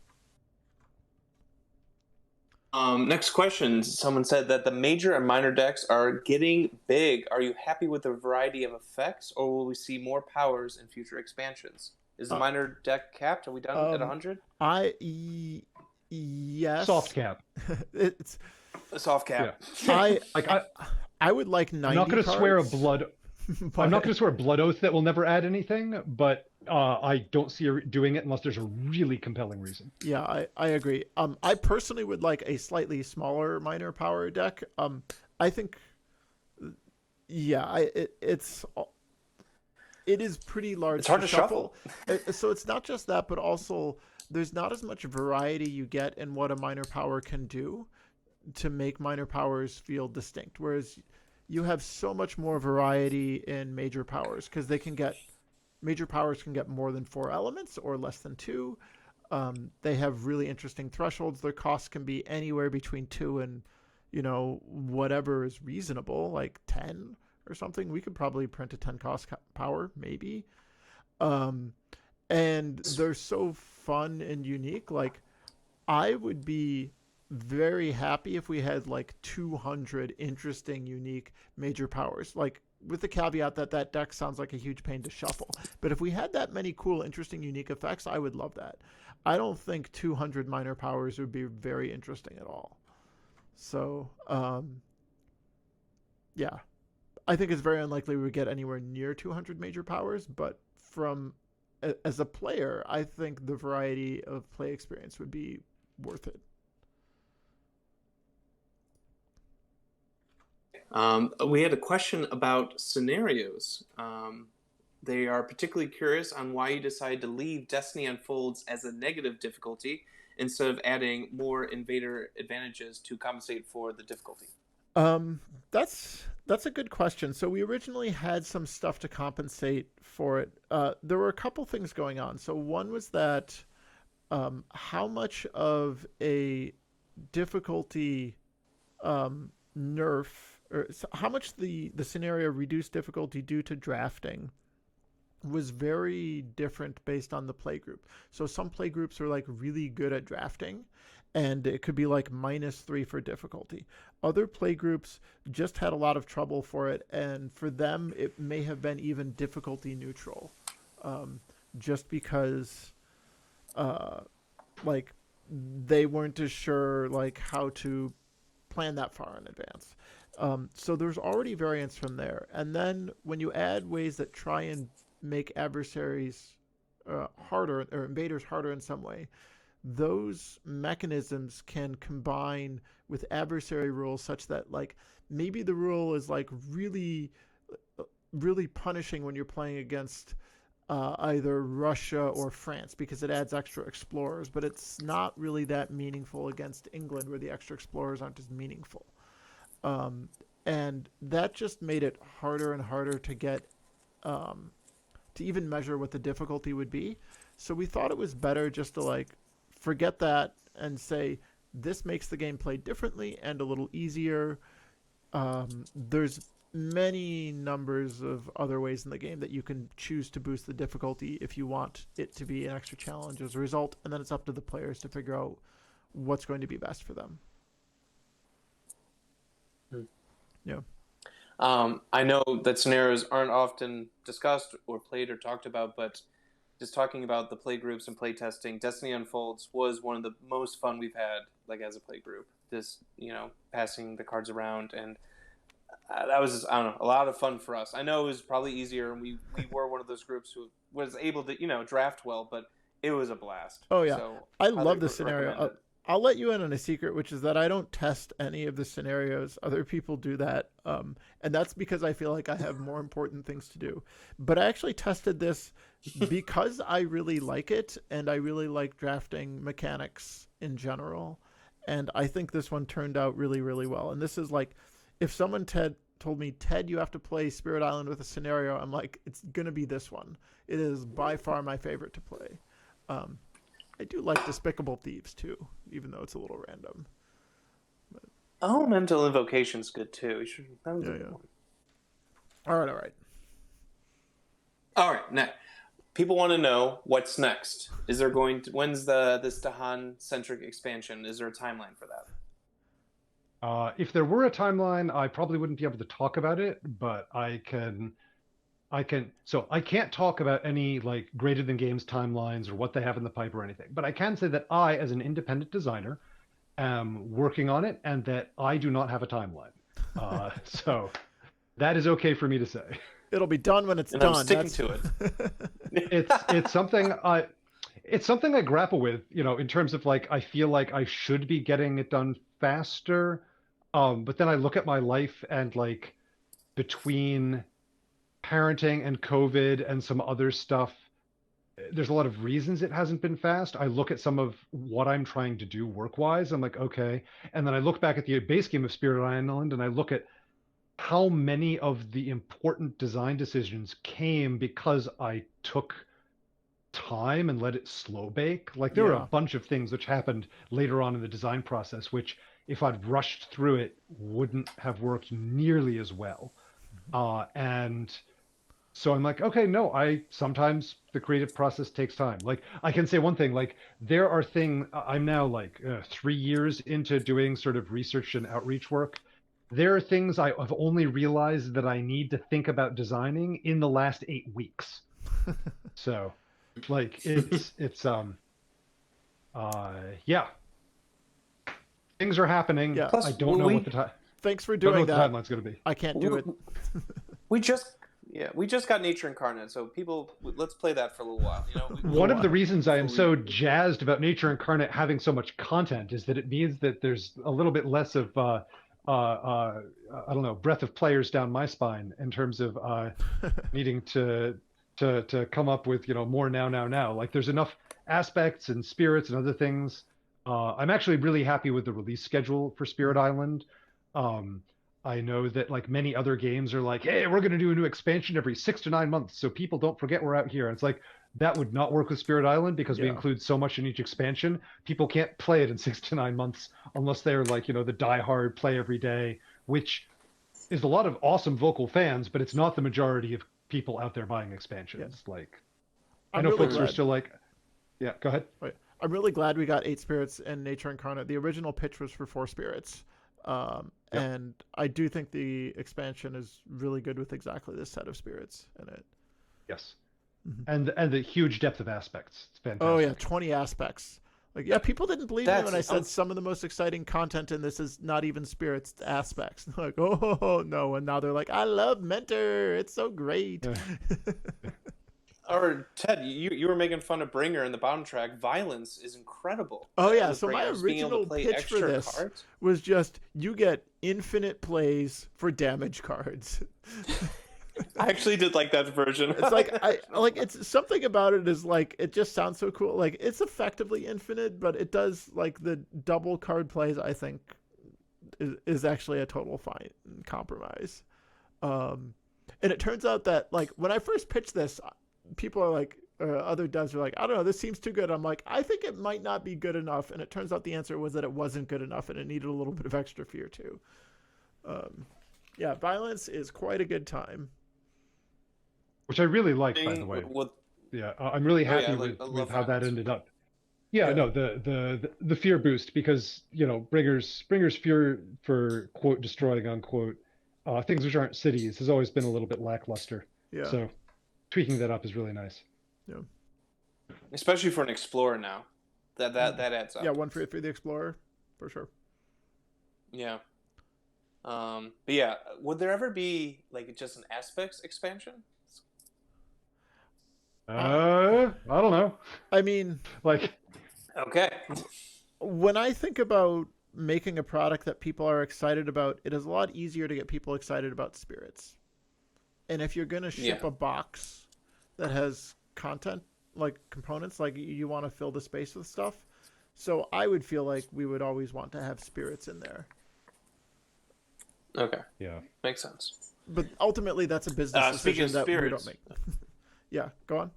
Next question. Someone said that the major and minor decks are getting big. Are you happy with the variety of effects, or will we see more powers in future expansions? Is the minor deck capped? Are we done at 100?
Yes.
Soft cap.
It's
A soft cap.
I
Like
I would like 90
I'm not going to swear a
cards,
blood.
but-
I'm not going to swear a blood oath that will never add anything, but I don't see her doing it unless there's a really compelling reason.
Yeah, I agree. I personally would like a slightly smaller minor power deck. I think, yeah, it is pretty large.
It's hard to shuffle.
So it's not just that, but also there's not as much variety you get in what a minor power can do to make minor powers feel distinct. Whereas you have so much more variety in major powers, because major powers can get more than 4 elements or less than 2. They have really interesting thresholds. Their costs can be anywhere between 2 and, whatever is reasonable, like 10 or something. We could probably print a 10 cost power, maybe. And they're so fun and unique. Like, I would be very happy if we had like 200 interesting, unique major powers. Like, with the caveat that deck sounds like a huge pain to shuffle. But if we had that many cool, interesting, unique effects, I would love that. I don't think 200 minor powers would be very interesting at all. So, yeah. I think it's very unlikely we would get anywhere near 200 major powers, but as a player, I think the variety of play experience would be worth it.
We had a question about scenarios. They are particularly curious on why you decided to leave Destiny Unfolds as a negative difficulty instead of adding more invader advantages to compensate for the difficulty.
That's a good question. So we originally had some stuff to compensate for it. There were a couple things going on. So one was that how much of a difficulty nerf, or how much the scenario reduced difficulty due to drafting was very different based on the play group. So some play groups are like really good at drafting, and it could be like -3 for difficulty. Other play groups just had a lot of trouble for it, and for them it may have been even difficulty neutral, just because like they weren't as sure like how to plan that far in advance. So there's already variance from there. And then when you add ways that try and make adversaries harder, or invaders harder in some way, those mechanisms can combine with adversary rules such that like maybe the rule is like really punishing when you're playing against either Russia or France because it adds extra explorers, but it's not really that meaningful against England where the extra explorers aren't as meaningful. And that just made it harder and harder to get to even measure what the difficulty would be. So we thought it was better just to like forget that and say this makes the game play differently and a little easier. There's many numbers of other ways in the game that you can choose to boost the difficulty if you want it to be an extra challenge as a result, and then it's up to the players to figure out what's going to be best for them. Yeah.
I know that scenarios aren't often discussed or played or talked about, but just talking about the play groups and play testing, Destiny Unfolds was one of the most fun we've had, like as a play group. This, passing the cards around, and that was, I don't know, a lot of fun for us. I know it was probably easier, and we were one of those groups who was able to draft well, but it was a blast.
Oh yeah,
So
I love the scenario.
recommend it.
I'll let you in on a secret, which is that I don't test any of the scenarios. Other people do that, and that's because I feel like I have more important things to do. But I actually tested this because I really like it, and I really like drafting mechanics in general. And I think this one turned out really, really well. And this is like, if someone told me, Ted, you have to play Spirit Island with a scenario, I'm like, it's going to be this one. It is by far my favorite to play. I do like Despicable Thieves too, even though it's a little random.
Elemental Invocation's good too. That was a good one.
All right.
All right, now people want to know what's next. Is there when's this Dahan centric expansion? Is there a timeline for that?
If there were a timeline, I probably wouldn't be able to talk about it, but I can. So I can't talk about any like greater than games timelines or what they have in the pipe or anything, but I can say that I, as an independent designer, am working on it, and that I do not have a timeline. So that is okay for me to say.
It'll be done when it's
and
done.
I'm sticking to it.
It's something I grapple with, in terms of like I feel like I should be getting it done faster, but then I look at my life and like between parenting and COVID and some other stuff, there's a lot of reasons it hasn't been fast. I look at some of what I'm trying to do work-wise. I'm like, okay. And then I look back at the base game of Spirit Island and I look at how many of the important design decisions came because I took time and let it slow bake. Like there were a bunch of things which happened later on in the design process, which if I'd rushed through it wouldn't have worked nearly as well. And so I'm like, okay, no, sometimes the creative process takes time. Like I can say one thing, like there are things, I'm now like 3 years into doing sort of research and outreach work. There are things I've only realized that I need to think about designing in the last 8 weeks. So like it's yeah. Things are happening.
Yeah.
Plus,
I don't know what the time.
Thanks for
Don't know
doing
what
that.
the timeline's going to be.
I can't do it.
We just got Nature Incarnate, so let's play that for a little while.
One of the reasons I am so jazzed about Nature Incarnate having so much content is that it means that there's a little bit less of I don't know, breath of players down my spine in terms of needing to come up with more now. Like there's enough aspects and spirits and other things. I'm actually really happy with the release schedule for Spirit Island. I know that like many other games are like, hey, we're going to do a new expansion every 6 to 9 months so people don't forget we're out here. And it's like, that would not work with Spirit Island because we include so much in each expansion. People can't play it in 6 to 9 months unless they're like, the diehard play every day, which is a lot of awesome vocal fans, but it's not the majority of people out there buying expansions. Yeah. Like, I know really folks are still like, yeah, go ahead.
Right. I'm really glad we got 8 spirits and Nature Incarnate. The original pitch was for 4 spirits. And I do think the expansion is really good with exactly this set of spirits in it.
Yes. Mm-hmm. And the huge depth of aspects. It's fantastic.
Oh yeah, 20 aspects. Like people didn't believe me when I said some of the most exciting content in this is not even spirits, it's aspects. They're like, oh no, and now they're like, I love Mentor. It's so great.
Or Ted, you were making fun of Bringer in the bottom track. Violence is incredible.
Oh yeah, so my original pitch for this was just you get infinite plays for damage cards.
I actually did like that version.
It's like it's something about it is like it just sounds so cool. Like it's effectively infinite, but it does like the double card plays. I think is actually a total fine compromise. And it turns out that like when I first pitched this, people are like, other devs are like, I don't know, this seems too good. I'm like, I think it might not be good enough. And it turns out the answer was that it wasn't good enough and it needed a little bit of extra fear too. Yeah, violence is quite a good time.
Which I really like, by the way. Yeah, I'm really happy with how that ended up. Yeah, no, the fear boost, because Bringer's fear for quote destroying unquote things which aren't cities has always been a little bit lackluster.
Yeah.
So tweaking that up is really nice.
Yeah.
Especially for an explorer now. That adds up.
Yeah, one for the explorer, for sure.
Yeah. But yeah, would there ever be like just an aspects expansion?
I don't know.
I mean,
Like,
Okay.
when I think about making a product that people are excited about, it is a lot easier to get people excited about spirits. And if you're going to ship
Yeah.
a box that has content, like components, like you want to fill the space with stuff. So I would feel like we would always want to have spirits in there.
Okay.
yeah.
Makes sense.
But ultimately, that's a business
Speaking
decision
of
that we
spirits.
don't make. Yeah, go on.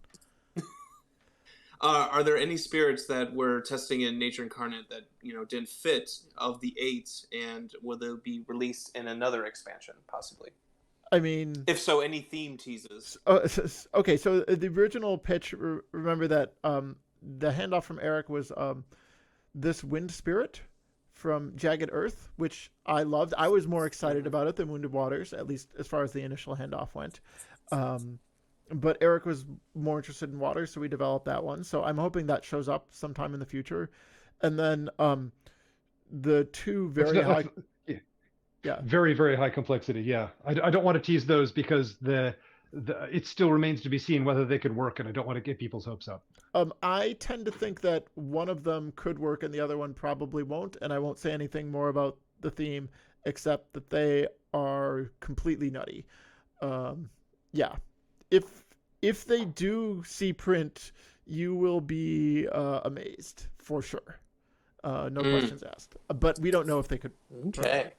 Are there any spirits that we're testing in Nature Incarnate that didn't fit of the 8, and will they be released in another expansion possibly?
I mean,
If so, any theme teases?
okay, so the original pitch, remember that the handoff from Eric was this wind spirit from Jagged Earth, which I loved. I was more excited about it than Wounded Waters, at least as far as the initial handoff went. But Eric was more interested in water, so we developed that one. So I'm hoping that shows up sometime in the future. And then the two very high... Yeah.
Very, very high complexity. Yeah. I don't want to tease those because it still remains to be seen whether they could work, and I don't want to get people's hopes up.
I tend to think that one of them could work and the other one probably won't, and I won't say anything more about the theme except that they are completely nutty. Yeah. If they do see print, you will be amazed for sure. No questions asked. But we don't know if they could.
Okay.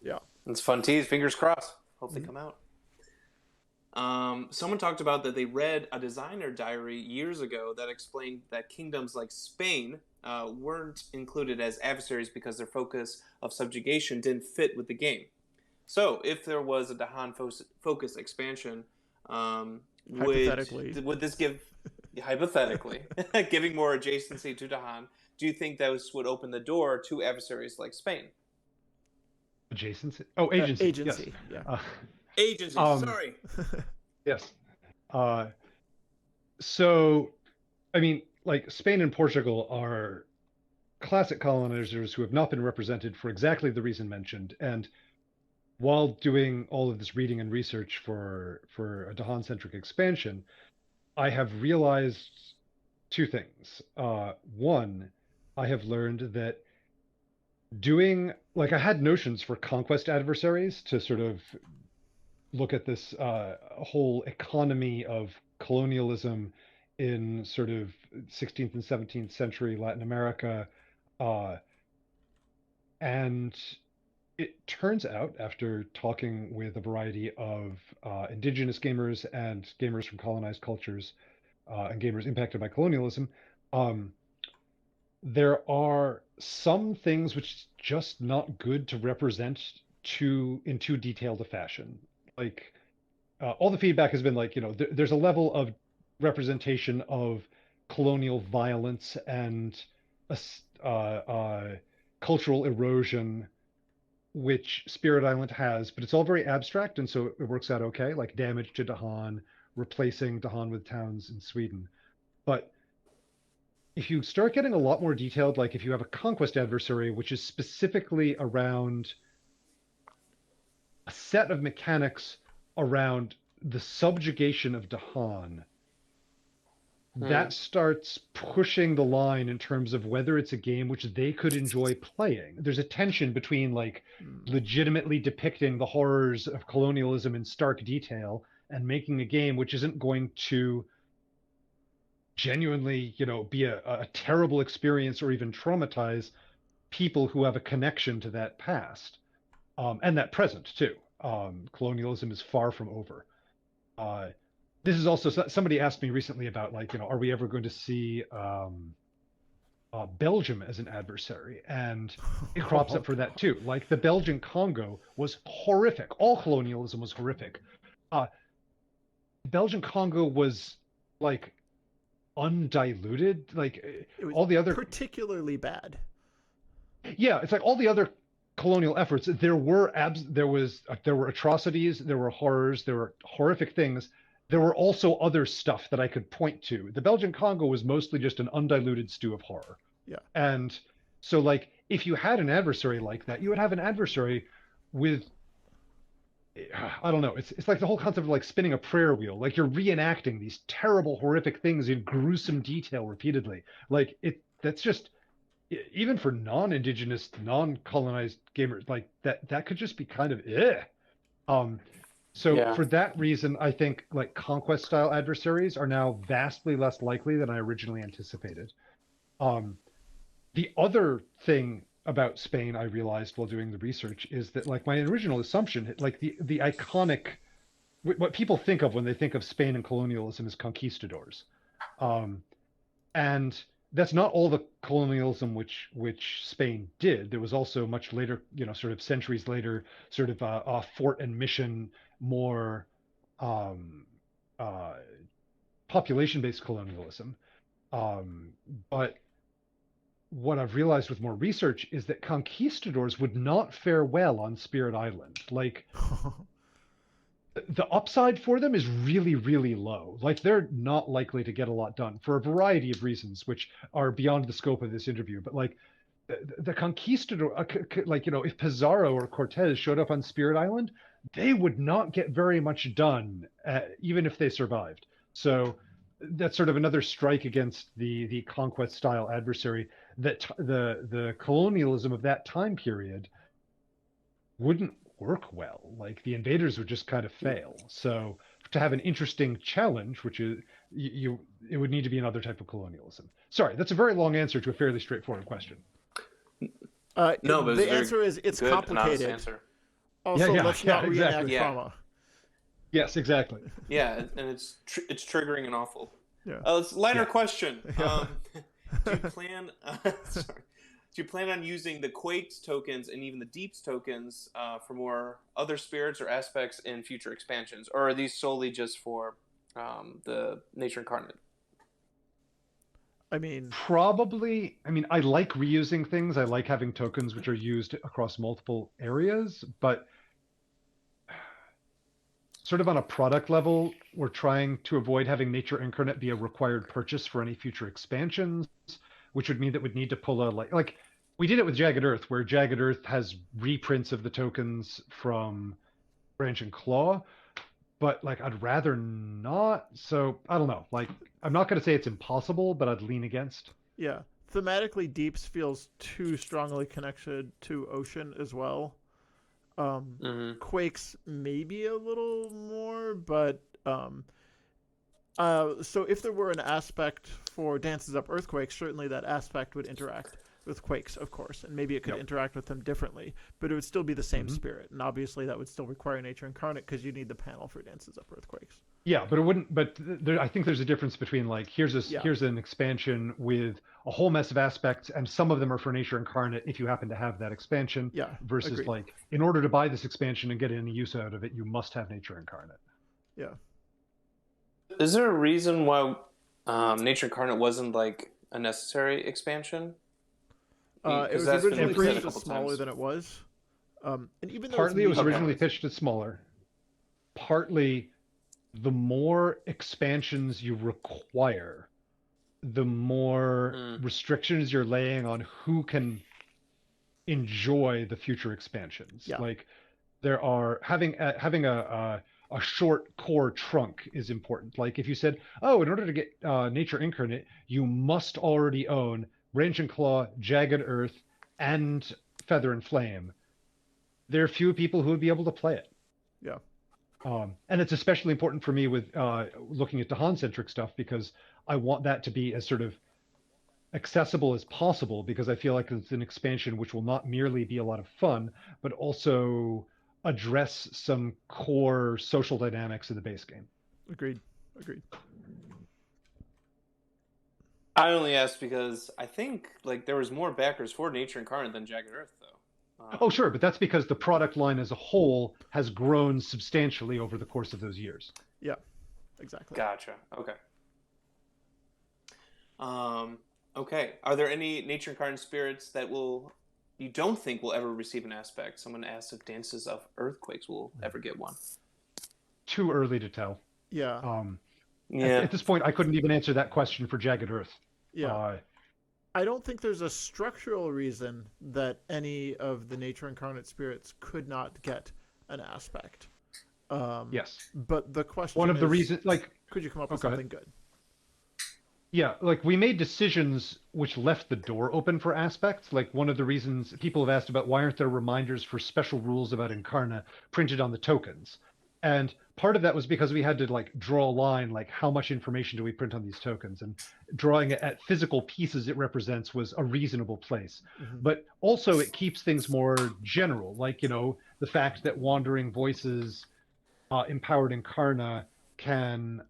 Yeah.
It's a fun tease. Fingers crossed. Hope they come out. Someone talked about that they read a designer diary years ago that explained that kingdoms like Spain weren't included as adversaries because their focus of subjugation didn't fit with the game. So, if there was a Dahan focus expansion, would this give, hypothetically, giving more adjacency to Dahan, do you think this would open the door to adversaries like Spain?
Adjacency? Oh, agency.
Agency,
yes.
yeah.
Agency, sorry.
Yes. So, I mean, like Spain and Portugal are classic colonizers who have not been represented for exactly the reason mentioned. And while doing all of this reading and research for a Dahan-centric expansion, I have realized two things. One, I have learned that I had notions for conquest adversaries to sort of look at this whole economy of colonialism in sort of 16th and 17th century Latin America. And it turns out, after talking with a variety of indigenous gamers and gamers from colonized cultures and gamers impacted by colonialism, there are some things which is just not good to represent in too detailed a fashion. Like all the feedback has been like, there's a level of representation of colonial violence and cultural erosion which Spirit Island has, but it's all very abstract, and so it works out okay, like damage to Dahan, replacing Dahan with towns in Sweden. But if you start getting a lot more detailed, like if you have a conquest adversary, which is specifically around a set of mechanics around the subjugation of Dahan, that starts pushing the line in terms of whether it's a game which they could enjoy playing. There's a tension between like legitimately depicting the horrors of colonialism in stark detail and making a game which isn't going to genuinely, be a terrible experience or even traumatize people who have a connection to that past and that present too. Colonialism is far from over. This is also, somebody asked me recently about like, are we ever going to see Belgium as an adversary? And it crops up for that too. Like the Belgian Congo was horrific. All colonialism was horrific. Belgian Congo was like undiluted. Like
it was
all the other
particularly bad.
Yeah, it's like all the other colonial efforts, there were atrocities, there were horrors, there were horrific things. There were also other stuff that I could point to. The Belgian Congo was mostly just an undiluted stew of horror.
Yeah.
And so, like, if you had an adversary like that, you would have an adversary with, I don't know, it's like the whole concept of like spinning a prayer wheel. Like, you're reenacting these terrible, horrific things in gruesome detail repeatedly. Like, that's just, even for non-indigenous, non-colonized gamers, like that could just be kind of So
Yeah.
for that reason, I think like conquest style adversaries are now vastly less likely than I originally anticipated. The other thing about Spain I realized while doing the research is that like my original assumption, like the iconic, what people think of when they think of Spain and colonialism is conquistadors. And that's not all the colonialism which Spain did. There was also much later, sort of centuries later, sort of fort and mission, more population-based colonialism. But what I've realized with more research is that conquistadors would not fare well on Spirit Island. Like, the upside for them is really, really low. Like, they're not likely to get a lot done for a variety of reasons, which are beyond the scope of this interview. But like, the conquistador, like, if Pizarro or Cortez showed up on Spirit Island, they would not get very much done, even if they survived. So that's sort of another strike against the conquest style adversary, that the colonialism of that time period wouldn't work well. Like, the invaders would just kind of fail. So to have an interesting challenge, which is it would need to be another type of colonialism. Sorry, that's a very long answer to a fairly straightforward question.
No, but
the answer is it's
good,
complicated.
answer.
Also,
Yeah,
let's
yeah,
not reenact
exactly.
trauma.
Yes, exactly.
Yeah, and it's triggering and awful.
Yeah.
It's a lighter
Yeah.
question.
Yeah.
Do you plan? Sorry. Do you plan on using the Quakes tokens and even the Deeps tokens for more other spirits or aspects in future expansions, or are these solely just for the Nature Incarnate?
I mean,
Probably, I like reusing things. I like having tokens which are used across multiple areas, but sort of on a product level, we're trying to avoid having Nature Incarnate be a required purchase for any future expansions, which would mean that we'd need to pull a like we did it with Jagged Earth, where Jagged Earth has reprints of the tokens from Branch and Claw, but like I'd rather not. So I don't know. Like, I'm not going to say it's impossible, but I'd lean against.
yeah. Thematically, Deeps feels too strongly connected to Ocean as well. Quakes maybe a little more, but so if there were an aspect for Dances Up Earthquakes, certainly that aspect would interact with Quakes, of course, and maybe it could interact with them differently, but it would still be the same spirit, and obviously that would still require Nature Incarnate because you need the panel for Dances Up Earthquakes.
Yeah, but it wouldn't. But I think there's a difference between like here's an expansion with a whole mess of aspects, and some of them are for Nature Incarnate if you happen to have that expansion.
Yeah,
versus
agreed.
like, in order to buy this expansion and get any use out of it, you must have Nature Incarnate.
Yeah.
Is there a reason why Nature Incarnate wasn't like a necessary expansion?
It was
that's been
originally
said a
pitched as
couple
smaller
times.
than it was. And even though
Partly it was
medium
originally
size-
pitched as smaller. Partly, the more expansions you require, the more restrictions you're laying on who can enjoy the future expansions.
Yeah.
Like, there are having a short core trunk is important. Like, if you said, oh, in order to get Nature Incarnate, you must already own Branch and Claw, Jagged Earth, and Feather and Flame, there are few people who would be able to play it.
Yeah.
And it's especially important for me with looking at Dahan-centric stuff, because I want that to be as sort of accessible as possible, because I feel like it's an expansion which will not merely be a lot of fun, but also address some core social dynamics in the base game.
Agreed.
I only asked because I think like there was more backers for Nature Incarnate than Jagged Earth, though.
Oh, sure, but that's because the product line as a whole has grown substantially over the course of those years.
Yeah, exactly.
Gotcha. Okay. Okay. Are there any Nature Incarnate spirits that will you don't think will ever receive an aspect. Someone asked if Dances of Earthquakes will ever get one.
Too early to tell.
Yeah.
At this point, I couldn't even answer that question for Jagged Earth.
Yeah. I don't think there's a structural reason that any of the Nature Incarnate spirits could not get an aspect.
Yes.
But the question
One of the
is,
reasons, like,
could you come up with something good?
Yeah, like we made decisions which left the door open for aspects. Like one of the reasons people have asked about why aren't there reminders for special rules about Incarna printed on the tokens? And part of that was because we had to like draw a line, like how much information do we print on these tokens? And drawing it at physical pieces it represents was a reasonable place.
Mm-hmm.
But also it keeps things more general, like, you know, the fact that Wandering Voices empowered Incarna can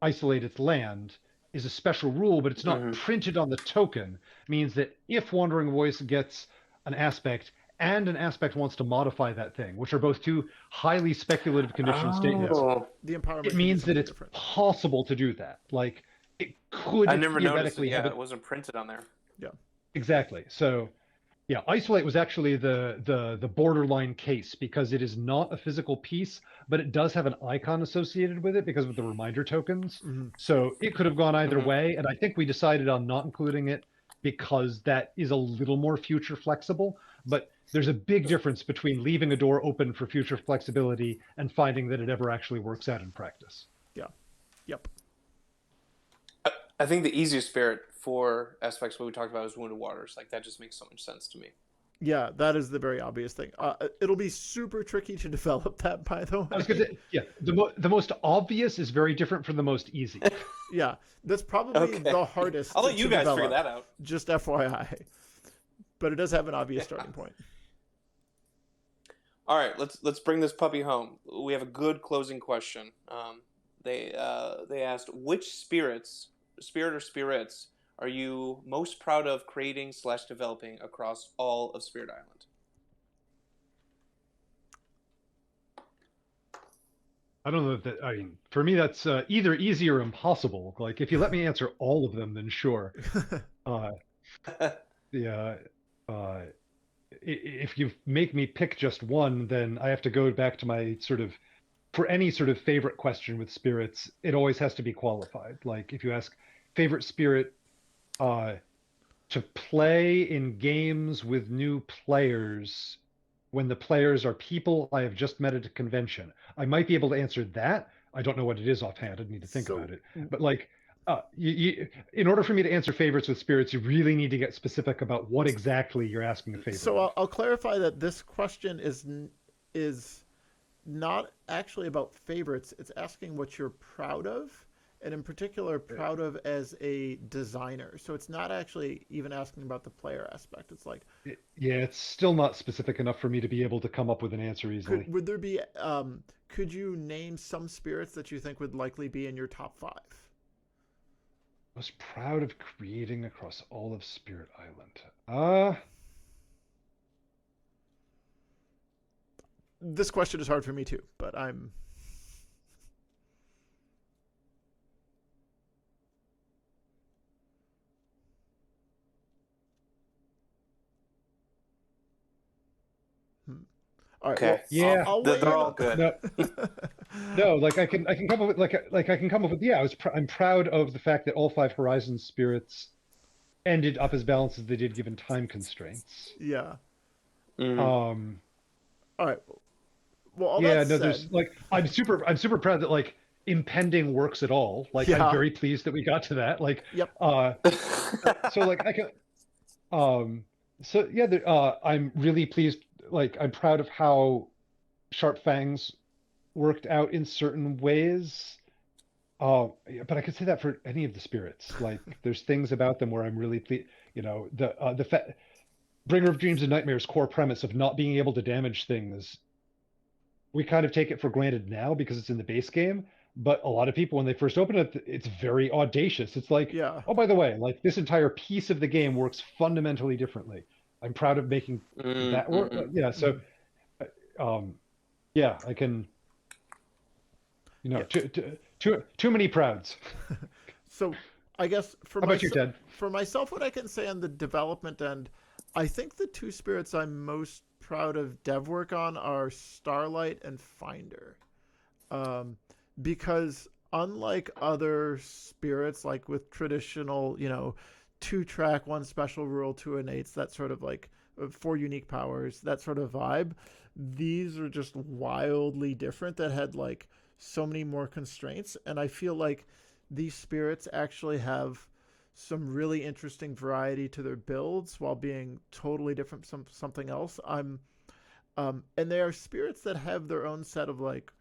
isolate its land is a special rule, but it's not printed on the token. It means that if Wandering Voice gets an aspect and an aspect wants to modify that thing, which are both two highly speculative conditional statements,
the empowerment
it means that it's
different.
Possible to do that. Like it could
I never noticed it.
theoretically
Yeah,
have
it wasn't printed on there.
Yeah.
Exactly. So yeah, isolate was actually the borderline case because it is not a physical piece, but it does have an icon associated with it because of the reminder tokens.
Mm-hmm.
So it could have gone either way, and I think we decided on not including it because that is a little more future flexible. But there's a big difference between leaving a door open for future flexibility and finding that it ever actually works out in practice.
Yeah. Yep.
I think the easiest spirit for aspects what we talked about is Wounded Waters. Like that just makes so much sense to me.
Yeah, that is the very obvious thing. It'll be super tricky to develop that, by the way.
I was gonna say, yeah, the most obvious is very different from the most easy.
Yeah, that's probably the hardest.
I'll let you guys figure that out.
Just FYI, but it does have an obvious starting point.
All right, let's bring this puppy home. We have a good closing question. They asked which spirit or spirits are you most proud of creating / developing across all of Spirit Island?
I don't know if that, I mean, for me, that's either easy or impossible. Like, if you let me answer all of them, then sure. If you make me pick just one, then I have to go back to my for any sort of favorite question with spirits, it always has to be qualified. Like, if you ask favorite spirit to play in games with new players when the players are people I have just met at a convention, I might be able to answer that. I don't know what it is offhand. I need to think about it. But like, in order for me to answer favorites with spirits, you really need to get specific about what exactly you're asking a favorite.
So I'll clarify that this question is not actually about favorites. It's asking what you're proud of, and in particular, proud of as a designer. So it's not actually even asking about the player aspect. It's like,
yeah, it's still not specific enough for me to be able to come up with an answer easily.
Would there be? Could you name some spirits that you think would likely be in your top 5?
Most proud of creating across all of Spirit Island.
This question is hard for me too, but I'm. All right.
Okay.
Well,
yeah,
they're all good.
No, like I can come up with I can come up with I'm proud of the fact that all 5 Horizon spirits ended up as balanced as they did given time constraints.
Yeah.
Mm-hmm.
All right. Well, all
yeah,
that
no,
said,
there's like I'm super proud that like impending works at all. Like I'm very pleased that we got to that. Like
yep.
So like I can so yeah, I'm really pleased. Like I'm proud of how Sharp Fangs worked out in certain ways. But I could say that for any of the spirits. Like there's things about them where I'm really pleased. You know, the Bringer of Dreams and Nightmares core premise of not being able to damage things. We kind of take it for granted now because it's in the base game. But a lot of people, when they first open it, it's very audacious. It's like, oh, by the way, like this entire piece of the game works fundamentally differently. I'm proud of making that work. Yeah. So, yeah, I can. You know, too many prouds.
So, I guess
How about you, Ted?
For myself, what I can say on the development end, I think the two spirits I'm most proud of dev work on are Starlight and Finder. Because unlike other spirits, like with traditional, 2-track, 1 special rule, 2 innates, that sort of like 4 unique powers, that sort of vibe, these are just wildly different that had like so many more constraints. And I feel like these spirits actually have some really interesting variety to their builds while being totally different from something else. And they are spirits that have their own set of like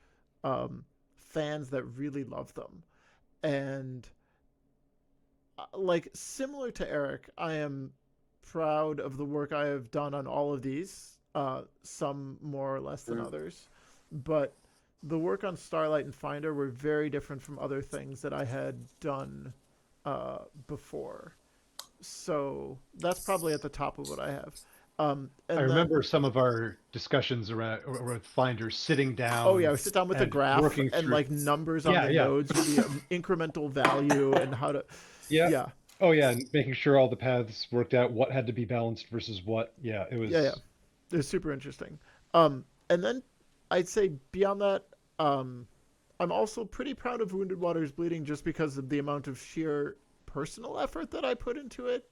fans that really love them. And like similar to Eric, I am proud of the work I have done on all of these, some more or less than others. But the work on Starlight and Finder were very different from other things that I had done before. So that's probably at the top of what I have.
I remember some of our discussions around Finder sitting down.
Oh yeah, we sit down with a graph and like numbers on the nodes with the incremental value and how to. Yeah.
Oh yeah, and making sure all the paths worked out, what had to be balanced versus what. Yeah, it was.
Yeah. It was super interesting. And then I'd say beyond that, I'm also pretty proud of Wounded Waters Bleeding just because of the amount of sheer personal effort that I put into it.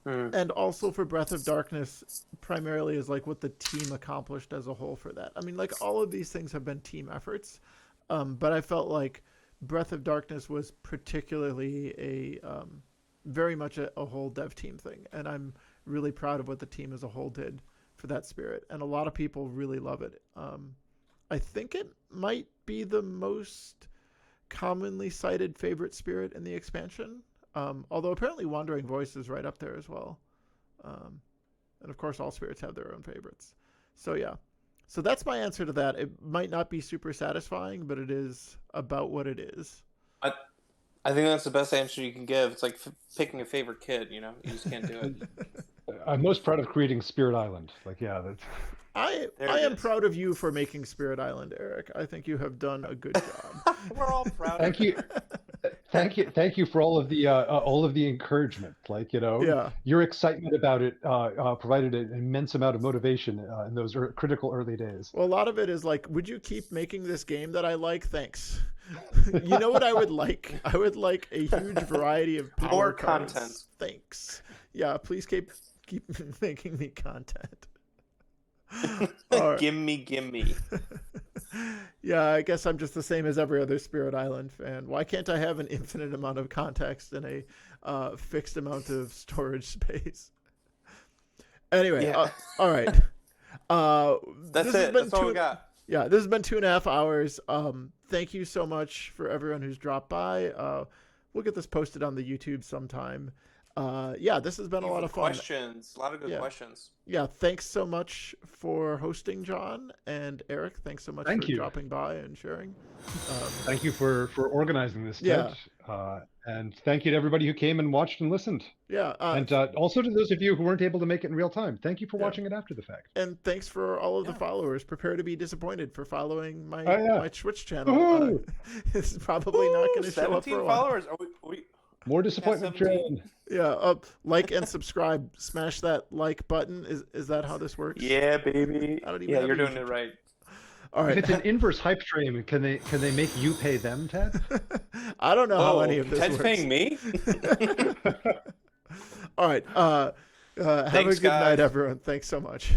And also for Breath of Darkness, primarily is like what the team accomplished as a whole for that. I mean, like all of these things have been team efforts, but I felt like Breath of Darkness was particularly a very much a whole dev team thing, and I'm really proud of what the team as a whole did for that spirit, and a lot of people really love it. I think it might be the most commonly cited favorite spirit in the expansion. Although apparently Wandering Voice is right up there as well. And of course all spirits have their own favorites. So yeah. So that's my answer to that. It might not be super satisfying, but it is about what it is.
I think that's the best answer you can give. It's like picking a favorite kid, you just can't do it.
I'm most proud of creating Spirit Island. Like, yeah, that's...
I am proud of you for making Spirit Island, Eric. I think you have done a good job.
We're all proud.
Thank you. Thank you for all of the encouragement. Like, your excitement about it provided an immense amount of motivation in those critical early days.
Well, a lot of it is like, would you keep making this game that I like? Thanks. You know what I would like? I would like a huge variety of power
more
cards.
Content.
Thanks. Yeah, please keep making me content.
Right. Gimme.
Yeah, I guess I'm just the same as every other Spirit Island fan. Why can't I have an infinite amount of context and a fixed amount of storage space? Anyway, all right.
That's it. That's all we got.
Yeah, this has been 2.5 hours. Thank you so much for everyone who's dropped by. We'll get this posted on the YouTube sometime. This has been a lot of fun.
Questions, a lot of good questions.
Yeah, thanks so much for hosting, John, and Eric. Thanks so much for dropping by and sharing.
Thank you for organizing this, Ted. And thank you to everybody who came and watched and listened.
Yeah.
And also to those of you who weren't able to make it in real time. Thank you for watching it after the fact.
And thanks for all of the followers. Prepare to be disappointed for following my Twitch channel. It's probably not going to show up for a while.
Followers. Are we...
More disappointment train.
Yeah, like and subscribe. Smash that like button. Is that how this works?
Yeah, baby. You're doing it right.
All right.
If it's an inverse hype train, can they make you pay them, Ted?
I don't know how any of this
Ted's
works.
paying me.
All right. Have a good night, everyone. Thanks so much.